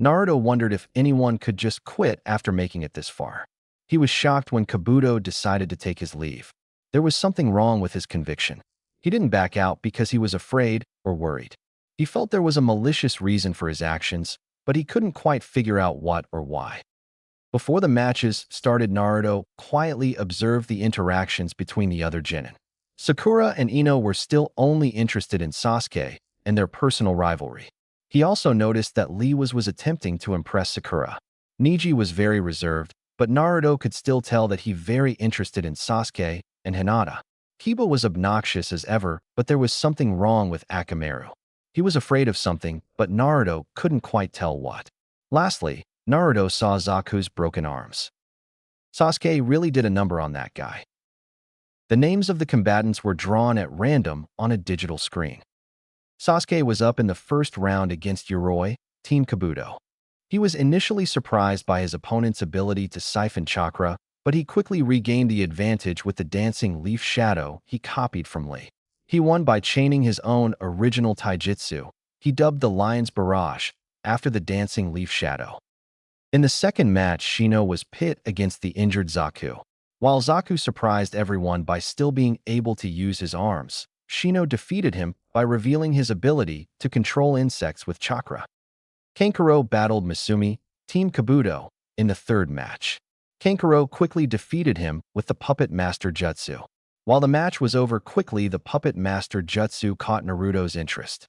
Naruto wondered if anyone could just quit after making it this far. He was shocked when Kabuto decided to take his leave. There was something wrong with his conviction. He didn't back out because he was afraid or worried. He felt there was a malicious reason for his actions, but he couldn't quite figure out what or why. Before the matches started, Naruto quietly observed the interactions between the other Genin. Sakura and Ino were still only interested in Sasuke and their personal rivalry. He also noticed that Lee was attempting to impress Sakura. Neji was very reserved, but Naruto could still tell that he was very interested in Sasuke and Hinata. Kiba was obnoxious as ever, but there was something wrong with Akamaru. He was afraid of something, but Naruto couldn't quite tell what. Lastly, Naruto saw Zaku's broken arms. Sasuke really did a number on that guy. The names of the combatants were drawn at random on a digital screen. Sasuke was up in the first round against Yoroi, Team Kabuto. He was initially surprised by his opponent's ability to siphon chakra, but he quickly regained the advantage with the dancing leaf shadow he copied from Lee. He won by chaining his own original taijutsu. He dubbed the Lion's Barrage after the dancing leaf shadow. In the second match, Shino was pit against the injured Zaku. While Zaku surprised everyone by still being able to use his arms, Shino defeated him by revealing his ability to control insects with chakra. Kankuro battled Misumi, Team Kabuto, in the third match. Kankuro quickly defeated him with the Puppet Master Jutsu. While the match was over quickly, the Puppet Master Jutsu caught Naruto's interest.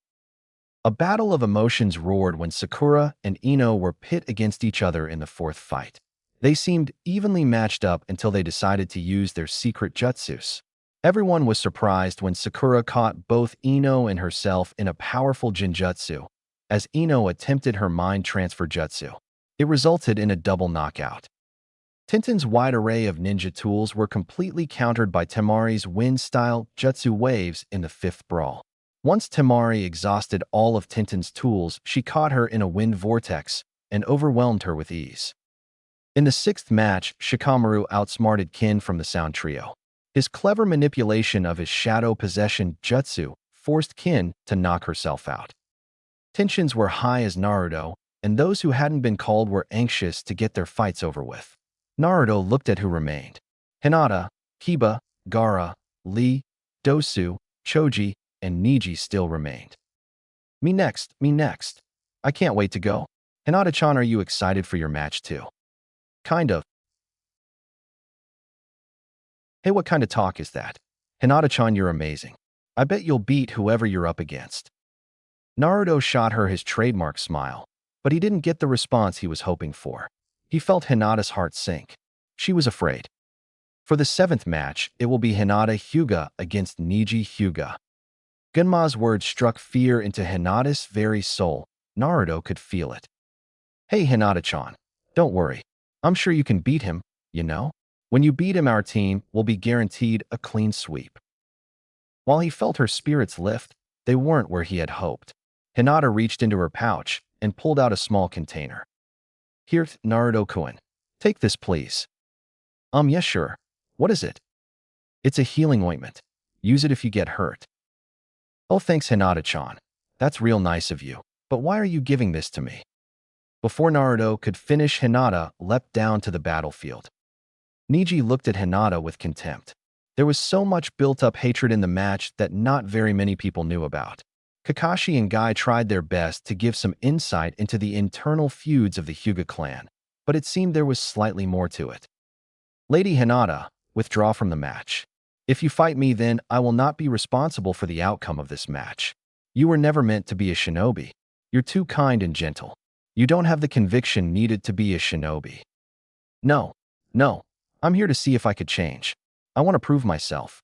A battle of emotions roared when Sakura and Ino were pit against each other in the fourth fight. They seemed evenly matched up until they decided to use their secret jutsus. Everyone was surprised when Sakura caught both Ino and herself in a powerful genjutsu, as Ino attempted her mind transfer jutsu. It resulted in a double knockout. Tintin's wide array of ninja tools were completely countered by Temari's wind-style jutsu waves in the fifth brawl. Once Temari exhausted all of Tintin's tools, she caught her in a wind vortex and overwhelmed her with ease. In the sixth match, Shikamaru outsmarted Kin from the Sound Trio. His clever manipulation of his shadow possession jutsu forced Kin to knock herself out. Tensions were high as Naruto, and those who hadn't been called were anxious to get their fights over with. Naruto looked at who remained. Hinata, Kiba, Gaara, Lee, Dosu, Choji, and Neji still remained. Me next, me next. I can't wait to go. Hinata-chan, are you excited for your match too? Kind of. Hey, what kind of talk is that? Hinata-chan, you're amazing. I bet you'll beat whoever you're up against. Naruto shot her his trademark smile, but he didn't get the response he was hoping for. He felt Hinata's heart sink. She was afraid. For the seventh match, it will be Hinata Hyuga against Neji Hyuga. Gunma's words struck fear into Hinata's very soul. Naruto could feel it. Hey, Hinata-chan, don't worry. I'm sure you can beat him, you know? When you beat him, our team will be guaranteed a clean sweep. While he felt her spirits lift, they weren't where he had hoped. Hinata reached into her pouch and pulled out a small container. Here, Naruto-kun. Take this, please. Yes, sure. What is it? It's a healing ointment. Use it if you get hurt. Oh, thanks, Hinata-chan. That's real nice of you. But why are you giving this to me? Before Naruto could finish, Hinata leapt down to the battlefield. Neji looked at Hinata with contempt. There was so much built-up hatred in the match that not very many people knew about. Kakashi and Guy tried their best to give some insight into the internal feuds of the Hyuga clan, but it seemed there was slightly more to it. Lady Hinata, withdraw from the match. If you fight me, then I will not be responsible for the outcome of this match. You were never meant to be a shinobi. You're too kind and gentle. You don't have the conviction needed to be a shinobi. No, I'm here to see if I could change. I want to prove myself.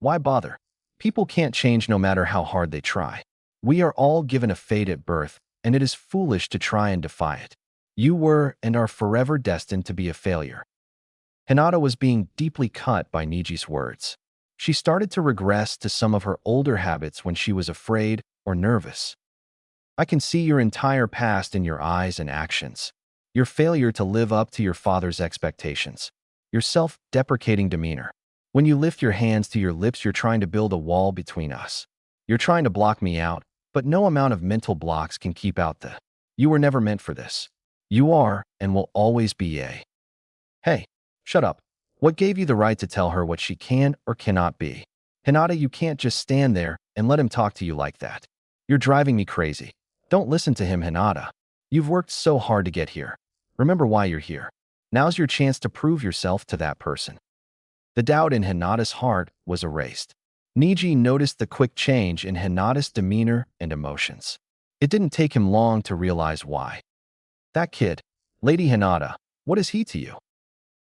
Why bother? People can't change no matter how hard they try. We are all given a fate at birth, and it is foolish to try and defy it. You were and are forever destined to be a failure. Hinata was being deeply cut by Neji's words. She started to regress to some of her older habits when she was afraid or nervous. I can see your entire past in your eyes and actions. Your failure to live up to your father's expectations. Your self-deprecating demeanor. When you lift your hands to your lips, you're trying to build a wall between us. You're trying to block me out, but no amount of mental blocks can keep out the. You were never meant for this. You are and will always be a. Hey, shut up. What gave you the right to tell her what she can or cannot be? Hinata, you can't just stand there and let him talk to you like that. You're driving me crazy. Don't listen to him, Hinata. You've worked so hard to get here. Remember why you're here. Now's your chance to prove yourself to that person. The doubt in Hinata's heart was erased. Neji noticed the quick change in Hinata's demeanor and emotions. It didn't take him long to realize why. That kid, Lady Hinata, what is he to you?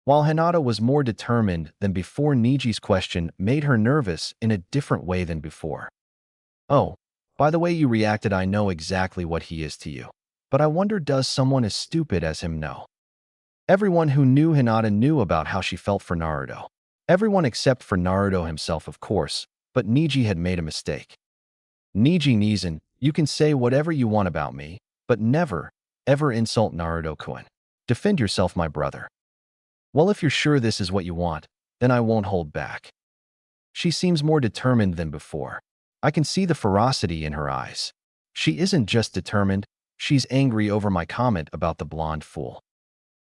While Hinata was more determined than before, Neji's question made her nervous in a different way than before. Oh, by the way you reacted, I know exactly what he is to you. But I wonder, does someone as stupid as him know? Everyone who knew Hinata knew about how she felt for Naruto. Everyone except for Naruto himself, of course, but Neji had made a mistake. Neji Nizan, you can say whatever you want about me, but never, ever insult Naruto-kun. Defend yourself, my brother. Well, if you're sure this is what you want, then I won't hold back. She seems more determined than before. I can see the ferocity in her eyes. She isn't just determined, She's angry over my comment about the blonde fool.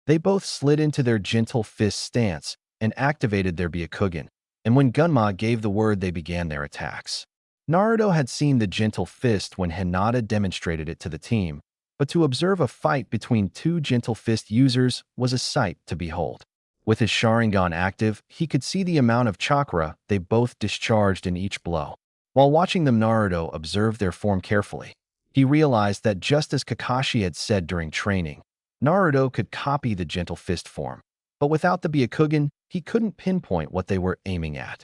They both slid into their gentle fist stance and activated their Byakugan, and when Gunma gave the word, they began their attacks. Naruto had seen the gentle fist when Hinata demonstrated it to the team, but to observe a fight between two gentle fist users was a sight to behold. With his Sharingan active, he could see the amount of chakra they both discharged in each blow. While watching them, Naruto observed their form carefully. He realized that just as Kakashi had said during training, Naruto could copy the gentle fist form, but without the Byakugan, he couldn't pinpoint what they were aiming at.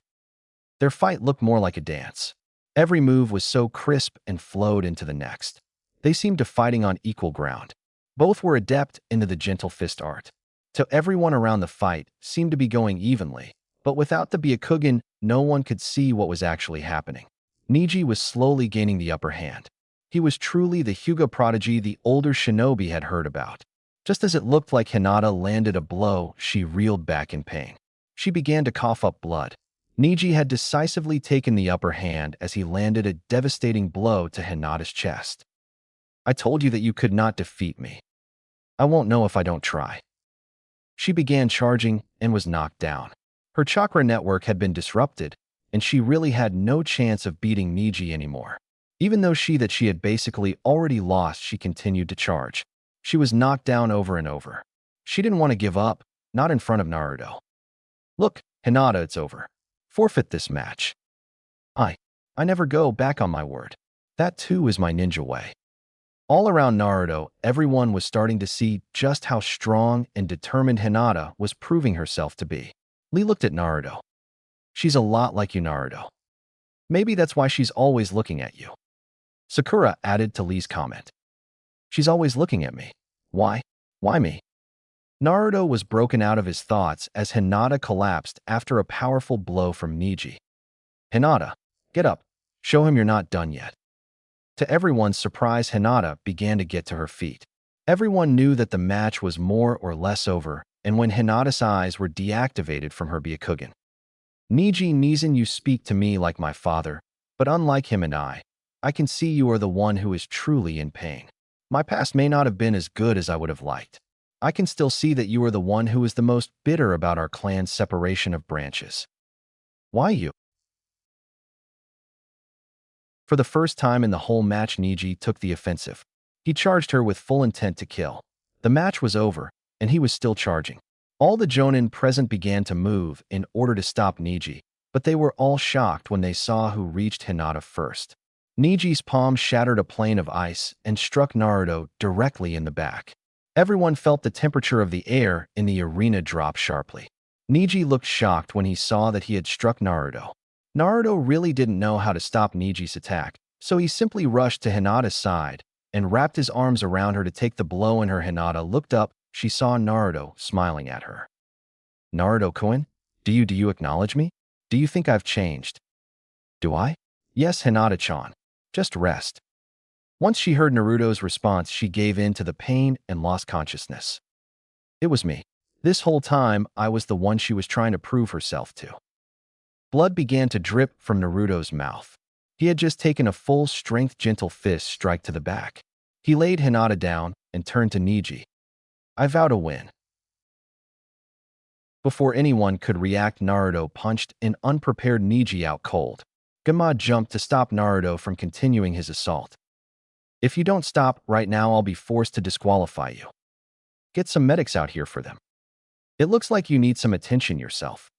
Their fight looked more like a dance. Every move was so crisp and flowed into the next. They seemed to fighting on equal ground. Both were adept into the gentle fist art. To everyone around, the fight seemed to be going evenly, but without the Byakugan, no one could see what was actually happening. Neji was slowly gaining the upper hand. He was truly the Hyuga prodigy the older shinobi had heard about. Just as it looked like Hinata landed a blow, she reeled back in pain. She began to cough up blood. Neji had decisively taken the upper hand as he landed a devastating blow to Hinata's chest. "I told you that you could not defeat me. I won't know if I don't try." She began charging and was knocked down. Her chakra network had been disrupted, and she really had no chance of beating Neji anymore. Even though she had basically already lost, she continued to charge. She was knocked down over and over. She didn't want to give up, not in front of Naruto. "Look, Hinata, it's over. Forfeit this match." I never go back on my word. That too is my ninja way." All around Naruto, everyone was starting to see just how strong and determined Hinata was proving herself to be. Lee looked at Naruto. "She's a lot like you, Naruto. Maybe that's why she's always looking at you." Sakura added to Lee's comment. "She's always looking at me. Why? Why me?" Naruto was broken out of his thoughts as Hinata collapsed after a powerful blow from Neji. "Hinata, get up. Show him you're not done yet." To everyone's surprise, Hinata began to get to her feet. Everyone knew that the match was more or less over, and when Hinata's eyes were deactivated from her Byakugan. "Neji Nizan, you speak to me like my father, but unlike him and I can see you are the one who is truly in pain. My past may not have been as good as I would have liked. I can still see that you are the one who is the most bitter about our clan's separation of branches. Why you?" For the first time in the whole match, Neji took the offensive. He charged her with full intent to kill. The match was over, and he was still charging. All the Jonin present began to move in order to stop Neji, but they were all shocked when they saw who reached Hinata first. Neji's palm shattered a plane of ice and struck Naruto directly in the back. Everyone felt the temperature of the air in the arena drop sharply. Neji looked shocked when he saw that he had struck Naruto. Naruto really didn't know how to stop Neji's attack, so he simply rushed to Hinata's side and wrapped his arms around her to take the blow. And her Hinata looked up, she saw Naruto smiling at her. "Naruto-kun, do you acknowledge me? Do you think I've changed?" "Do I?" "Yes, Hinata-chan. Just rest." Once she heard Naruto's response, she gave in to the pain and lost consciousness. "It was me. This whole time, I was the one she was trying to prove herself to." Blood began to drip from Naruto's mouth. He had just taken a full-strength gentle fist strike to the back. He laid Hinata down and turned to Neji. "I vow to win." Before anyone could react, Naruto punched an unprepared Neji out cold. Gamma jumped to stop Naruto from continuing his assault. "If you don't stop right now, I'll be forced to disqualify you. Get some medics out here for them. It looks like you need some attention yourself."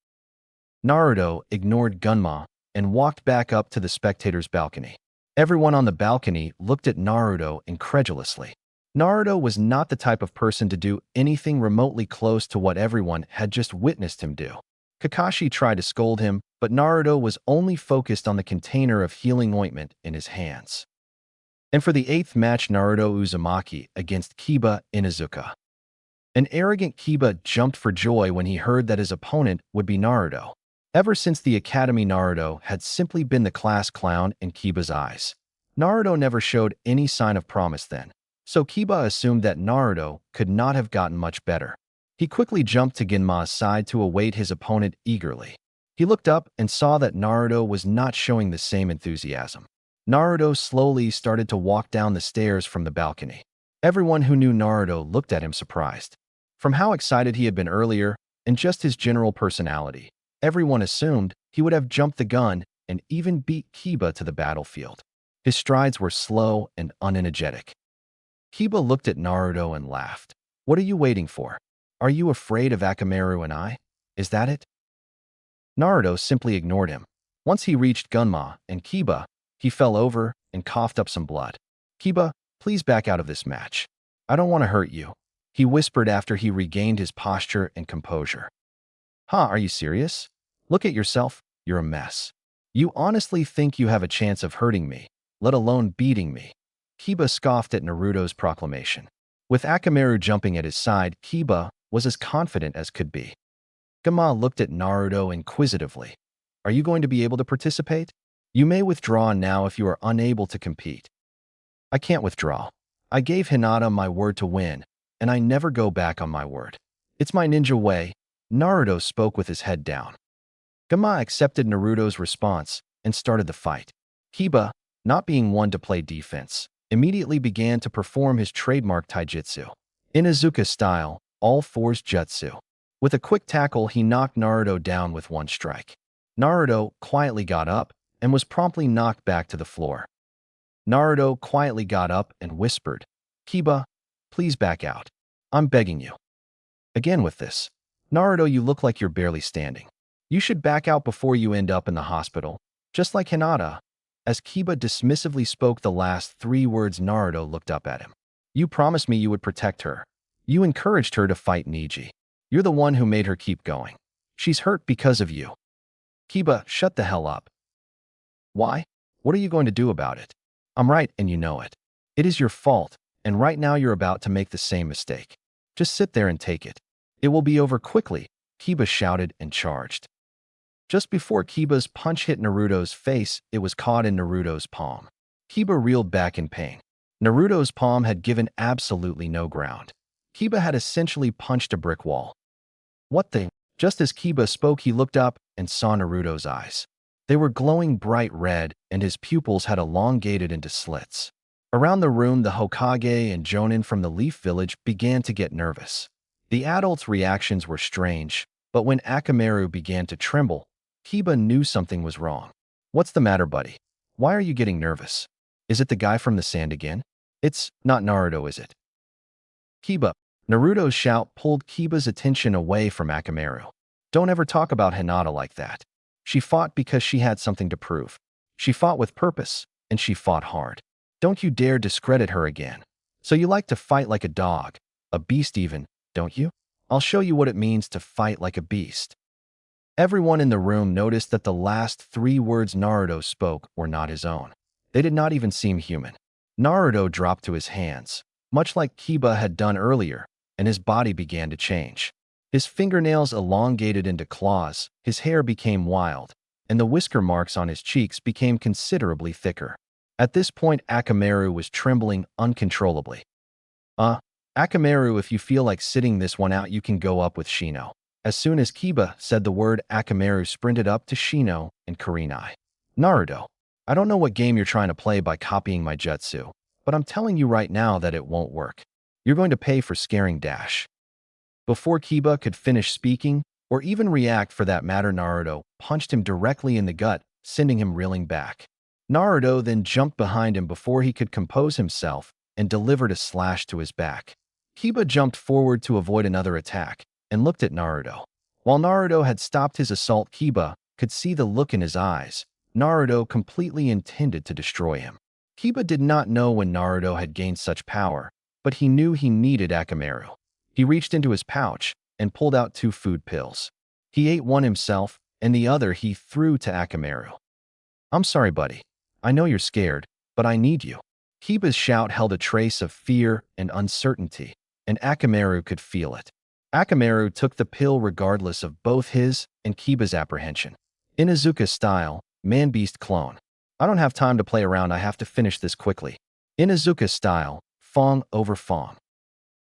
Naruto ignored Gunma and walked back up to the spectators' balcony. Everyone on the balcony looked at Naruto incredulously. Naruto was not the type of person to do anything remotely close to what everyone had just witnessed him do. Kakashi tried to scold him, but Naruto was only focused on the container of healing ointment in his hands. And for the 8th match, Naruto Uzumaki against Kiba Inuzuka. An arrogant Kiba jumped for joy when he heard that his opponent would be Naruto. Ever since the academy, Naruto had simply been the class clown in Kiba's eyes. Naruto never showed any sign of promise then, so Kiba assumed that Naruto could not have gotten much better. He quickly jumped to Ginma's side to await his opponent eagerly. He looked up and saw that Naruto was not showing the same enthusiasm. Naruto slowly started to walk down the stairs from the balcony. Everyone who knew Naruto looked at him surprised. From how excited he had been earlier, and just his general personality, everyone assumed he would have jumped the gun and even beat Kiba to the battlefield. His strides were slow and unenergetic. Kiba looked at Naruto and laughed. What are you waiting for? Are you afraid of Akamaru and I? Is that it? Naruto simply ignored him. Once he reached Gunma and Kiba, he fell over and coughed up some blood. Kiba, please back out of this match. I don't want to hurt you, he whispered after he regained his posture and composure. Are you serious? Look at yourself, you're a mess. You honestly think you have a chance of hurting me, let alone beating me? Kiba scoffed at Naruto's proclamation. With Akamaru jumping at his side, Kiba was as confident as could be. Gama looked at Naruto inquisitively. Are you going to be able to participate? You may withdraw now if you are unable to compete. I can't withdraw. I gave Hinata my word to win, and I never go back on my word. It's my ninja way. Naruto spoke with his head down. Gama accepted Naruto's response and started the fight. Kiba, not being one to play defense, immediately began to perform his trademark taijutsu. Inuzuka style, all fours jutsu. With a quick tackle, he knocked Naruto down with one strike. Naruto quietly got up and was promptly knocked back to the floor. Naruto quietly got up and whispered, Kiba, please back out. I'm begging you. Again with this. Naruto, you look like you're barely standing. You should back out before you end up in the hospital, just like Hinata. As Kiba dismissively spoke the last 3 words, Naruto looked up at him. You promised me you would protect her. You encouraged her to fight Niji. You're the one who made her keep going. She's hurt because of you. Kiba, shut the hell up. Why? What are you going to do about it? I'm right and you know it. It is your fault, and right now you're about to make the same mistake. Just sit there and take it. It will be over quickly, Kiba shouted and charged. Just before Kiba's punch hit Naruto's face, it was caught in Naruto's palm. Kiba reeled back in pain. Naruto's palm had given absolutely no ground. Kiba had essentially punched a brick wall. What the? Just as Kiba spoke, he looked up and saw Naruto's eyes. They were glowing bright red, and his pupils had elongated into slits. Around the room, the Hokage and Jonin from the Leaf Village began to get nervous. The adults' reactions were strange, but when Akamaru began to tremble, Kiba knew something was wrong. What's the matter, buddy? Why are you getting nervous? Is it the guy from the sand again? It's not Naruto, is it? Kiba. Naruto's shout pulled Kiba's attention away from Akamaru. Don't ever talk about Hinata like that. She fought because she had something to prove. She fought with purpose, and she fought hard. Don't you dare discredit her again. So you like to fight like a dog, a beast even, don't you? I'll show you what it means to fight like a beast. Everyone in the room noticed that the last 3 words Naruto spoke were not his own. They did not even seem human. Naruto dropped to his hands, much like Kiba had done earlier, and his body began to change. His fingernails elongated into claws, his hair became wild, and the whisker marks on his cheeks became considerably thicker. At this point, Akamaru was trembling uncontrollably. Akamaru, if you feel like sitting this one out, you can go up with Shino. As soon as Kiba said the word, Akamaru sprinted up to Shino and Kurenai. Naruto, I don't know what game you're trying to play by copying my jutsu, but I'm telling you right now that it won't work. You're going to pay for scaring Dash. Before Kiba could finish speaking, or even react for that matter, Naruto punched him directly in the gut, sending him reeling back. Naruto then jumped behind him before he could compose himself and delivered a slash to his back. Kiba jumped forward to avoid another attack and looked at Naruto. While Naruto had stopped his assault, Kiba could see the look in his eyes. Naruto completely intended to destroy him. Kiba did not know when Naruto had gained such power, but he knew he needed Akamaru. He reached into his pouch and pulled out 2 food pills. He ate one himself, and the other he threw to Akamaru. I'm sorry, buddy. I know you're scared, but I need you. Kiba's shout held a trace of fear and uncertainty, and Akamaru could feel it. Akamaru took the pill regardless of both his and Kiba's apprehension. Inuzuka style, man-beast clone. I don't have time to play around, I have to finish this quickly. Inuzuka style, Fong over Fong.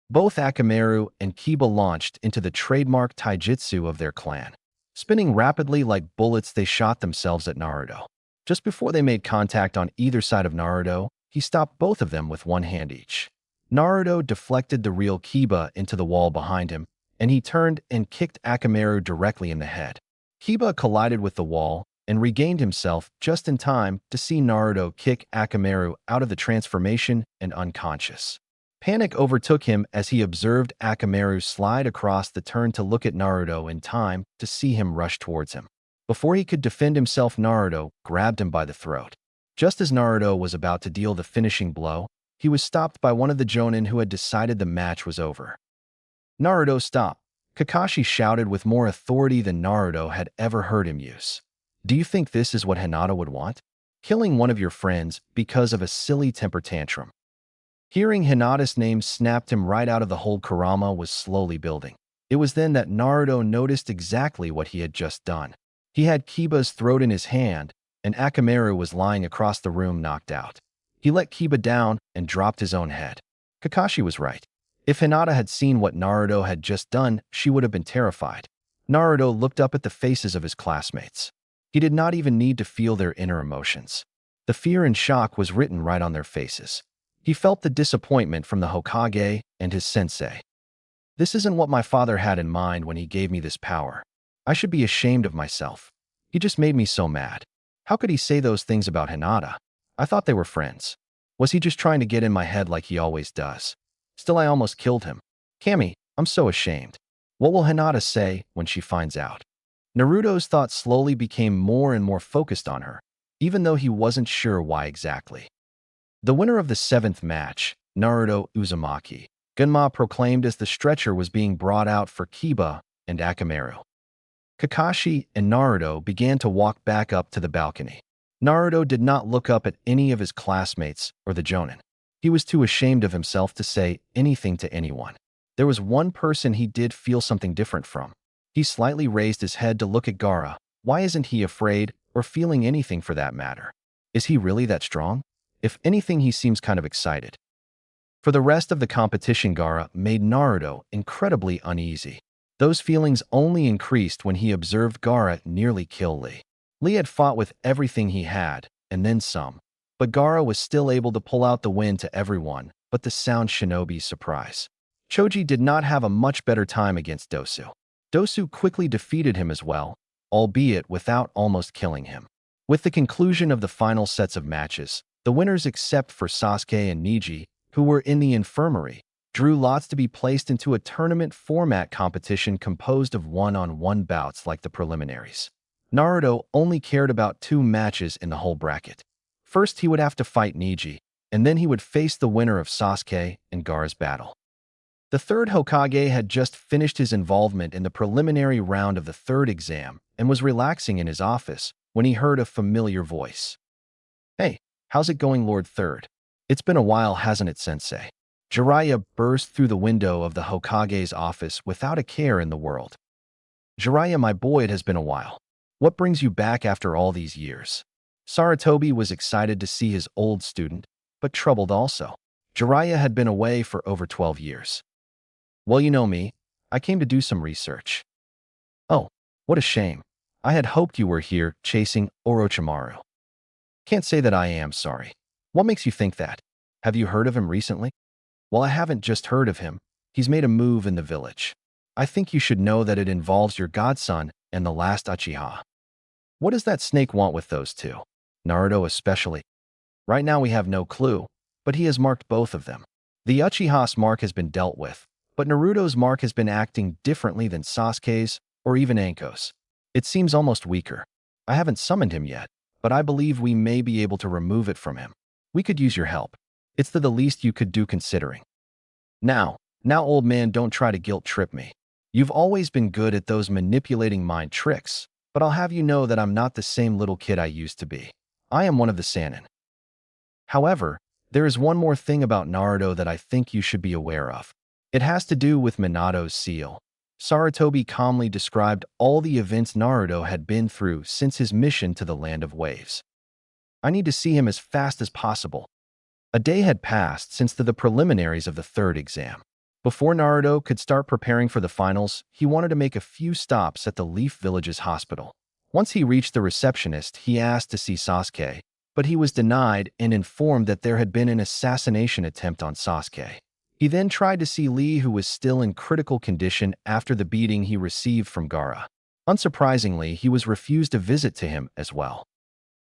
Both Akamaru and Kiba launched into the trademark taijutsu of their clan. Spinning rapidly like bullets, they shot themselves at Naruto. Just before they made contact on either side of Naruto, he stopped both of them with one hand each. Naruto deflected the real Kiba into the wall behind him, and he turned and kicked Akamaru directly in the head. Kiba collided with the wall and regained himself just in time to see Naruto kick Akamaru out of the transformation and unconscious. Panic overtook him as he observed Akamaru slide across the turn to look at Naruto in time to see him rush towards him. Before he could defend himself, Naruto grabbed him by the throat. Just as Naruto was about to deal the finishing blow, he was stopped by one of the Jonin who had decided the match was over. "Naruto, stop!" Kakashi shouted with more authority than Naruto had ever heard him use. "Do you think this is what Hinata would want? Killing one of your friends because of a silly temper tantrum?" Hearing Hinata's name snapped him right out of the hold. Kurama was slowly building. It was then that Naruto noticed exactly what he had just done. He had Kiba's throat in his hand, and Akamaru was lying across the room knocked out. He let Kiba down and dropped his own head. Kakashi was right. If Hinata had seen what Naruto had just done, she would have been terrified. Naruto looked up at the faces of his classmates. He did not even need to feel their inner emotions. The fear and shock was written right on their faces. He felt the disappointment from the Hokage and his sensei. "This isn't what my father had in mind when he gave me this power. I should be ashamed of myself. He just made me so mad. How could he say those things about Hinata? I thought they were friends. Was he just trying to get in my head like he always does? Still, I almost killed him. Kami, I'm so ashamed. What will Hinata say when she finds out?" Naruto's thoughts slowly became more and more focused on her, even though he wasn't sure why exactly. The winner of the 7th match, Naruto Uzumaki, Gunma proclaimed as the stretcher was being brought out for Kiba and Akamaru. Kakashi and Naruto began to walk back up to the balcony. Naruto did not look up at any of his classmates or the Jonin. He was too ashamed of himself to say anything to anyone. There was one person he did feel something different from. He slightly raised his head to look at Gaara. Why isn't he afraid or feeling anything for that matter? Is he really that strong? If anything, he seems kind of excited. For the rest of the competition, Gaara made Naruto incredibly uneasy. Those feelings only increased when he observed Gaara nearly kill Lee. Lee had fought with everything he had, and then some. But Gaara was still able to pull out the win to everyone but the Sound Shinobi's surprise. Choji did not have a much better time against Dosu. Dosu quickly defeated him as well, albeit without almost killing him. With the conclusion of the final sets of matches, the winners except for Sasuke and Neji, who were in the infirmary, drew lots to be placed into a tournament format competition composed of one-on-one bouts like the preliminaries. Naruto only cared about 2 matches in the whole bracket. First, he would have to fight Neji, and then he would face the winner of Sasuke and Gaara's battle. The 3rd Hokage had just finished his involvement in the preliminary round of the 3rd exam and was relaxing in his office when he heard a familiar voice. "Hey, how's it going, Lord 3rd? It's been a while, hasn't it, Sensei?" Jiraiya burst through the window of the Hokage's office without a care in the world. "Jiraiya, my boy, it has been a while. What brings you back after all these years?" Sarutobi was excited to see his old student, but troubled also. Jiraiya had been away for over 12 years. "Well, you know me. I came to do some research." "Oh, what a shame. I had hoped you were here chasing Orochimaru." "Can't say that I am, sorry." "What makes you think that? Have you heard of him recently?" "Well, I haven't just heard of him. He's made a move in the village. I think you should know that it involves your godson and the last Uchiha." "What does that snake want with those two? Naruto especially?" "Right now we have no clue, but he has marked both of them. The Uchiha's mark has been dealt with, but Naruto's mark has been acting differently than Sasuke's or even Anko's. It seems almost weaker. I haven't summoned him yet, but I believe we may be able to remove it from him. We could use your help. It's the least you could do considering." Now, old man, don't try to guilt trip me. You've always been good at those manipulating mind tricks, but I'll have you know that I'm not the same little kid I used to be. I am one of the Sannin. However, there is one more thing about Naruto that I think you should be aware of. It has to do with Minato's seal. Sarutobi calmly described all the events Naruto had been through since his mission to the Land of Waves. "I need to see him as fast as possible." A day had passed since the preliminaries of the 3rd exam. Before Naruto could start preparing for the finals, he wanted to make a few stops at the Leaf Village's hospital. Once he reached the receptionist, he asked to see Sasuke, but he was denied and informed that there had been an assassination attempt on Sasuke. He then tried to see Lee, who was still in critical condition after the beating he received from Gaara. Unsurprisingly, he was refused a visit to him as well.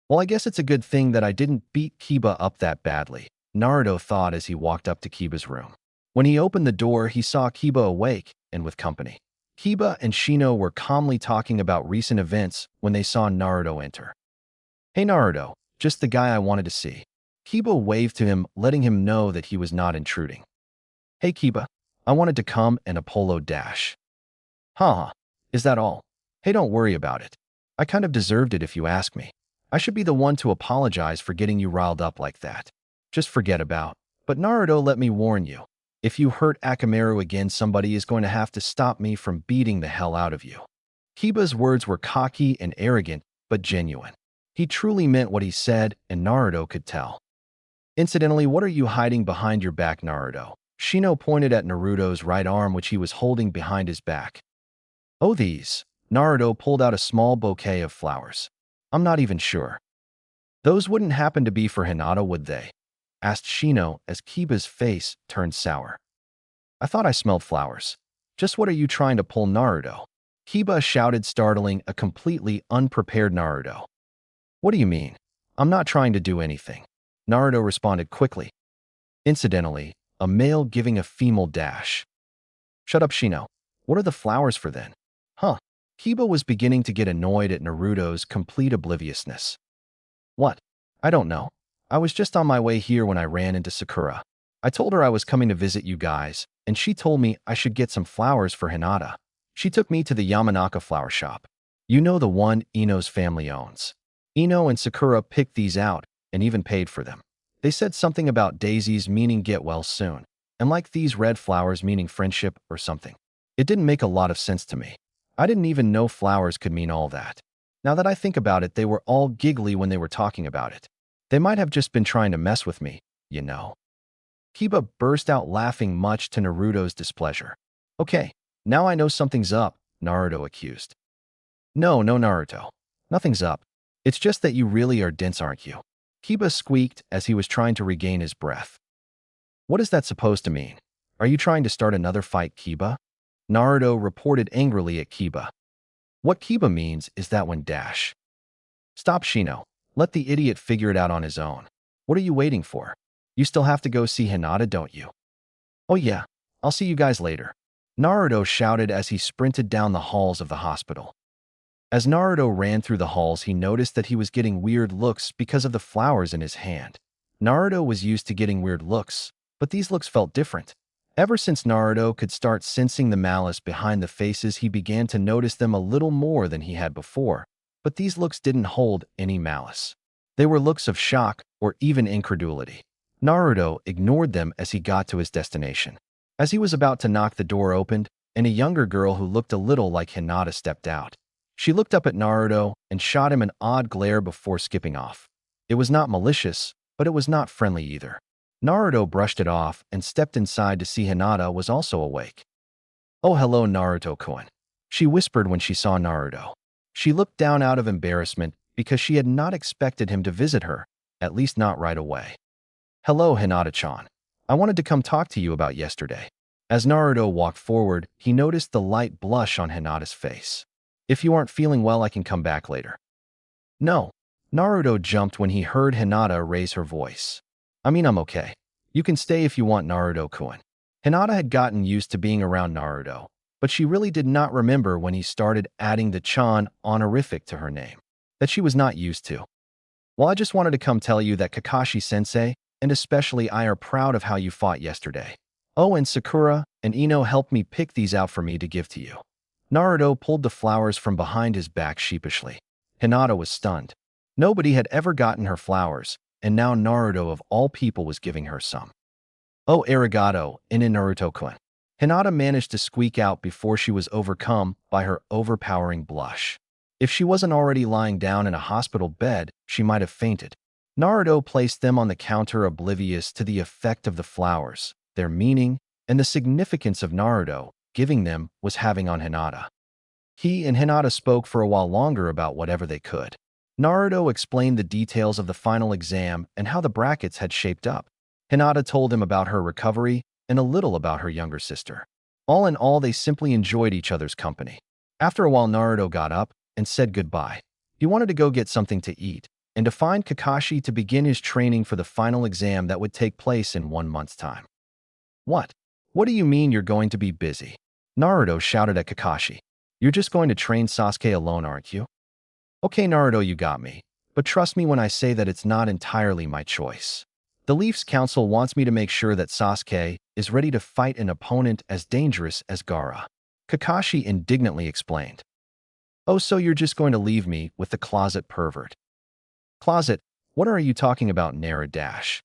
Well, I guess it's a good thing that I didn't beat Kiba up that badly, Naruto thought as he walked up to Kiba's room. When he opened the door, he saw Kiba awake and with company. Kiba and Shino were calmly talking about recent events when they saw Naruto enter. "Hey Naruto, just the guy I wanted to see." Kiba waved to him, letting him know that he was not intruding. "Hey Kiba, I wanted to come and a polo dash." "Huh, is that all? Hey, don't worry about it. I kind of deserved it if you ask me. I should be the one to apologize for getting you riled up like that. Just forget about. But Naruto, let me warn you. If you hurt Akamaru again, somebody is going to have to stop me from beating the hell out of you." Kiba's words were cocky and arrogant, but genuine. He truly meant what he said, and Naruto could tell. "Incidentally, what are you hiding behind your back, Naruto?" Shino pointed at Naruto's right arm, which he was holding behind his back. "Oh, these." Naruto pulled out a small bouquet of flowers. "I'm not even sure." "Those wouldn't happen to be for Hinata, would they?" asked Shino as Kiba's face turned sour. "I thought I smelled flowers. Just what are you trying to pull, Naruto?" Kiba shouted, startling a completely unprepared Naruto. "What do you mean? I'm not trying to do anything." Naruto responded quickly. "Incidentally, a male giving a female dash." "Shut up, Shino. What are the flowers for then?" "Huh." Kiba was beginning to get annoyed at Naruto's complete obliviousness. "What? I don't know. I was just on my way here when I ran into Sakura. I told her I was coming to visit you guys, and she told me I should get some flowers for Hinata. She took me to the Yamanaka flower shop. You know, the one Ino's family owns. Ino and Sakura picked these out and even paid for them. They said something about daisies meaning get well soon, and like these red flowers meaning friendship or something. It didn't make a lot of sense to me. I didn't even know flowers could mean all that. Now that I think about it, they were all giggly when they were talking about it. They might have just been trying to mess with me, you know." Kiba burst out laughing, much to Naruto's displeasure. "Okay, now I know something's up," Naruto accused. No, Naruto. Nothing's up. It's just that you really are dense, aren't you?" Kiba squeaked as he was trying to regain his breath. "What is that supposed to mean? Are you trying to start another fight, Kiba?" Naruto reported angrily at Kiba. "What Kiba means is that when dash." "Stop, Shino. Let the idiot figure it out on his own. What are you waiting for? You still have to go see Hinata, don't you?" "Oh yeah, I'll see you guys later," Naruto shouted as he sprinted down the halls of the hospital. As Naruto ran through the halls, he noticed that he was getting weird looks because of the flowers in his hand. Naruto was used to getting weird looks, but these looks felt different. Ever since Naruto could start sensing the malice behind the faces, he began to notice them a little more than he had before. But these looks didn't hold any malice. They were looks of shock or even incredulity. Naruto ignored them as he got to his destination. As he was about to knock, the door opened, and a younger girl who looked a little like Hinata stepped out. She looked up at Naruto and shot him an odd glare before skipping off. It was not malicious, but it was not friendly either. Naruto brushed it off and stepped inside to see Hinata was also awake. "Oh, hello, Naruto-kun," she whispered when she saw Naruto. She looked down out of embarrassment because she had not expected him to visit her, at least not right away. "Hello, Hinata-chan. I wanted to come talk to you about yesterday." As Naruto walked forward, he noticed the light blush on Hinata's face. "If you aren't feeling well, I can come back later." "No." Naruto jumped when he heard Hinata raise her voice. "I mean, I'm okay. You can stay if you want, Naruto-kun." Hinata had gotten used to being around Naruto, but she really did not remember when he started adding the chan honorific to her name that she was not used to. "Well, I just wanted to come tell you that Kakashi-sensei, and especially I, are proud of how you fought yesterday. Oh, and Sakura and Ino helped me pick these out for me to give to you." Naruto pulled the flowers from behind his back sheepishly. Hinata was stunned. Nobody had ever gotten her flowers, and now Naruto of all people was giving her some. "Oh, arigato, Naruto-kun." Hinata managed to squeak out before she was overcome by her overpowering blush. If she wasn't already lying down in a hospital bed, she might have fainted. Naruto placed them on the counter, oblivious to the effect of the flowers, their meaning, and the significance of Naruto giving them was having on Hinata. He and Hinata spoke for a while longer about whatever they could. Naruto explained the details of the final exam and how the brackets had shaped up. Hinata told him about her recovery and a little about her younger sister. All in all, they simply enjoyed each other's company. After a while, Naruto got up and said goodbye. He wanted to go get something to eat and to find Kakashi to begin his training for the final exam that would take place in 1 month's time. What? What do you mean you're going to be busy? Naruto shouted at Kakashi. You're just going to train Sasuke alone, aren't you? Okay, Naruto, you got me. But trust me when I say that it's not entirely my choice. The Leafs Council wants me to make sure that Sasuke is ready to fight an opponent as dangerous as Gaara. Kakashi indignantly explained. Oh, so you're just going to leave me with the closet pervert? Closet? What are you talking about, Nara Dash?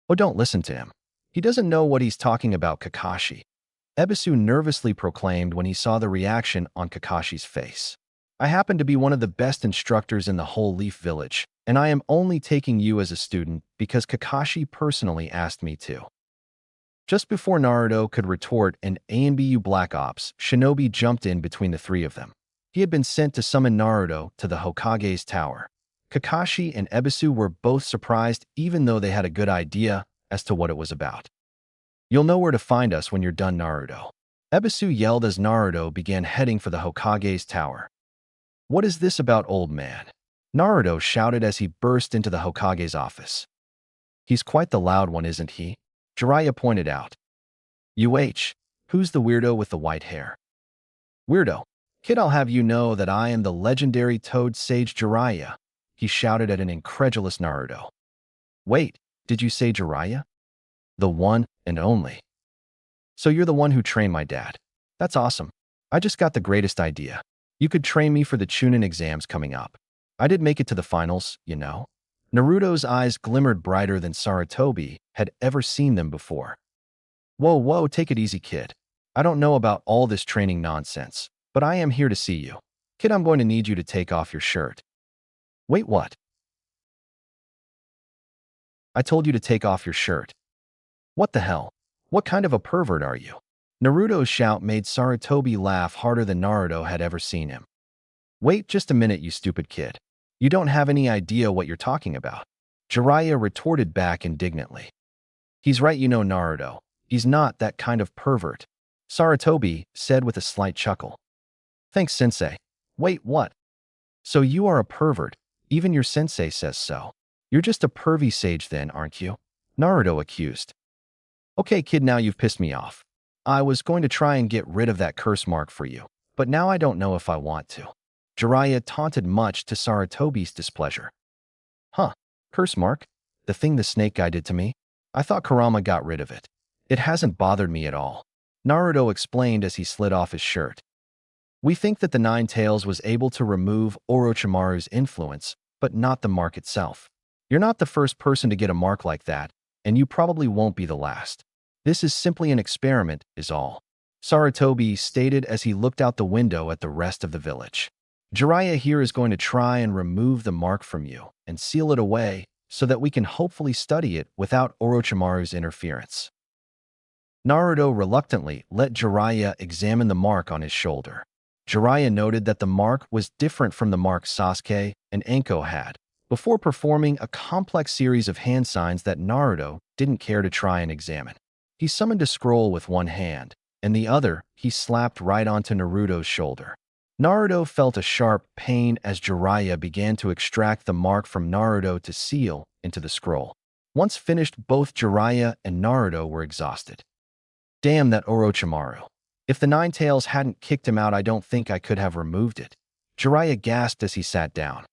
Oh, don't listen to him. He doesn't know what he's talking about, Kakashi. Ebisu nervously proclaimed when he saw the reaction on Kakashi's face. I happen to be one of the best instructors in the whole Leaf Village, and I am only taking you as a student because Kakashi personally asked me to. Just before Naruto could retort an ANBU Black Ops, Shinobi jumped in between the three of them. He had been sent to summon Naruto to the Hokage's tower. Kakashi and Ebisu were both surprised even though they had a good idea as to what it was about. You'll know where to find us when you're done, Naruto. Ebisu yelled as Naruto began heading for the Hokage's tower. What is this about, old man? Naruto shouted as he burst into the Hokage's office. He's quite the loud one, isn't he? Jiraiya pointed out. Who's the weirdo with the white hair? Weirdo. Kid, I'll have you know that I am the legendary Toad Sage Jiraiya, he shouted at an incredulous Naruto. Wait, did you say Jiraiya? The one and only. So you're the one who trained my dad. That's awesome. I just got the greatest idea. You could train me for the Chunin exams coming up. I did make it to the finals, you know. Naruto's eyes glimmered brighter than Sarutobi had ever seen them before. Whoa, take it easy, kid. I don't know about all this training nonsense, but I am here to see you. Kid, I'm going to need you to take off your shirt. Wait, what? I told you to take off your shirt. What the hell? What kind of a pervert are you? Naruto's shout made Sarutobi laugh harder than Naruto had ever seen him. Wait just a minute, you stupid kid. You don't have any idea what you're talking about. Jiraiya retorted back indignantly. He's right, you know, Naruto. He's not that kind of pervert, Sarutobi said with a slight chuckle. Thanks, sensei. Wait, what? So you are a pervert. Even your sensei says so. You're just a pervy sage then, aren't you? Naruto accused. Okay, kid, now you've pissed me off. I was going to try and get rid of that curse mark for you, but now I don't know if I want to. Jiraiya taunted much to Sarutobi's displeasure. Huh, curse mark? The thing the snake guy did to me? I thought Kurama got rid of it. It hasn't bothered me at all. Naruto explained as he slid off his shirt. We think that the Nine Tails was able to remove Orochimaru's influence, but not the mark itself. You're not the first person to get a mark like that, and you probably won't be the last. This is simply an experiment, is all. Sarutobi stated as he looked out the window at the rest of the village. Jiraiya here is going to try and remove the mark from you and seal it away so that we can hopefully study it without Orochimaru's interference. Naruto reluctantly let Jiraiya examine the mark on his shoulder. Jiraiya noted that the mark was different from the mark Sasuke and Anko had, before performing a complex series of hand signs that Naruto didn't care to try and examine. He summoned a scroll with one hand, and the other he slapped right onto Naruto's shoulder. Naruto felt a sharp pain as Jiraiya began to extract the mark from Naruto to seal into the scroll. Once finished, both Jiraiya and Naruto were exhausted. Damn that Orochimaru. If the Nine Tails hadn't kicked him out, I don't think I could have removed it. Jiraiya gasped as he sat down.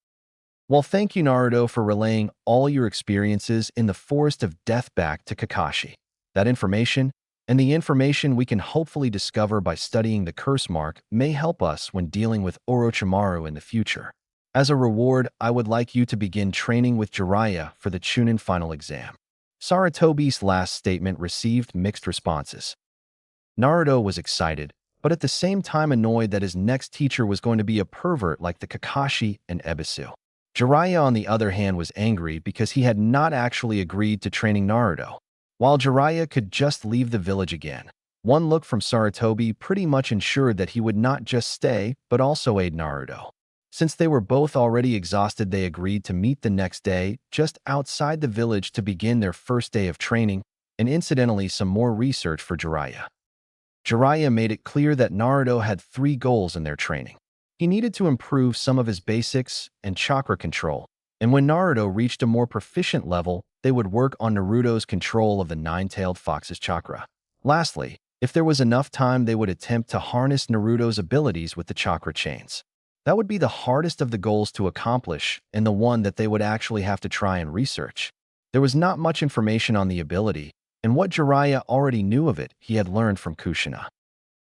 Well, thank you, Naruto, for relaying all your experiences in the Forest of Death back to Kakashi. That information, and the information we can hopefully discover by studying the curse mark, may help us when dealing with Orochimaru in the future. As a reward, I would like you to begin training with Jiraiya for the Chunin final exam. Sarutobi's last statement received mixed responses. Naruto was excited, but at the same time annoyed that his next teacher was going to be a pervert like the Kakashi and Ebisu. Jiraiya, on the other hand, was angry because he had not actually agreed to training Naruto. While Jiraiya could just leave the village again, one look from Sarutobi pretty much ensured that he would not just stay, but also aid Naruto. Since they were both already exhausted, they agreed to meet the next day just outside the village to begin their first day of training. and incidentally some more research for Jiraiya. Jiraiya made it clear that Naruto had 3 goals in their training. He needed to improve some of his basics and chakra control, and when Naruto reached a more proficient level, they would work on Naruto's control of the nine-tailed fox's chakra. Lastly, if there was enough time, they would attempt to harness Naruto's abilities with the chakra chains. That would be the hardest of the goals to accomplish and the one that they would actually have to try and research. There was not much information on the ability, and what Jiraiya already knew of it, he had learned from Kushina.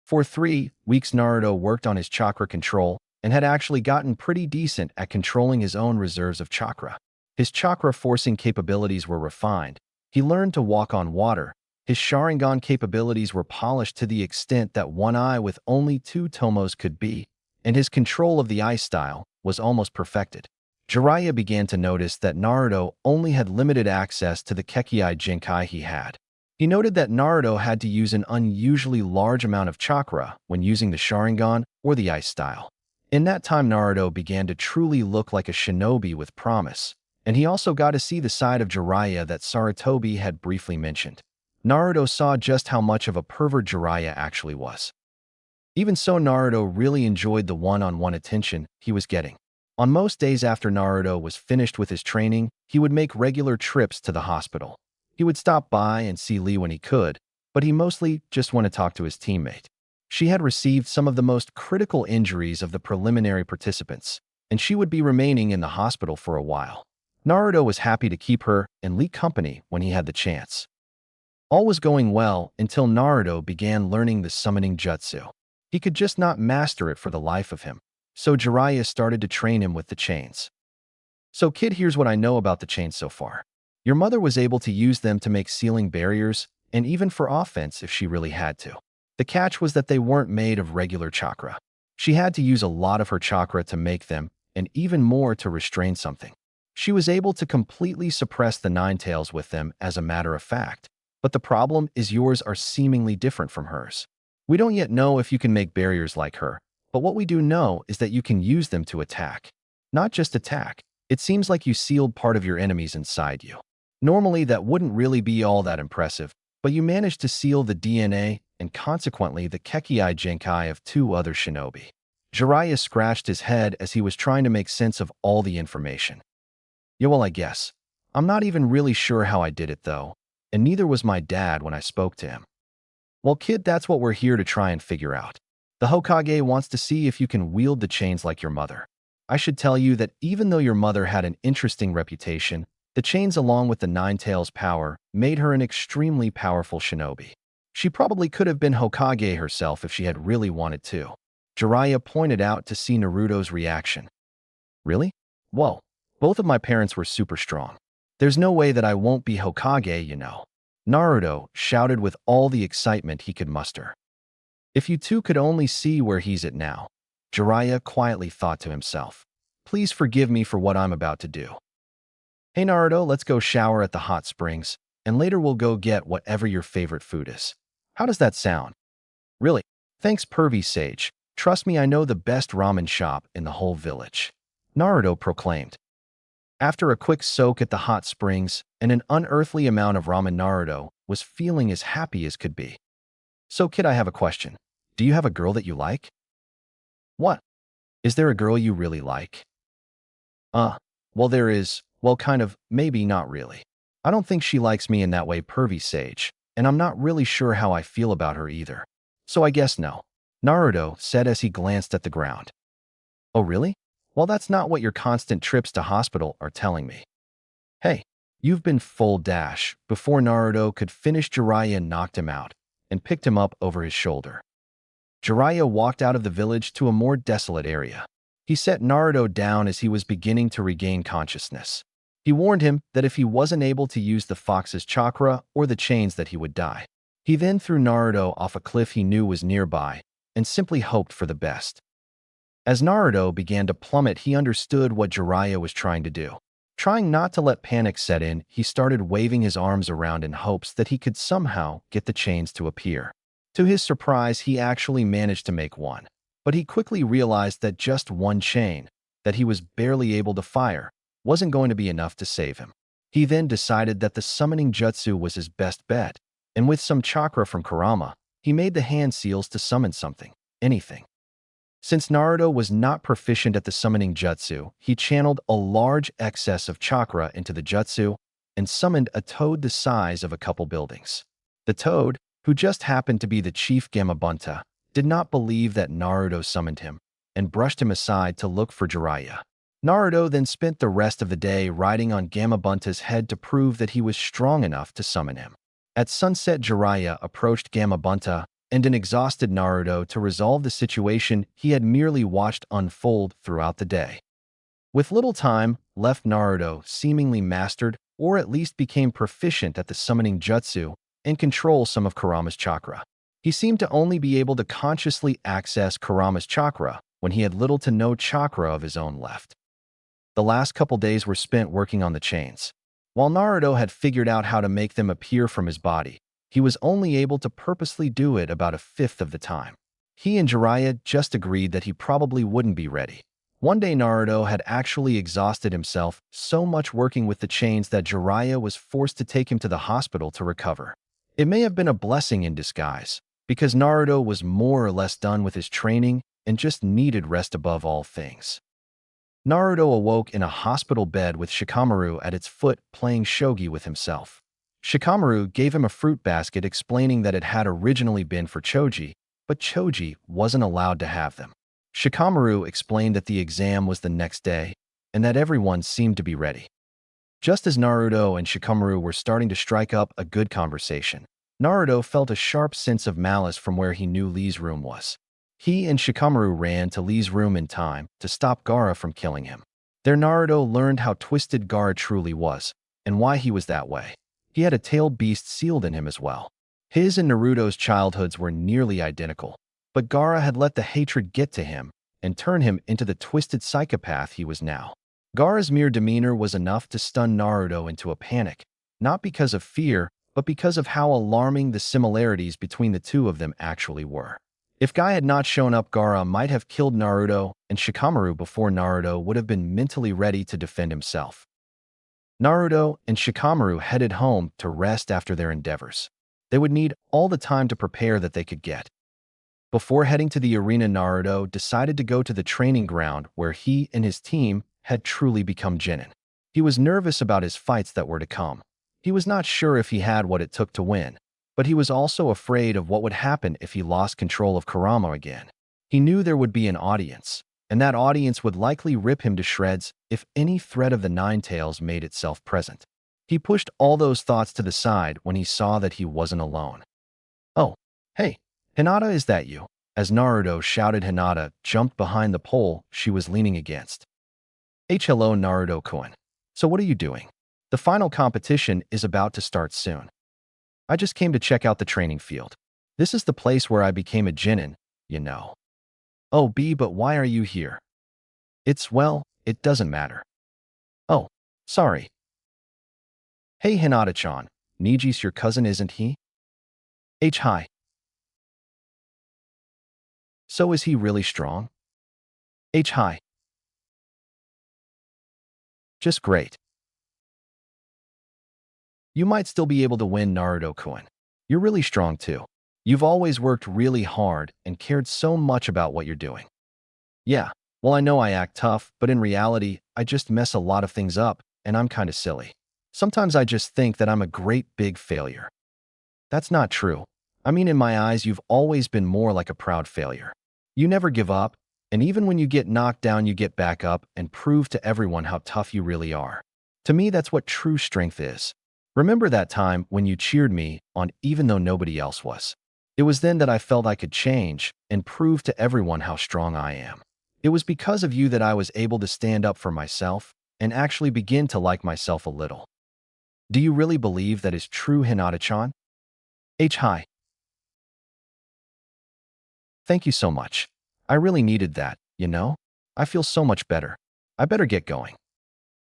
For 3 weeks, Naruto worked on his chakra control and had actually gotten pretty decent at controlling his own reserves of chakra. His chakra-forcing capabilities were refined. He learned to walk on water. His Sharingan capabilities were polished to the extent that one eye with only 2 tomos could be, and his control of the ice style was almost perfected. Jiraiya began to notice that Naruto only had limited access to the kekkei genkai he had. He noted that Naruto had to use an unusually large amount of chakra when using the Sharingan or the ice style. In that time, Naruto began to truly look like a shinobi with promise, and he also got to see the side of Jiraiya that Sarutobi had briefly mentioned. Naruto saw just how much of a pervert Jiraiya actually was. Even so, Naruto really enjoyed the one-on-one attention he was getting. On most days after Naruto was finished with his training, he would make regular trips to the hospital. He would stop by and see Lee when he could, but he mostly just wanted to talk to his teammate. She had received some of the most critical injuries of the preliminary participants, and she would be remaining in the hospital for a while. Naruto was happy to keep her and Lee company when he had the chance. All was going well until Naruto began learning the summoning jutsu. He could just not master it for the life of him, so Jiraiya started to train him with the chains. "So kid, here's what I know about the chains so far. Your mother was able to use them to make sealing barriers, and even for offense if she really had to. The catch was that they weren't made of regular chakra. She had to use a lot of her chakra to make them, and even more to restrain something. She was able to completely suppress the nine tails with them, as a matter of fact. But the problem is yours are seemingly different from hers. We don't yet know if you can make barriers like her, but what we do know is that you can use them to attack. Not just attack. It seems like you sealed part of your enemies inside you. Normally, that wouldn't really be all that impressive, but you managed to seal the DNA and consequently the kekkei genkai of 2 other shinobi." Jiraiya scratched his head as he was trying to make sense of all the information. "Yeah, well, I guess. I'm not even really sure how I did it, though, and neither was my dad when I spoke to him." "Well, kid, that's what we're here to try and figure out. The Hokage wants to see if you can wield the chains like your mother. I should tell you that even though your mother had an interesting reputation, the chains along with the Nine Tails power made her an extremely powerful shinobi. She probably could have been Hokage herself if she had really wanted to." Jiraiya pointed out to see Naruto's reaction. "Really? Whoa, both of my parents were super strong. There's no way that I won't be Hokage, you know." Naruto shouted with all the excitement he could muster. "If you two could only see where he's at now," Jiraiya quietly thought to himself. "Please forgive me for what I'm about to do. Hey Naruto, let's go shower at the hot springs, and later we'll go get whatever your favorite food is. How does that sound?" "Really? Thanks, pervy sage. Trust me, I know the best ramen shop in the whole village," Naruto proclaimed. After a quick soak at the hot springs and an unearthly amount of ramen, Naruto was feeling as happy as could be. "So kid, I have a question. Do you have a girl that you like?" "What? Is there a girl you really like?" Well, there is. Well, kind of, maybe not really. I don't think she likes me in that way, pervy sage, and I'm not really sure how I feel about her either. So I guess no," Naruto said as he glanced at the ground. "Oh really? Well, that's not what your constant trips to hospital are telling me." "Hey, you've been full dash." Before Naruto could finish, Jiraiya knocked him out and picked him up over his shoulder. Jiraiya walked out of the village to a more desolate area. He set Naruto down as he was beginning to regain consciousness. He warned him that if he wasn't able to use the fox's chakra or the chains that he would die. He then threw Naruto off a cliff he knew was nearby and simply hoped for the best. As Naruto began to plummet, he understood what Jiraiya was trying to do. Trying not to let panic set in, he started waving his arms around in hopes that he could somehow get the chains to appear. To his surprise, he actually managed to make one. But he quickly realized that just one chain, that he was barely able to fire, wasn't going to be enough to save him. He then decided that the summoning jutsu was his best bet, and with some chakra from Kurama, he made the hand seals to summon something, anything. Since Naruto was not proficient at the summoning jutsu, he channeled a large excess of chakra into the jutsu and summoned a toad the size of a couple buildings. The toad, who just happened to be the chief Gamabunta, did not believe that Naruto summoned him and brushed him aside to look for Jiraiya. Naruto then spent the rest of the day riding on Gamabunta's head to prove that he was strong enough to summon him. At sunset, Jiraiya approached Gamabunta and an exhausted Naruto to resolve the situation he had merely watched unfold throughout the day. With little time left, Naruto seemingly mastered or at least became proficient at the summoning jutsu and control some of Kurama's chakra. He seemed to only be able to consciously access Kurama's chakra when he had little to no chakra of his own left. The last couple days were spent working on the chains. While Naruto had figured out how to make them appear from his body, he was only able to purposely do it about a fifth of the time. He and Jiraiya just agreed that he probably wouldn't be ready. One day Naruto had actually exhausted himself so much working with the chains that Jiraiya was forced to take him to the hospital to recover. It may have been a blessing in disguise, because Naruto was more or less done with his training and just needed rest above all things. Naruto awoke in a hospital bed with Shikamaru at its foot playing shogi with himself. Shikamaru gave him a fruit basket explaining that it had originally been for Choji, but Choji wasn't allowed to have them. Shikamaru explained that the exam was the next day and that everyone seemed to be ready. Just as Naruto and Shikamaru were starting to strike up a good conversation, Naruto felt a sharp sense of malice from where he knew Lee's room was. He and Shikamaru ran to Lee's room in time to stop Gaara from killing him. There Naruto learned how twisted Gaara truly was and why he was that way. He had a tailed beast sealed in him as well. His and Naruto's childhoods were nearly identical, but Gaara had let the hatred get to him and turn him into the twisted psychopath he was now. Gaara's mere demeanor was enough to stun Naruto into a panic, not because of fear, but because of how alarming the similarities between the two of them actually were. If Guy had not shown up, Gaara might have killed Naruto and Shikamaru before Naruto would have been mentally ready to defend himself. Naruto and Shikamaru headed home to rest after their endeavors. They would need all the time to prepare that they could get. Before heading to the arena, Naruto decided to go to the training ground where he and his team had truly become genin. He was nervous about his fights that were to come. He was not sure if he had what it took to win, but he was also afraid of what would happen if he lost control of Kurama again. He knew there would be an audience, and that audience would likely rip him to shreds if any threat of the Nine Tails made itself present. He pushed all those thoughts to the side when he saw that he wasn't alone. "Oh, hey, Hinata, is that you?" As Naruto shouted, Hinata jumped behind the pole she was leaning against. Hello, Naruto-kun. So what are you doing? The final competition is about to start soon. I just came to check out the training field. This is the place where I became a genin, you know. Oh, B, but why are you here? Well, it doesn't matter. Oh, sorry. Hey, Hinata-chan, Niji's your cousin, isn't he? Hi. So is he really strong? Hi. Just great. You might still be able to win, Naruto-kun. You're really strong too. You've always worked really hard and cared so much about what you're doing. Yeah, well, I know I act tough, but in reality, I just mess a lot of things up, and I'm kinda silly. Sometimes I just think that I'm a great big failure. That's not true. I mean, in my eyes, you've always been more like a proud failure. You never give up, and even when you get knocked down, you get back up and prove to everyone how tough you really are. To me, that's what true strength is. Remember that time when you cheered me on even though nobody else was? It was then that I felt I could change and prove to everyone how strong I am. It was because of you that I was able to stand up for myself and actually begin to like myself a little. Do you really believe that is true, Hinata-chan? Hi. Thank you so much. I really needed that, you know? I feel so much better. I better get going.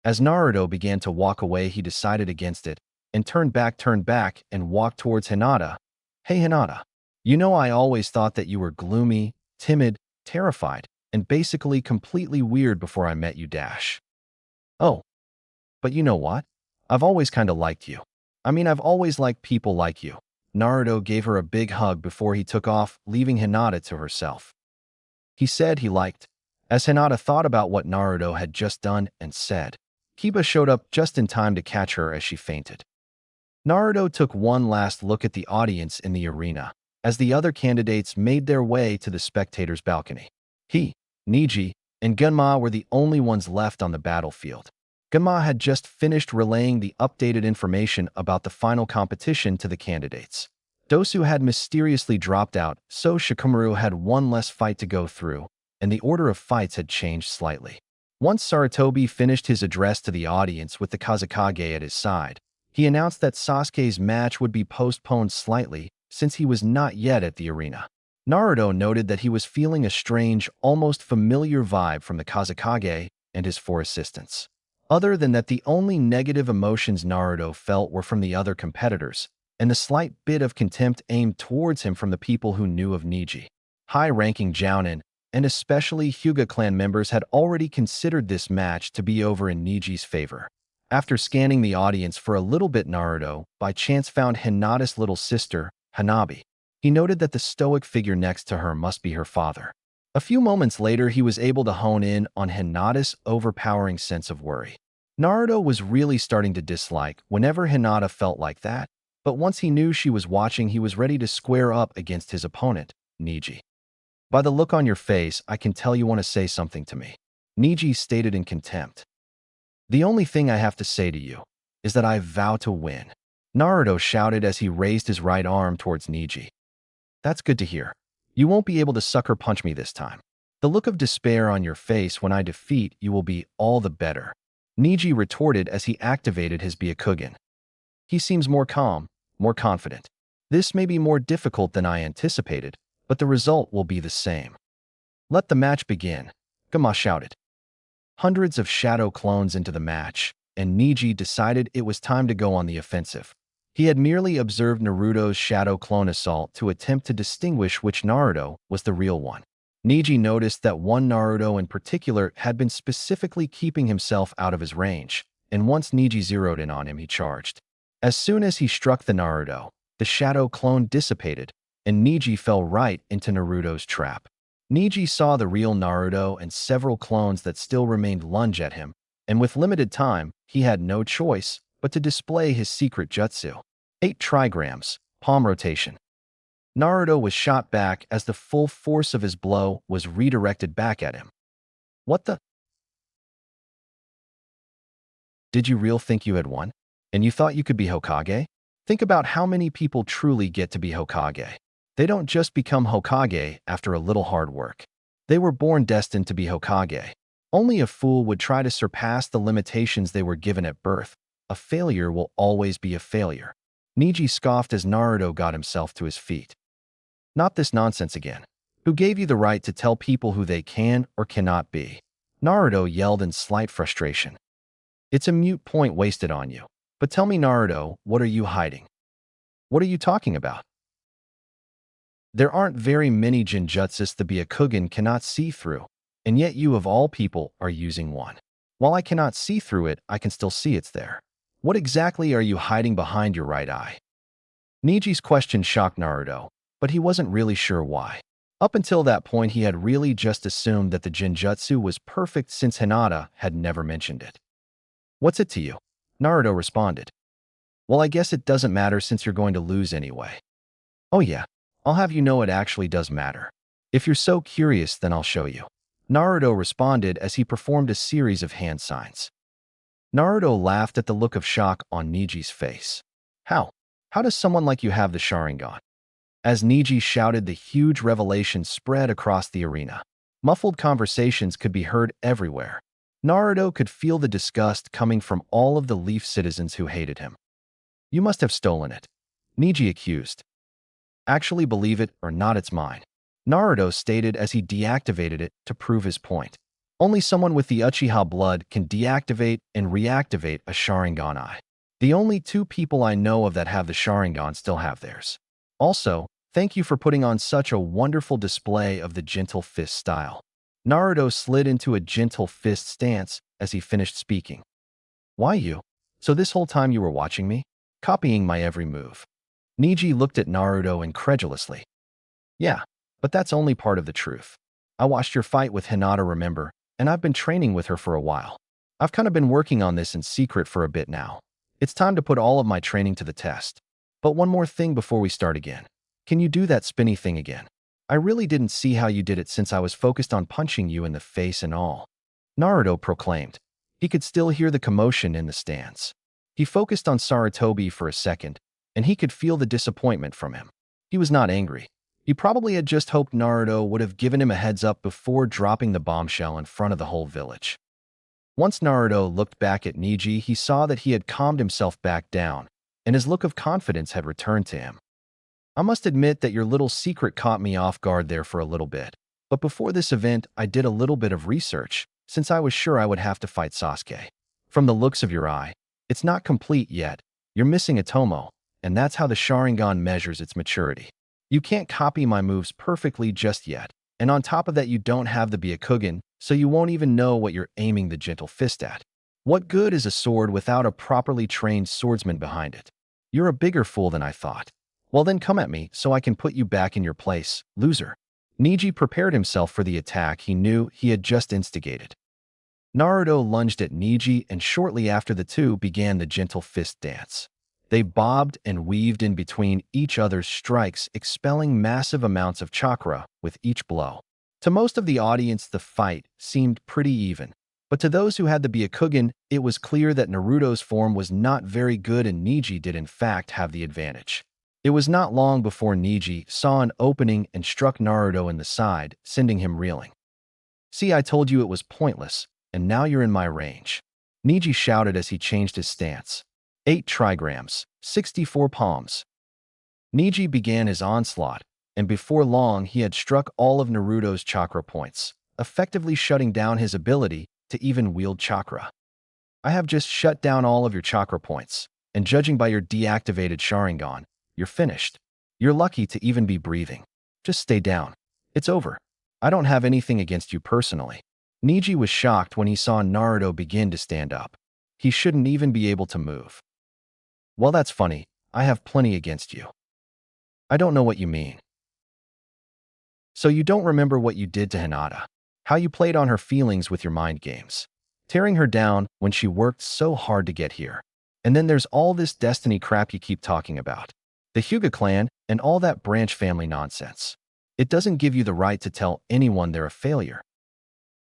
As Naruto began to walk away, he decided against it and turned back, and walked towards Hinata. Hey, Hinata. You know, I always thought that you were gloomy, timid, terrified, and basically completely weird before I met you, Dash. Oh, but you know what? I've always kinda liked you. I've always liked people like you. Naruto gave her a big hug before he took off, leaving Hinata to herself. He said he liked. As Hinata thought about what Naruto had just done and said, Kiba showed up just in time to catch her as she fainted. Naruto took one last look at the audience in the arena as the other candidates made their way to the spectators' balcony. He, Neji, and Genma were the only ones left on the battlefield. Genma had just finished relaying the updated information about the final competition to the candidates. Dosu had mysteriously dropped out, so Shikamaru had one less fight to go through, and the order of fights had changed slightly. Once Saratobi finished his address to the audience with the Kazekage at his side, he announced that Sasuke's match would be postponed slightly since he was not yet at the arena. Naruto noted that he was feeling a strange, almost familiar vibe from the Kazekage and his four assistants. Other than that, the only negative emotions Naruto felt were from the other competitors, and the slight bit of contempt aimed towards him from the people who knew of Neji. High-ranking Jounin, and especially Hyuga clan members, had already considered this match to be over in Neji's favor. After scanning the audience for a little bit, Naruto by chance found Hinata's little sister, Hanabi. He noted that the stoic figure next to her must be her father. A few moments later, he was able to hone in on Hinata's overpowering sense of worry. Naruto was really starting to dislike whenever Hinata felt like that, but once he knew she was watching, he was ready to square up against his opponent, Neji. By the look on your face, I can tell you want to say something to me, Neji stated in contempt. The only thing I have to say to you is that I vow to win, Naruto shouted as he raised his right arm towards Neji. That's good to hear. You won't be able to sucker punch me this time. The look of despair on your face when I defeat you will be all the better, Neji retorted as he activated his Byakugan. He seems more calm, more confident. This may be more difficult than I anticipated, but the result will be the same. Let the match begin, Gama shouted. Hundreds of shadow clones into the match, and Neji decided it was time to go on the offensive. He had merely observed Naruto's shadow clone assault to attempt to distinguish which Naruto was the real one. Neji noticed that one Naruto in particular had been specifically keeping himself out of his range, and once Neji zeroed in on him, he charged. As soon as he struck the Naruto, the shadow clone dissipated, and Neji fell right into Naruto's trap. Neji saw the real Naruto and several clones that still remained lunge at him, and with limited time, he had no choice but to display his secret jutsu. 8 trigrams, palm rotation. Naruto was shot back as the full force of his blow was redirected back at him. What the? Did you really think you had won? And you thought you could be Hokage? Think about how many people truly get to be Hokage. They don't just become Hokage after a little hard work. They were born destined to be Hokage. Only a fool would try to surpass the limitations they were given at birth. A failure will always be a failure. Neji scoffed as Naruto got himself to his feet. Not this nonsense again. Who gave you the right to tell people who they can or cannot be? Naruto yelled in slight frustration. It's a mute point wasted on you. But tell me, Naruto, what are you hiding? What are you talking about? There aren't very many genjutsus the Byakugan cannot see through, and yet you of all people are using one. While I cannot see through it, I can still see it's there. What exactly are you hiding behind your right eye? Neji's question shocked Naruto, but he wasn't really sure why. Up until that point, he had really just assumed that the genjutsu was perfect since Hinata had never mentioned it. What's it to you? Naruto responded. Well, I guess it doesn't matter since you're going to lose anyway. Oh yeah, I'll have you know it actually does matter. If you're so curious, then I'll show you. Naruto responded as he performed a series of hand signs. Naruto laughed at the look of shock on Neji's face. How? How does someone like you have the Sharingan? As Neji shouted, the huge revelation spread across the arena. Muffled conversations could be heard everywhere. Naruto could feel the disgust coming from all of the Leaf citizens who hated him. You must have stolen it, Neji accused. Actually, believe it or not, it's mine, Naruto stated as he deactivated it to prove his point. Only someone with the Uchiha blood can deactivate and reactivate a Sharingan eye. The only 2 people I know of that have the Sharingan still have theirs. Also, thank you for putting on such a wonderful display of the gentle fist style. Naruto slid into a gentle fist stance as he finished speaking. Why you? So this whole time you were watching me? Copying my every move. Niji looked at Naruto incredulously. Yeah, but that's only part of the truth. I watched your fight with Hinata, remember, and I've been training with her for a while. I've kind of been working on this in secret for a bit now. It's time to put all of my training to the test. But one more thing before we start again. Can you do that spinny thing again? I really didn't see how you did it since I was focused on punching you in the face and all. Naruto proclaimed. He could still hear the commotion in the stands. He focused on Sarutobi for a second, and he could feel the disappointment from him. He was not angry. He probably had just hoped Naruto would have given him a heads up before dropping the bombshell in front of the whole village. Once Naruto looked back at Niji, he saw that he had calmed himself back down, and his look of confidence had returned to him. I must admit that your little secret caught me off guard there for a little bit. But before this event, I did a little bit of research, since I was sure I would have to fight Sasuke. From the looks of your eye, it's not complete yet. You're missing a Tomo, and that's how the Sharingan measures its maturity. You can't copy my moves perfectly just yet, and on top of that you don't have the Byakugan, so you won't even know what you're aiming the gentle fist at. What good is a sword without a properly trained swordsman behind it? You're a bigger fool than I thought. Well then come at me so I can put you back in your place, loser. Niji prepared himself for the attack he knew he had just instigated. Naruto lunged at Niji, and shortly after the two began the gentle fist dance. They bobbed and weaved in between each other's strikes, expelling massive amounts of chakra with each blow. To most of the audience, the fight seemed pretty even, but to those who had the Byakugan, it was clear that Naruto's form was not very good and Niji did in fact have the advantage. It was not long before Niji saw an opening and struck Naruto in the side, sending him reeling. See, I told you it was pointless, and now you're in my range. Niji shouted as he changed his stance. 8 trigrams, 64 palms. Niji began his onslaught, and before long he had struck all of Naruto's chakra points, effectively shutting down his ability to even wield chakra. I have just shut down all of your chakra points, and judging by your deactivated Sharingan, you're finished. You're lucky to even be breathing. Just stay down. It's over. I don't have anything against you personally. Niji was shocked when he saw Naruto begin to stand up. He shouldn't even be able to move. Well, that's funny. I have plenty against you. I don't know what you mean. So you don't remember what you did to Hinata? How you played on her feelings with your mind games, tearing her down when she worked so hard to get here. And then there's all this destiny crap you keep talking about. The Hyuga clan and all that branch family nonsense. It doesn't give you the right to tell anyone they're a failure.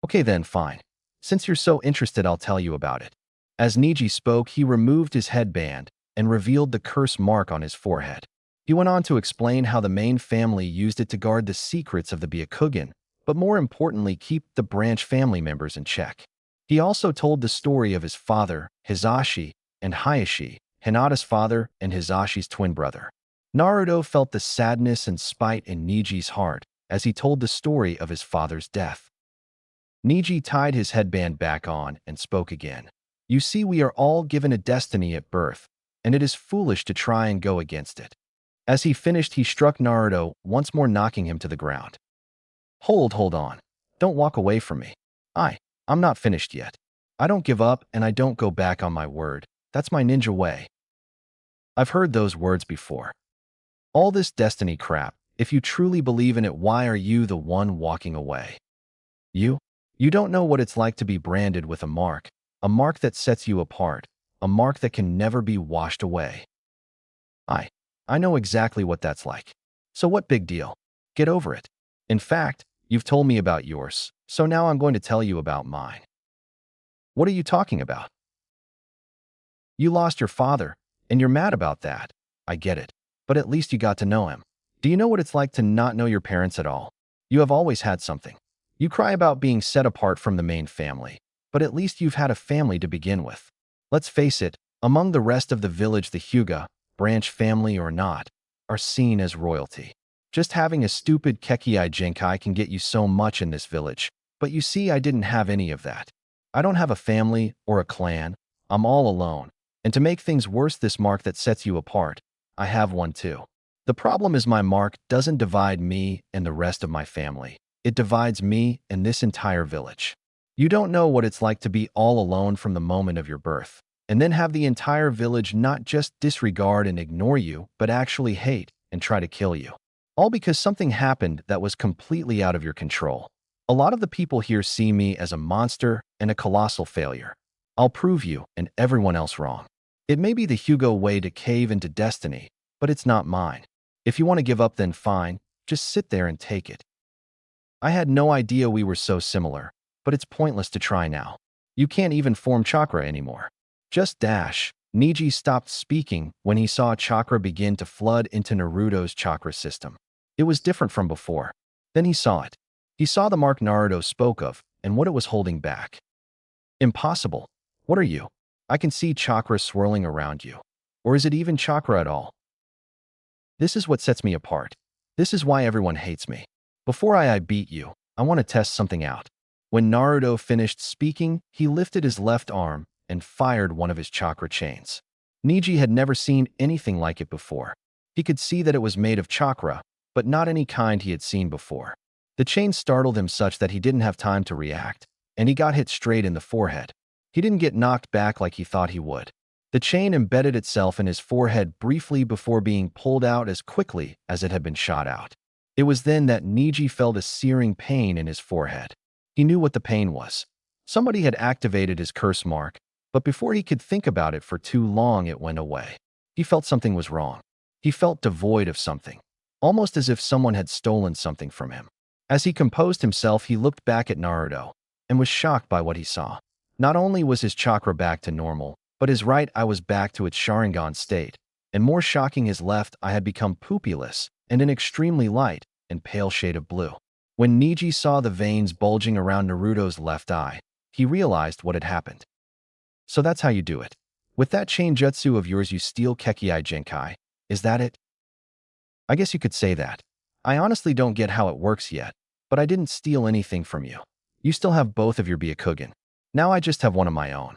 Okay then, fine. Since you're so interested, I'll tell you about it. As Niji spoke, he removed his headband and revealed the curse mark on his forehead. He went on to explain how the main family used it to guard the secrets of the Byakugan, but more importantly, keep the branch family members in check. He also told the story of his father, Hisashi, and Hayashi, Hinata's father and Hisashi's twin brother. Naruto felt the sadness and spite in Niji's heart as he told the story of his father's death. Niji tied his headband back on and spoke again. You see, we are all given a destiny at birth, and it is foolish to try and go against it. As he finished, he struck Naruto, once more knocking him to the ground. Hold on. Don't walk away from me. I'm not finished yet. I don't give up and I don't go back on my word. That's my ninja way. I've heard those words before. All this destiny crap, if you truly believe in it, why are you the one walking away? You don't know what it's like to be branded with a mark that sets you apart, a mark that can never be washed away. I know exactly what that's like. So what big deal? Get over it. In fact, you've told me about yours, so now I'm going to tell you about mine. What are you talking about? You lost your father, and you're mad about that. I get it. But at least you got to know him. Do you know what it's like to not know your parents at all? You have always had something. You cry about being set apart from the main family, but at least you've had a family to begin with. Let's face it, among the rest of the village, the Hyuga, branch family or not, are seen as royalty. Just having a stupid kekkei genkai can get you so much in this village, but you see, I didn't have any of that. I don't have a family or a clan. I'm all alone. And to make things worse, this mark that sets you apart, I have one too. The problem is my mark doesn't divide me and the rest of my family. It divides me and this entire village. You don't know what it's like to be all alone from the moment of your birth. and then have the entire village not just disregard and ignore you, but actually hate and try to kill you. All because something happened that was completely out of your control. A lot of the people here see me as a monster and a colossal failure. I'll prove you and everyone else wrong. It may be the Hugo way to cave into destiny, but it's not mine. If you want to give up, then fine, just sit there and take it. I had no idea we were so similar, but it's pointless to try now. You can't even form chakra anymore. Just dash. Niji stopped speaking when he saw chakra begin to flood into Naruto's chakra system. It was different from before. Then he saw it. He saw the mark Naruto spoke of and what it was holding back. Impossible. What are you? I can see chakra swirling around you. Or is it even chakra at all? This is what sets me apart. This is why everyone hates me. Before I beat you, I want to test something out. When Naruto finished speaking, he lifted his left arm and fired one of his chakra chains. Niji had never seen anything like it before. He could see that it was made of chakra, but not any kind he had seen before. The chain startled him such that he didn't have time to react, and he got hit straight in the forehead. He didn't get knocked back like he thought he would. The chain embedded itself in his forehead briefly before being pulled out as quickly as it had been shot out. It was then that Niji felt a searing pain in his forehead. He knew what the pain was. Somebody had activated his curse mark, but before he could think about it for too long, it went away. He felt something was wrong. He felt devoid of something, almost as if someone had stolen something from him. As he composed himself, he looked back at Naruto and was shocked by what he saw. Not only was his chakra back to normal, but his right eye was back to its Sharingan state, and more shocking, his left eye had become pupilless and an extremely light and pale shade of blue. When Niji saw the veins bulging around Naruto's left eye, he realized what had happened. So that's how you do it. With that chain jutsu of yours, you steal kekkei genkai. Is that it? I guess you could say that. I honestly don't get how it works yet, but I didn't steal anything from you. You still have both of your Byakugan. Now I just have one of my own.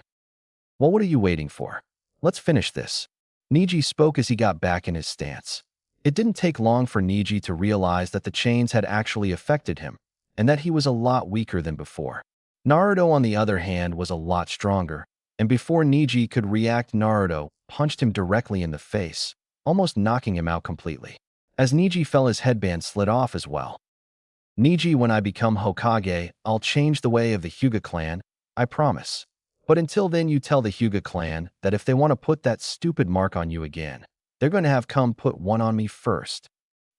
Well, what are you waiting for? Let's finish this. Niji spoke as he got back in his stance. It didn't take long for Niji to realize that the chains had actually affected him, and that he was a lot weaker than before. Naruto, on the other hand, was a lot stronger, and before Niji could react, Naruto punched him directly in the face, almost knocking him out completely. As Niji fell, his headband slid off as well. Niji, when I become Hokage, I'll change the way of the Hyuga clan, I promise. But until then, you tell the Hyuga clan that if they want to put that stupid mark on you again, they're going to have come put one on me first.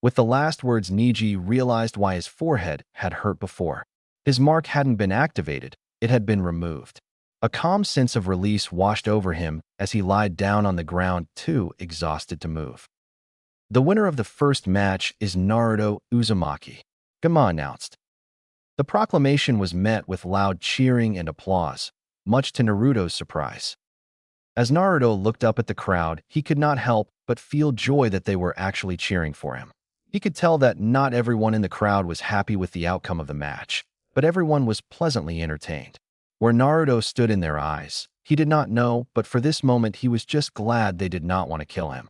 With the last words, Niji realized why his forehead had hurt before. His mark hadn't been activated, it had been removed. A calm sense of release washed over him as he lied down on the ground, too exhausted to move. The winner of the first match is Naruto Uzumaki, Gama announced. The proclamation was met with loud cheering and applause, much to Naruto's surprise. As Naruto looked up at the crowd, he could not help but feel joy that they were actually cheering for him. He could tell that not everyone in the crowd was happy with the outcome of the match, but everyone was pleasantly entertained. Where Naruto stood in their eyes, he did not know, but for this moment he was just glad they did not want to kill him.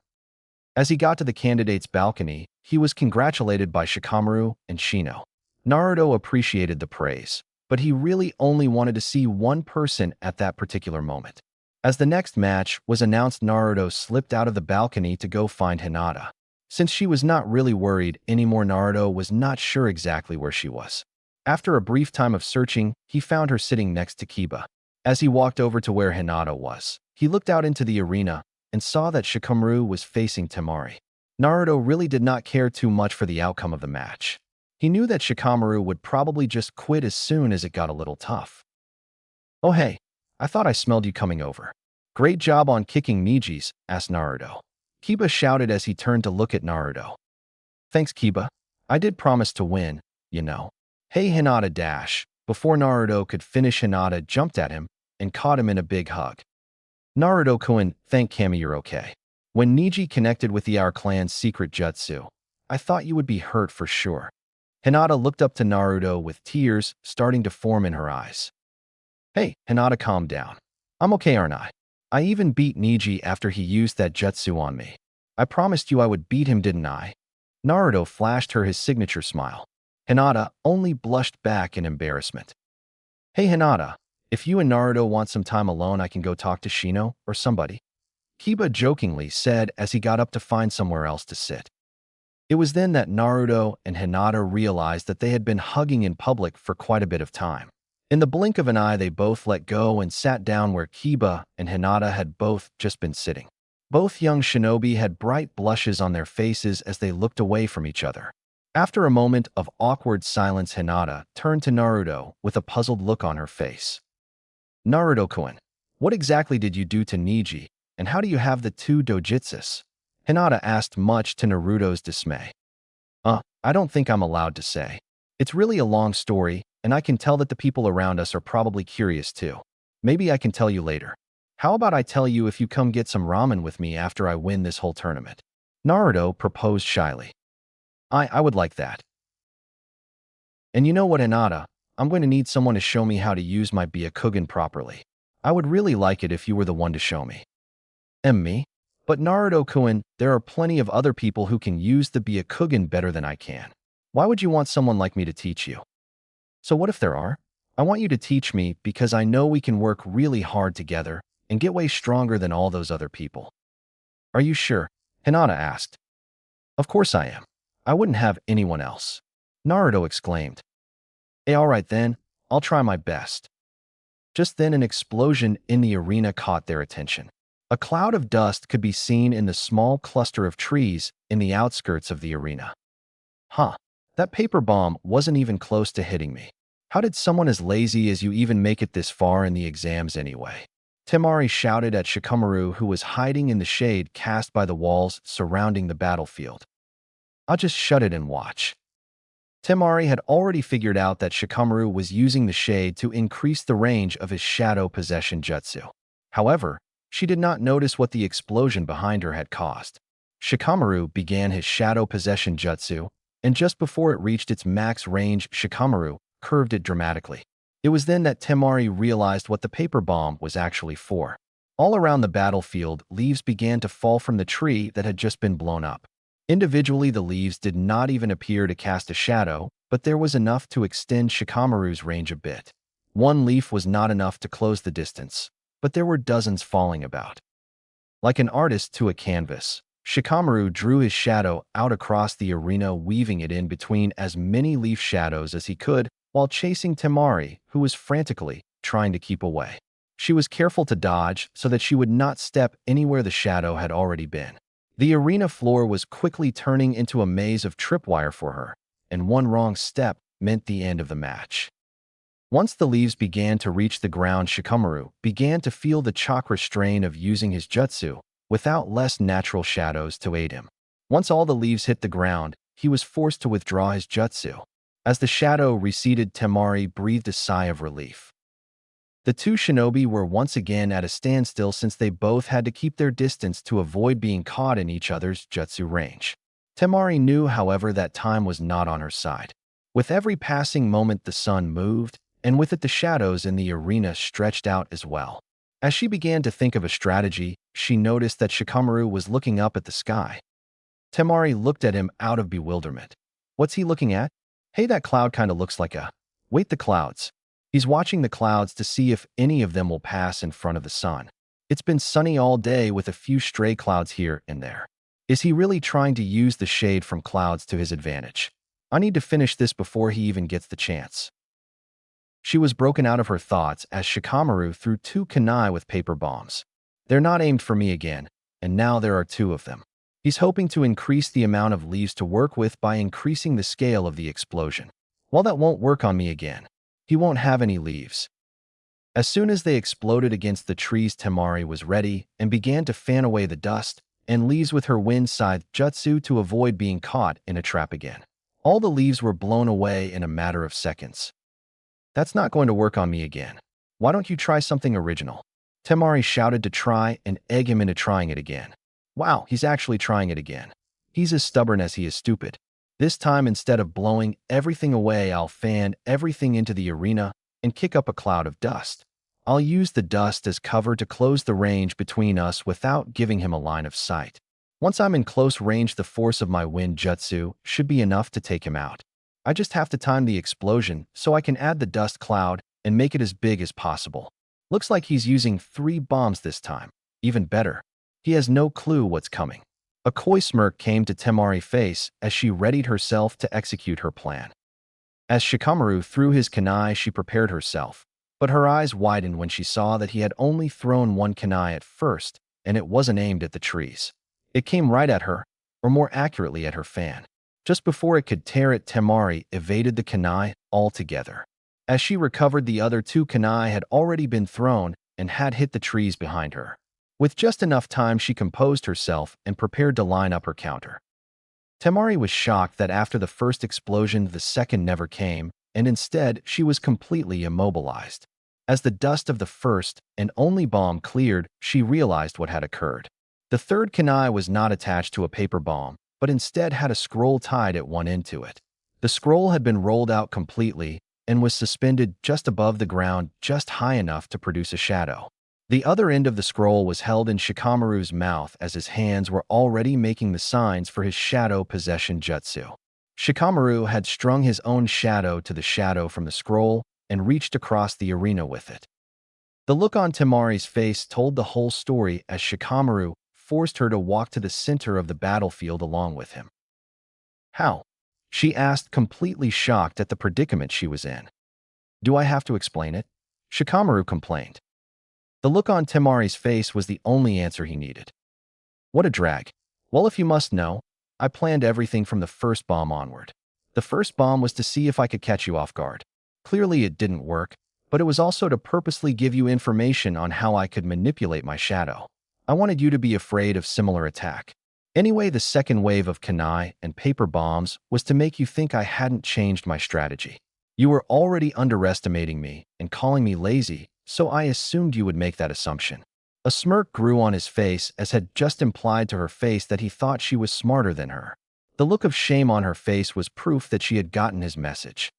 As he got to the candidates' balcony, he was congratulated by Shikamaru and Shino. Naruto appreciated the praise, but he really only wanted to see one person at that particular moment. As the next match was announced, Naruto slipped out of the balcony to go find Hinata. Since she was not really worried anymore, Naruto was not sure exactly where she was. After a brief time of searching, he found her sitting next to Kiba. As he walked over to where Hinata was, he looked out into the arena and saw that Shikamaru was facing Temari. Naruto really did not care too much for the outcome of the match. He knew that Shikamaru would probably just quit as soon as it got a little tough. "Oh hey, I thought I smelled you coming over. Great job on kicking Niji's," asked Naruto. Kiba shouted as he turned to look at Naruto. "Thanks, Kiba. I did promise to win, you know." "Hey, Hinata dash." Before Naruto could finish, Hinata jumped at him and caught him in a big hug. "Naruto-kun, thank Kami you're okay. When Niji connected with the Our clan's secret jutsu, I thought you would be hurt for sure." Hinata looked up to Naruto with tears starting to form in her eyes. "Hey, Hinata, calm down. I'm okay, aren't I? I even beat Niji after he used that jutsu on me. I promised you I would beat him, didn't I?" Naruto flashed her his signature smile. Hinata only blushed back in embarrassment. "Hey, Hinata, If you and Naruto want some time alone, I can go talk to Shino or somebody. Kiba jokingly said as he got up to find somewhere else to sit. It was then that Naruto and Hinata realized that they had been hugging in public for quite a bit of time. In the blink of an eye, they both let go and sat down where Kiba and Hinata had both just been sitting. Both young shinobi had bright blushes on their faces as they looked away from each other. After a moment of awkward silence, Hinata turned to Naruto with a puzzled look on her face. Naruto-kun, what exactly did you do to Niji, and how do you have the two dojutsus? Hinata asked, much to Naruto's dismay. I don't think I'm allowed to say. It's really a long story, and I can tell that the people around us are probably curious too. Maybe I can tell you later. How about I tell you if you come get some ramen with me after I win this whole tournament? Naruto proposed shyly. I would like that. And you know what, Hinata? I'm going to need someone to show me how to use my Byakugan properly. I would really like it if you were the one to show me. Me? But Naruto-kun, there are plenty of other people who can use the Byakugan better than I can. Why would you want someone like me to teach you? So what if there are? I want you to teach me because I know we can work really hard together and get way stronger than all those other people. Are you sure? Hinata asked. Of course I am. I wouldn't have anyone else. Naruto exclaimed. All right then, I'll try my best. Just then an explosion in the arena caught their attention. A cloud of dust could be seen in the small cluster of trees in the outskirts of the arena. That paper bomb wasn't even close to hitting me. How did someone as lazy as you even make it this far in the exams anyway? Temari shouted at Shikamaru, who was hiding in the shade cast by the walls surrounding the battlefield. I'll just shut it and watch. Temari had already figured out that Shikamaru was using the shade to increase the range of his shadow possession jutsu. However, she did not notice what the explosion behind her had caused. Shikamaru began his shadow possession jutsu, and just before it reached its max range, Shikamaru curved it dramatically. It was then that Temari realized what the paper bomb was actually for. All around the battlefield, leaves began to fall from the tree that had just been blown up. Individually, the leaves did not even appear to cast a shadow, but there was enough to extend Shikamaru's range a bit. One leaf was not enough to close the distance, but there were dozens falling about. Like an artist to a canvas, Shikamaru drew his shadow out across the arena, weaving it in between as many leaf shadows as he could while chasing Temari, who was frantically trying to keep away. She was careful to dodge so that she would not step anywhere the shadow had already been. The arena floor was quickly turning into a maze of tripwire for her, and one wrong step meant the end of the match. Once the leaves began to reach the ground, Shikamaru began to feel the chakra strain of using his jutsu without less natural shadows to aid him. Once all the leaves hit the ground, he was forced to withdraw his jutsu. As the shadow receded, Temari breathed a sigh of relief. The two shinobi were once again at a standstill since they both had to keep their distance to avoid being caught in each other's jutsu range. Temari knew, however, that time was not on her side. With every passing moment, the sun moved, and with it the shadows in the arena stretched out as well. As she began to think of a strategy, she noticed that Shikamaru was looking up at the sky. Temari looked at him out of bewilderment. What's he looking at? Hey, that cloud kinda looks like a… Wait, the clouds. He's watching the clouds to see if any of them will pass in front of the sun. It's been sunny all day with a few stray clouds here and there. Is he really trying to use the shade from clouds to his advantage? I need to finish this before he even gets the chance. She was broken out of her thoughts as Shikamaru threw two kunai with paper bombs. They're not aimed for me again, and now there are two of them. He's hoping to increase the amount of leaves to work with by increasing the scale of the explosion. Well, that won't work on me again. He won't have any leaves. As soon as they exploded against the trees, Temari was ready and began to fan away the dust and leaves with her wind-scythe jutsu to avoid being caught in a trap again. All the leaves were blown away in a matter of seconds. That's not going to work on me again. Why don't you try something original? Temari shouted to try and egg him into trying it again. Wow, he's actually trying it again. He's as stubborn as he is stupid. This time, instead of blowing everything away, I'll fan everything into the arena and kick up a cloud of dust. I'll use the dust as cover to close the range between us without giving him a line of sight. Once I'm in close range, the force of my wind jutsu should be enough to take him out. I just have to time the explosion so I can add the dust cloud and make it as big as possible. Looks like he's using 3 bombs this time. Even better, he has no clue what's coming. A coy smirk came to Temari's face as she readied herself to execute her plan. As Shikamaru threw his kunai, she prepared herself, but her eyes widened when she saw that he had only thrown 1 kunai at first, and it wasn't aimed at the trees. It came right at her, or more accurately at her fan. Just before it could tear it, Temari evaded the kunai altogether. As she recovered, the other 2 kunai had already been thrown and had hit the trees behind her. With just enough time, she composed herself and prepared to line up her counter. Temari was shocked that after the first explosion, the second never came, and instead she was completely immobilized. As the dust of the first and only bomb cleared, she realized what had occurred. The third kunai was not attached to a paper bomb, but instead had a scroll tied at one end to it. The scroll had been rolled out completely and was suspended just above the ground, just high enough to produce a shadow. The other end of the scroll was held in Shikamaru's mouth as his hands were already making the signs for his shadow possession jutsu. Shikamaru had strung his own shadow to the shadow from the scroll and reached across the arena with it. The look on Temari's face told the whole story as Shikamaru forced her to walk to the center of the battlefield along with him. How? She asked, completely shocked at the predicament she was in. Do I have to explain it? Shikamaru complained. The look on Temari's face was the only answer he needed. What a drag. Well, if you must know, I planned everything from the first bomb onward. The first bomb was to see if I could catch you off guard. Clearly it didn't work, but it was also to purposely give you information on how I could manipulate my shadow. I wanted you to be afraid of similar attack. Anyway, the second wave of kunai and paper bombs was to make you think I hadn't changed my strategy. You were already underestimating me and calling me lazy, so I assumed you would make that assumption. A smirk grew on his face as had just implied to her face that he thought she was smarter than her. The look of shame on her face was proof that she had gotten his message.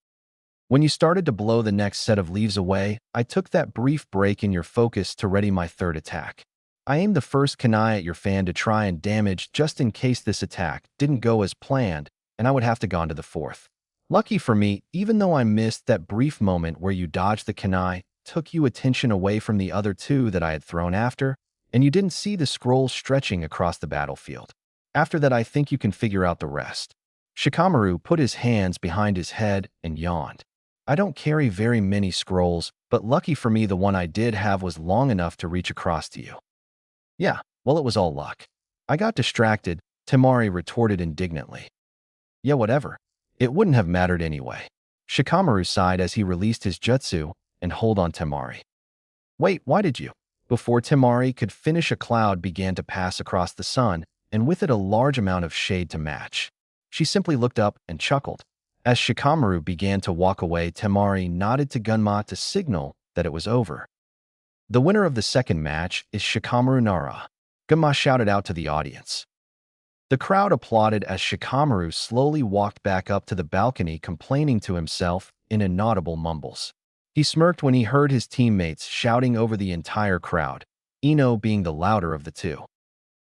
When you started to blow the next set of leaves away, I took that brief break in your focus to ready my third attack. I aimed the first kunai at your fan to try and damage just in case this attack didn't go as planned and I would have to go on to the fourth. Lucky for me, even though I missed that brief moment where you dodged the kunai, took you attention away from the other 2 that I had thrown after, and you didn't see the scroll stretching across the battlefield. After that, I think you can figure out the rest. Shikamaru put his hands behind his head and yawned. I don't carry very many scrolls, but lucky for me the one I did have was long enough to reach across to you. Yeah, well, it was all luck. I got distracted, Temari retorted indignantly. Yeah, whatever. It wouldn't have mattered anyway. Shikamaru sighed as he released his jutsu and hold on Temari. Wait, why did you? Before Temari could finish, a cloud began to pass across the sun, and with it a large amount of shade to match. She simply looked up and chuckled. As Shikamaru began to walk away, Temari nodded to Gunma to signal that it was over. The winner of the second match is Shikamaru Nara, Gunma shouted out to the audience. The crowd applauded as Shikamaru slowly walked back up to the balcony, complaining to himself in inaudible mumbles. He smirked when he heard his teammates shouting over the entire crowd, Ino being the louder of the 2.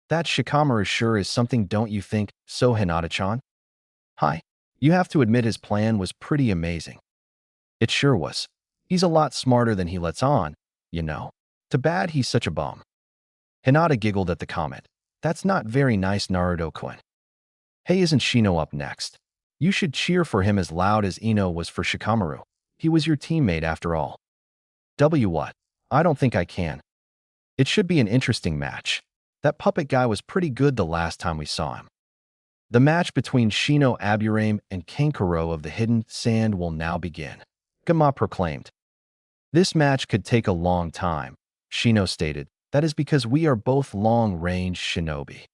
That Shikamaru sure is something, don't you think so, Hinata-chan? Hi. You have to admit his plan was pretty amazing. It sure was. He's a lot smarter than he lets on, you know. Too bad he's such a bum. Hinata giggled at the comment. That's not very nice, Naruto-kun. Hey, isn't Shino up next? You should cheer for him as loud as Ino was for Shikamaru. He was your teammate after all. What? I don't think I can. It should be an interesting match. That puppet guy was pretty good the last time we saw him. The match between Shino Aburame and Kankuro of the Hidden Sand will now begin, Gunma proclaimed. This match could take a long time, Shino stated. That is because we are both long-range shinobi.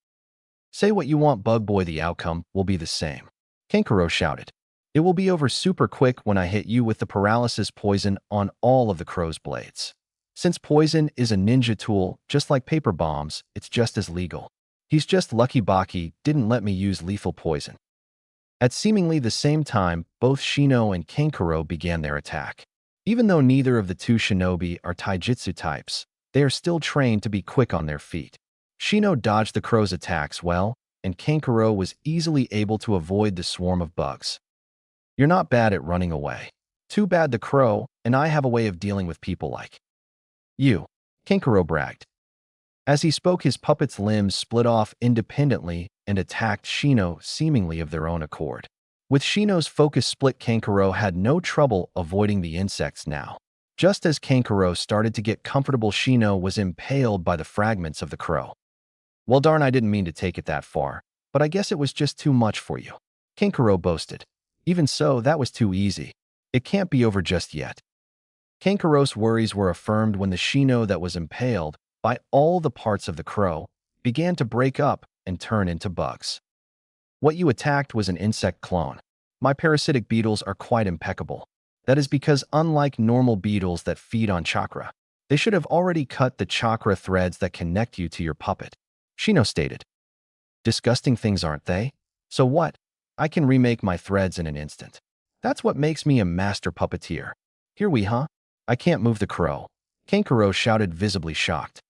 Say what you want, Bug Boy, the outcome will be the same. Kankuro shouted. It will be over super quick when I hit you with the paralysis poison on all of the crow's blades. Since poison is a ninja tool, just like paper bombs, it's just as legal. He's just lucky Baki didn't let me use lethal poison. At seemingly the same time, both Shino and Kankuro began their attack. Even though neither of the 2 shinobi are taijutsu types, they are still trained to be quick on their feet. Shino dodged the crow's attacks well, and Kankuro was easily able to avoid the swarm of bugs. You're not bad at running away. Too bad the crow and I have a way of dealing with people like you," Kenkaro bragged. As he spoke, his puppet's limbs split off independently and attacked Shino seemingly of their own accord. With Shino's focus split, Kenkaro had no trouble avoiding the insects now. Just as Kenkaro started to get comfortable, Shino was impaled by the fragments of the crow. "Well, darn, I didn't mean to take it that far, but I guess it was just too much for you," Kenkaro boasted. "Even so, that was too easy. It can't be over just yet." Kenkaro's worries were affirmed when the Shino that was impaled by all the parts of the crow began to break up and turn into bugs. "What you attacked was an insect clone. My parasitic beetles are quite impeccable. That is because, unlike normal beetles that feed on chakra, they should have already cut the chakra threads that connect you to your puppet," Shino stated. "Disgusting things, aren't they? So what? I can remake my threads in an instant. That's what makes me a master puppeteer. Here we, huh? I can't move the crow," Kenkaro shouted, visibly shocked.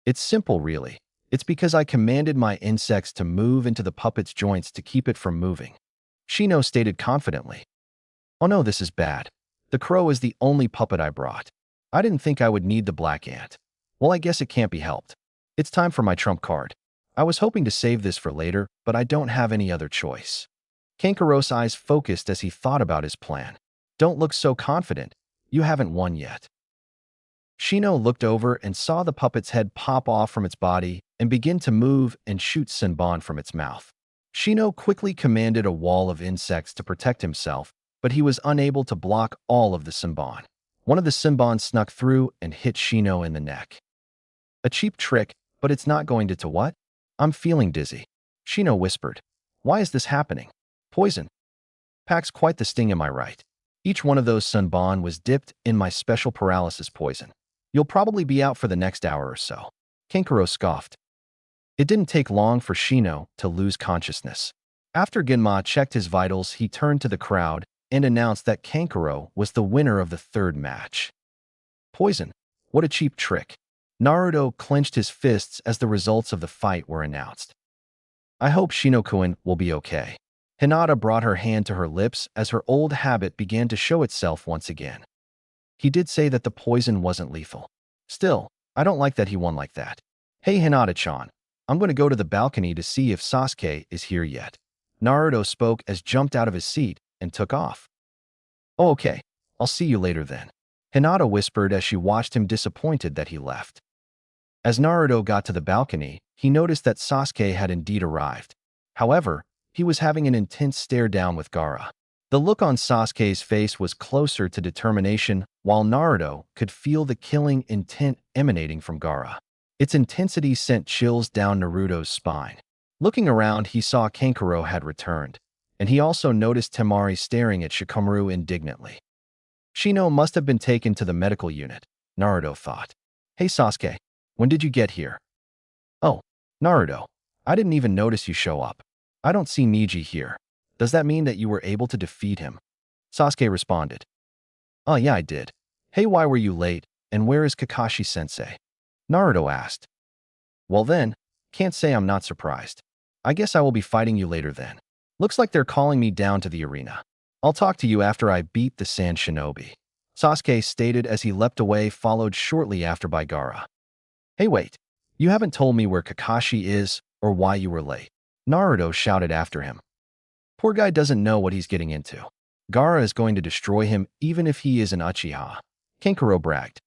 "It's simple, really. It's because I commanded my insects to move into the puppet's joints to keep it from moving," Shino stated confidently. "Oh no, this is bad. The crow is the only puppet I brought. I didn't think I would need the black ant. Well, I guess it can't be helped. It's time for my trump card. I was hoping to save this for later, but I don't have any other choice." Kenkaro's eyes focused as he thought about his plan. "Don't look so confident. You haven't won yet." Shino looked over and saw the puppet's head pop off from its body and begin to move and shoot Senbon from its mouth. Shino quickly commanded a wall of insects to protect himself, but he was unable to block all of the Senbon. One of the Senbon snuck through and hit Shino in the neck. "A cheap trick, but it's not going to what? I'm feeling dizzy," Shino whispered. "Why is this happening? Poison. Packs quite the sting, am I right? Each one of those Senbon was dipped in my special paralysis poison. You'll probably be out for the next hour or so," Kenkaro scoffed. It didn't take long for Shino to lose consciousness. After Genma checked his vitals, he turned to the crowd and announced that Kenkaro was the winner of the third match. "Poison? What a cheap trick." Naruto clenched his fists as the results of the fight were announced. "I hope Shino-kun will be okay." Hinata brought her hand to her lips as her old habit began to show itself once again. "He did say that the poison wasn't lethal. Still, I don't like that he won like that. Hey, Hinata-chan, I'm going to go to the balcony to see if Sasuke is here yet." Naruto spoke as jumped out of his seat and took off. "Oh, okay. I'll see you later then," Hinata whispered as she watched him, disappointed that he left. As Naruto got to the balcony, he noticed that Sasuke had indeed arrived. However, he was having an intense stare down with Gaara. The look on Sasuke's face was closer to determination, while Naruto could feel the killing intent emanating from Gaara. Its intensity sent chills down Naruto's spine. Looking around, he saw Kenkaro had returned, and he also noticed Temari staring at Shikamaru indignantly. Shino must have been taken to the medical unit, Naruto thought. "Hey Sasuke, when did you get here?" "Oh, Naruto, I didn't even notice you show up. I don't see Neji here. Does that mean that you were able to defeat him?" Sasuke responded. "Oh yeah, I did. Hey, why were you late, and where is Kakashi-sensei?" Naruto asked. "Well then, can't say I'm not surprised. I guess I will be fighting you later then. Looks like they're calling me down to the arena. I'll talk to you after I beat the Sand Shinobi," Sasuke stated as he leapt away, followed shortly after by Gaara. "Hey wait, you haven't told me where Kakashi is or why you were late," Naruto shouted after him. "Poor guy doesn't know what he's getting into. Gaara is going to destroy him even if he is an Uchiha," Kenkaro bragged.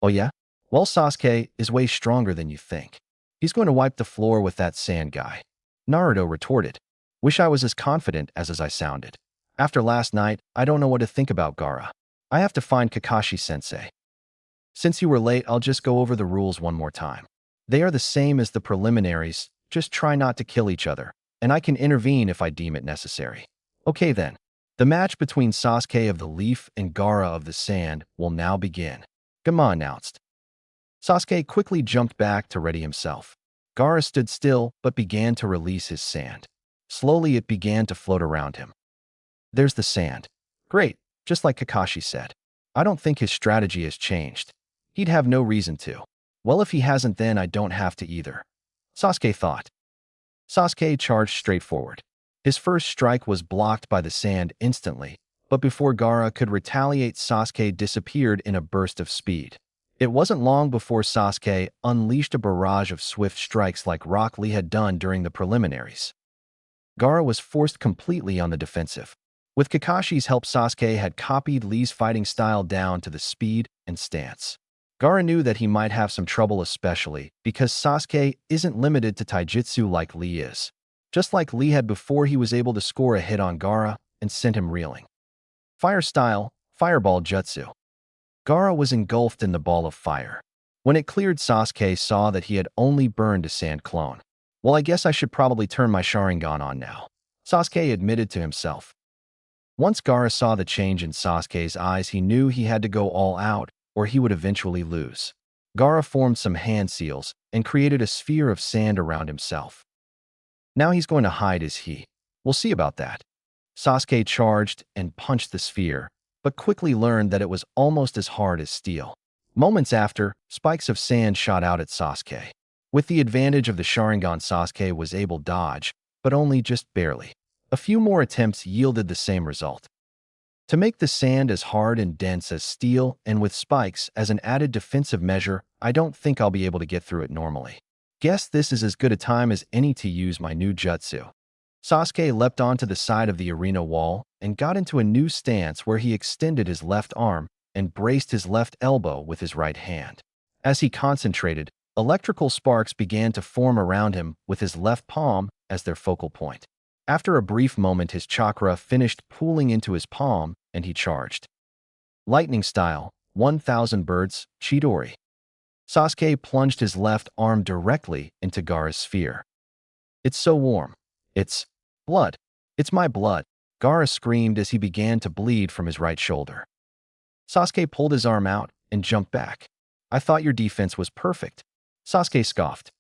"Oh yeah? Well, Sasuke is way stronger than you think. He's going to wipe the floor with that sand guy," Naruto retorted. "Wish I was as confident as I sounded. After last night, I don't know what to think about Gaara. I have to find Kakashi-sensei. Since you were late, I'll just go over the rules one more time. They are the same as the preliminaries, just try not to kill each other, and I can intervene if I deem it necessary. Okay then. The match between Sasuke of the Leaf and Gaara of the Sand will now begin," Gama announced. Sasuke quickly jumped back to ready himself. Gaara stood still but began to release his sand. Slowly it began to float around him. "There's the sand. Great, just like Kakashi said. I don't think his strategy has changed. He'd have no reason to. Well, if he hasn't, then I don't have to either," Sasuke thought. Sasuke charged straight forward. His first strike was blocked by the sand instantly, But before Gaara could retaliate, Sasuke disappeared in a burst of speed. It wasn't long before Sasuke unleashed a barrage of swift strikes like Rock Lee had done during the preliminaries. Gaara was forced completely on the defensive. With Kakashi's help, Sasuke had copied Lee's fighting style down to the speed and stance. Gaara knew that he might have some trouble, especially because Sasuke isn't limited to taijutsu like Lee is. Just like Lee had before, he was able to score a hit on Gaara and sent him reeling. Fire style, fireball jutsu. Gaara was engulfed in the ball of fire. When it cleared, Sasuke saw that he had only burned a sand clone. Well, I guess I should probably turn my Sharingan on now, Sasuke admitted to himself. Once Gaara saw the change in Sasuke's eyes, he knew he had to go all out, or he would eventually lose. Gaara formed some hand seals and created a sphere of sand around himself. Now he's going to hide, is he? We'll see about that. Sasuke charged and punched the sphere, but quickly learned that it was almost as hard as steel. Moments after, spikes of sand shot out at Sasuke. With the advantage of the Sharingan, Sasuke was able to dodge, but only just barely. A few more attempts yielded the same result. To make the sand as hard and dense as steel and with spikes as an added defensive measure, I don't think I'll be able to get through it normally. Guess this is as good a time as any to use my new jutsu. Sasuke leapt onto the side of the arena wall and got into a new stance where he extended his left arm and braced his left elbow with his right hand. As he concentrated, electrical sparks began to form around him with his left palm as their focal point. After a brief moment, his chakra finished pooling into his palm and he charged. Lightning style, 1,000 birds, Chidori. Sasuke plunged his left arm directly into Gaara's sphere. It's so warm. It's blood. It's my blood, Gaara screamed as he began to bleed from his right shoulder. Sasuke pulled his arm out and jumped back. I thought your defense was perfect, Sasuke scoffed.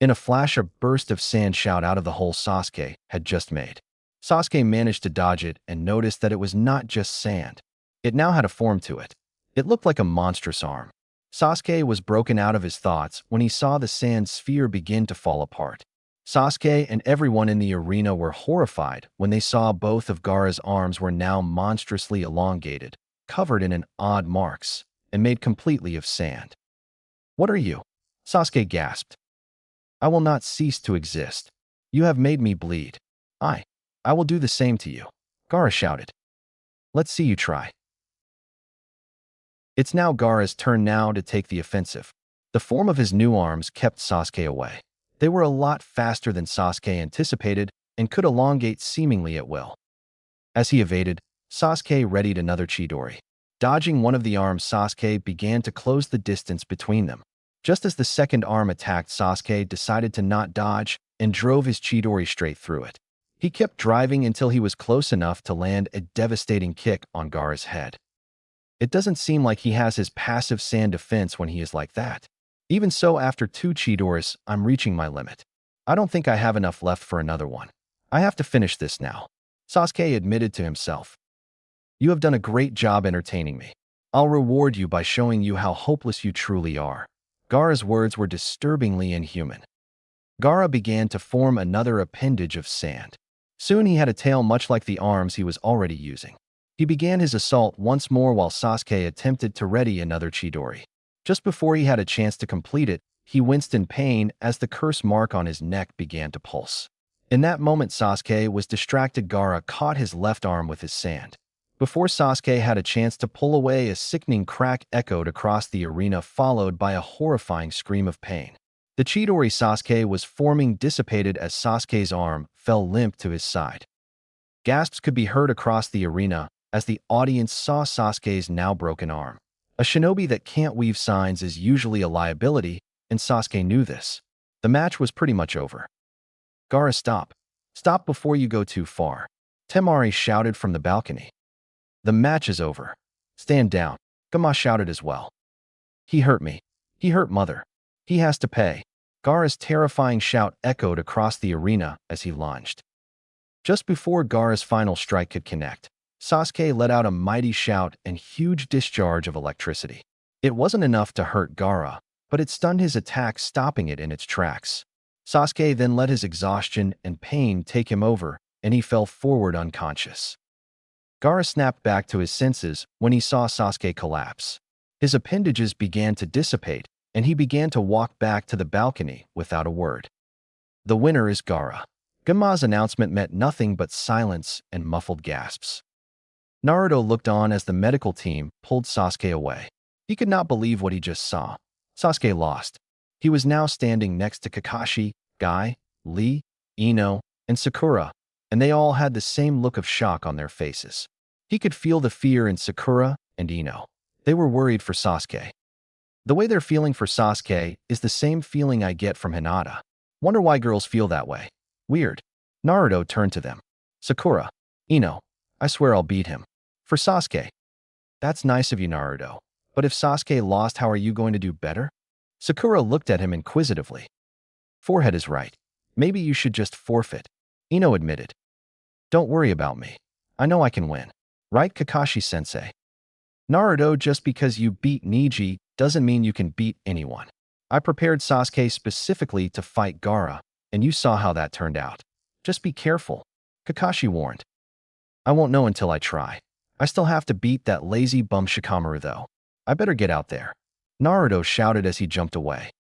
In a flash, a burst of sand shot out of the hole Sasuke had just made. Sasuke managed to dodge it and noticed that it was not just sand. It now had a form to it. It looked like a monstrous arm. Sasuke was broken out of his thoughts when he saw the sand sphere begin to fall apart. Sasuke and everyone in the arena were horrified when they saw both of Gaara's arms were now monstrously elongated, covered in odd marks, and made completely of sand. What are you? Sasuke gasped. I will not cease to exist. You have made me bleed. I will do the same to you, Gaara shouted. Let's see you try. It's now Gaara's turn now to take the offensive. The form of his new arms kept Sasuke away. They were a lot faster than Sasuke anticipated and could elongate seemingly at will. As he evaded, Sasuke readied another Chidori. Dodging one of the arms, Sasuke began to close the distance between them. Just as the second arm attacked, Sasuke decided to not dodge and drove his Chidori straight through it. He kept driving until he was close enough to land a devastating kick on Gaara's head. It doesn't seem like he has his passive sand defense when he is like that. Even so, after 2 Chidoris, I'm reaching my limit. I don't think I have enough left for another one. I have to finish this now, Sasuke admitted to himself. You have done a great job entertaining me. I'll reward you by showing you how hopeless you truly are. Gaara's words were disturbingly inhuman. Gaara began to form another appendage of sand. Soon he had a tail much like the arms he was already using. He began his assault once more while Sasuke attempted to ready another Chidori. Just before he had a chance to complete it, he winced in pain as the curse mark on his neck began to pulse. In that moment, Sasuke was distracted. Gaara caught his left arm with his sand. Before Sasuke had a chance to pull away, a sickening crack echoed across the arena, followed by a horrifying scream of pain. The Chidori Sasuke was forming dissipated as Sasuke's arm fell limp to his side. Gasps could be heard across the arena as the audience saw Sasuke's now broken arm. A shinobi that can't weave signs is usually a liability, and Sasuke knew this. The match was pretty much over. Gaara, stop. Stop before you go too far, Temari shouted from the balcony. The match is over. Stand down, Gama shouted as well. He hurt me. He hurt mother. He has to pay. Gaara's terrifying shout echoed across the arena as he lunged. Just before Gaara's final strike could connect, Sasuke let out a mighty shout and huge discharge of electricity. It wasn't enough to hurt Gaara, but it stunned his attack, stopping it in its tracks. Sasuke then let his exhaustion and pain take him over, and he fell forward unconscious. Gaara snapped back to his senses when he saw Sasuke collapse. His appendages began to dissipate, and he began to walk back to the balcony without a word. The winner is Gaara. Genma's announcement met nothing but silence and muffled gasps. Naruto looked on as the medical team pulled Sasuke away. He could not believe what he just saw. Sasuke lost. He was now standing next to Kakashi, Guy, Lee, Ino, and Sakura, and they all had the same look of shock on their faces. He could feel the fear in Sakura and Ino. They were worried for Sasuke. The way they're feeling for Sasuke is the same feeling I get from Hinata. Wonder why girls feel that way. Weird. Naruto turned to them. Sakura, Ino, I swear I'll beat him. For Sasuke. That's nice of you, Naruto. But if Sasuke lost, how are you going to do better? Sakura looked at him inquisitively. Forehead is right. Maybe you should just forfeit. Ino admitted. Don't worry about me. I know I can win. Right, Kakashi-sensei? Naruto, just because you beat Neji doesn't mean you can beat anyone. I prepared Sasuke specifically to fight Gaara, and you saw how that turned out. Just be careful, Kakashi warned. I won't know until I try. I still have to beat that lazy bum Shikamaru though. I better get out there. Naruto shouted as he jumped away.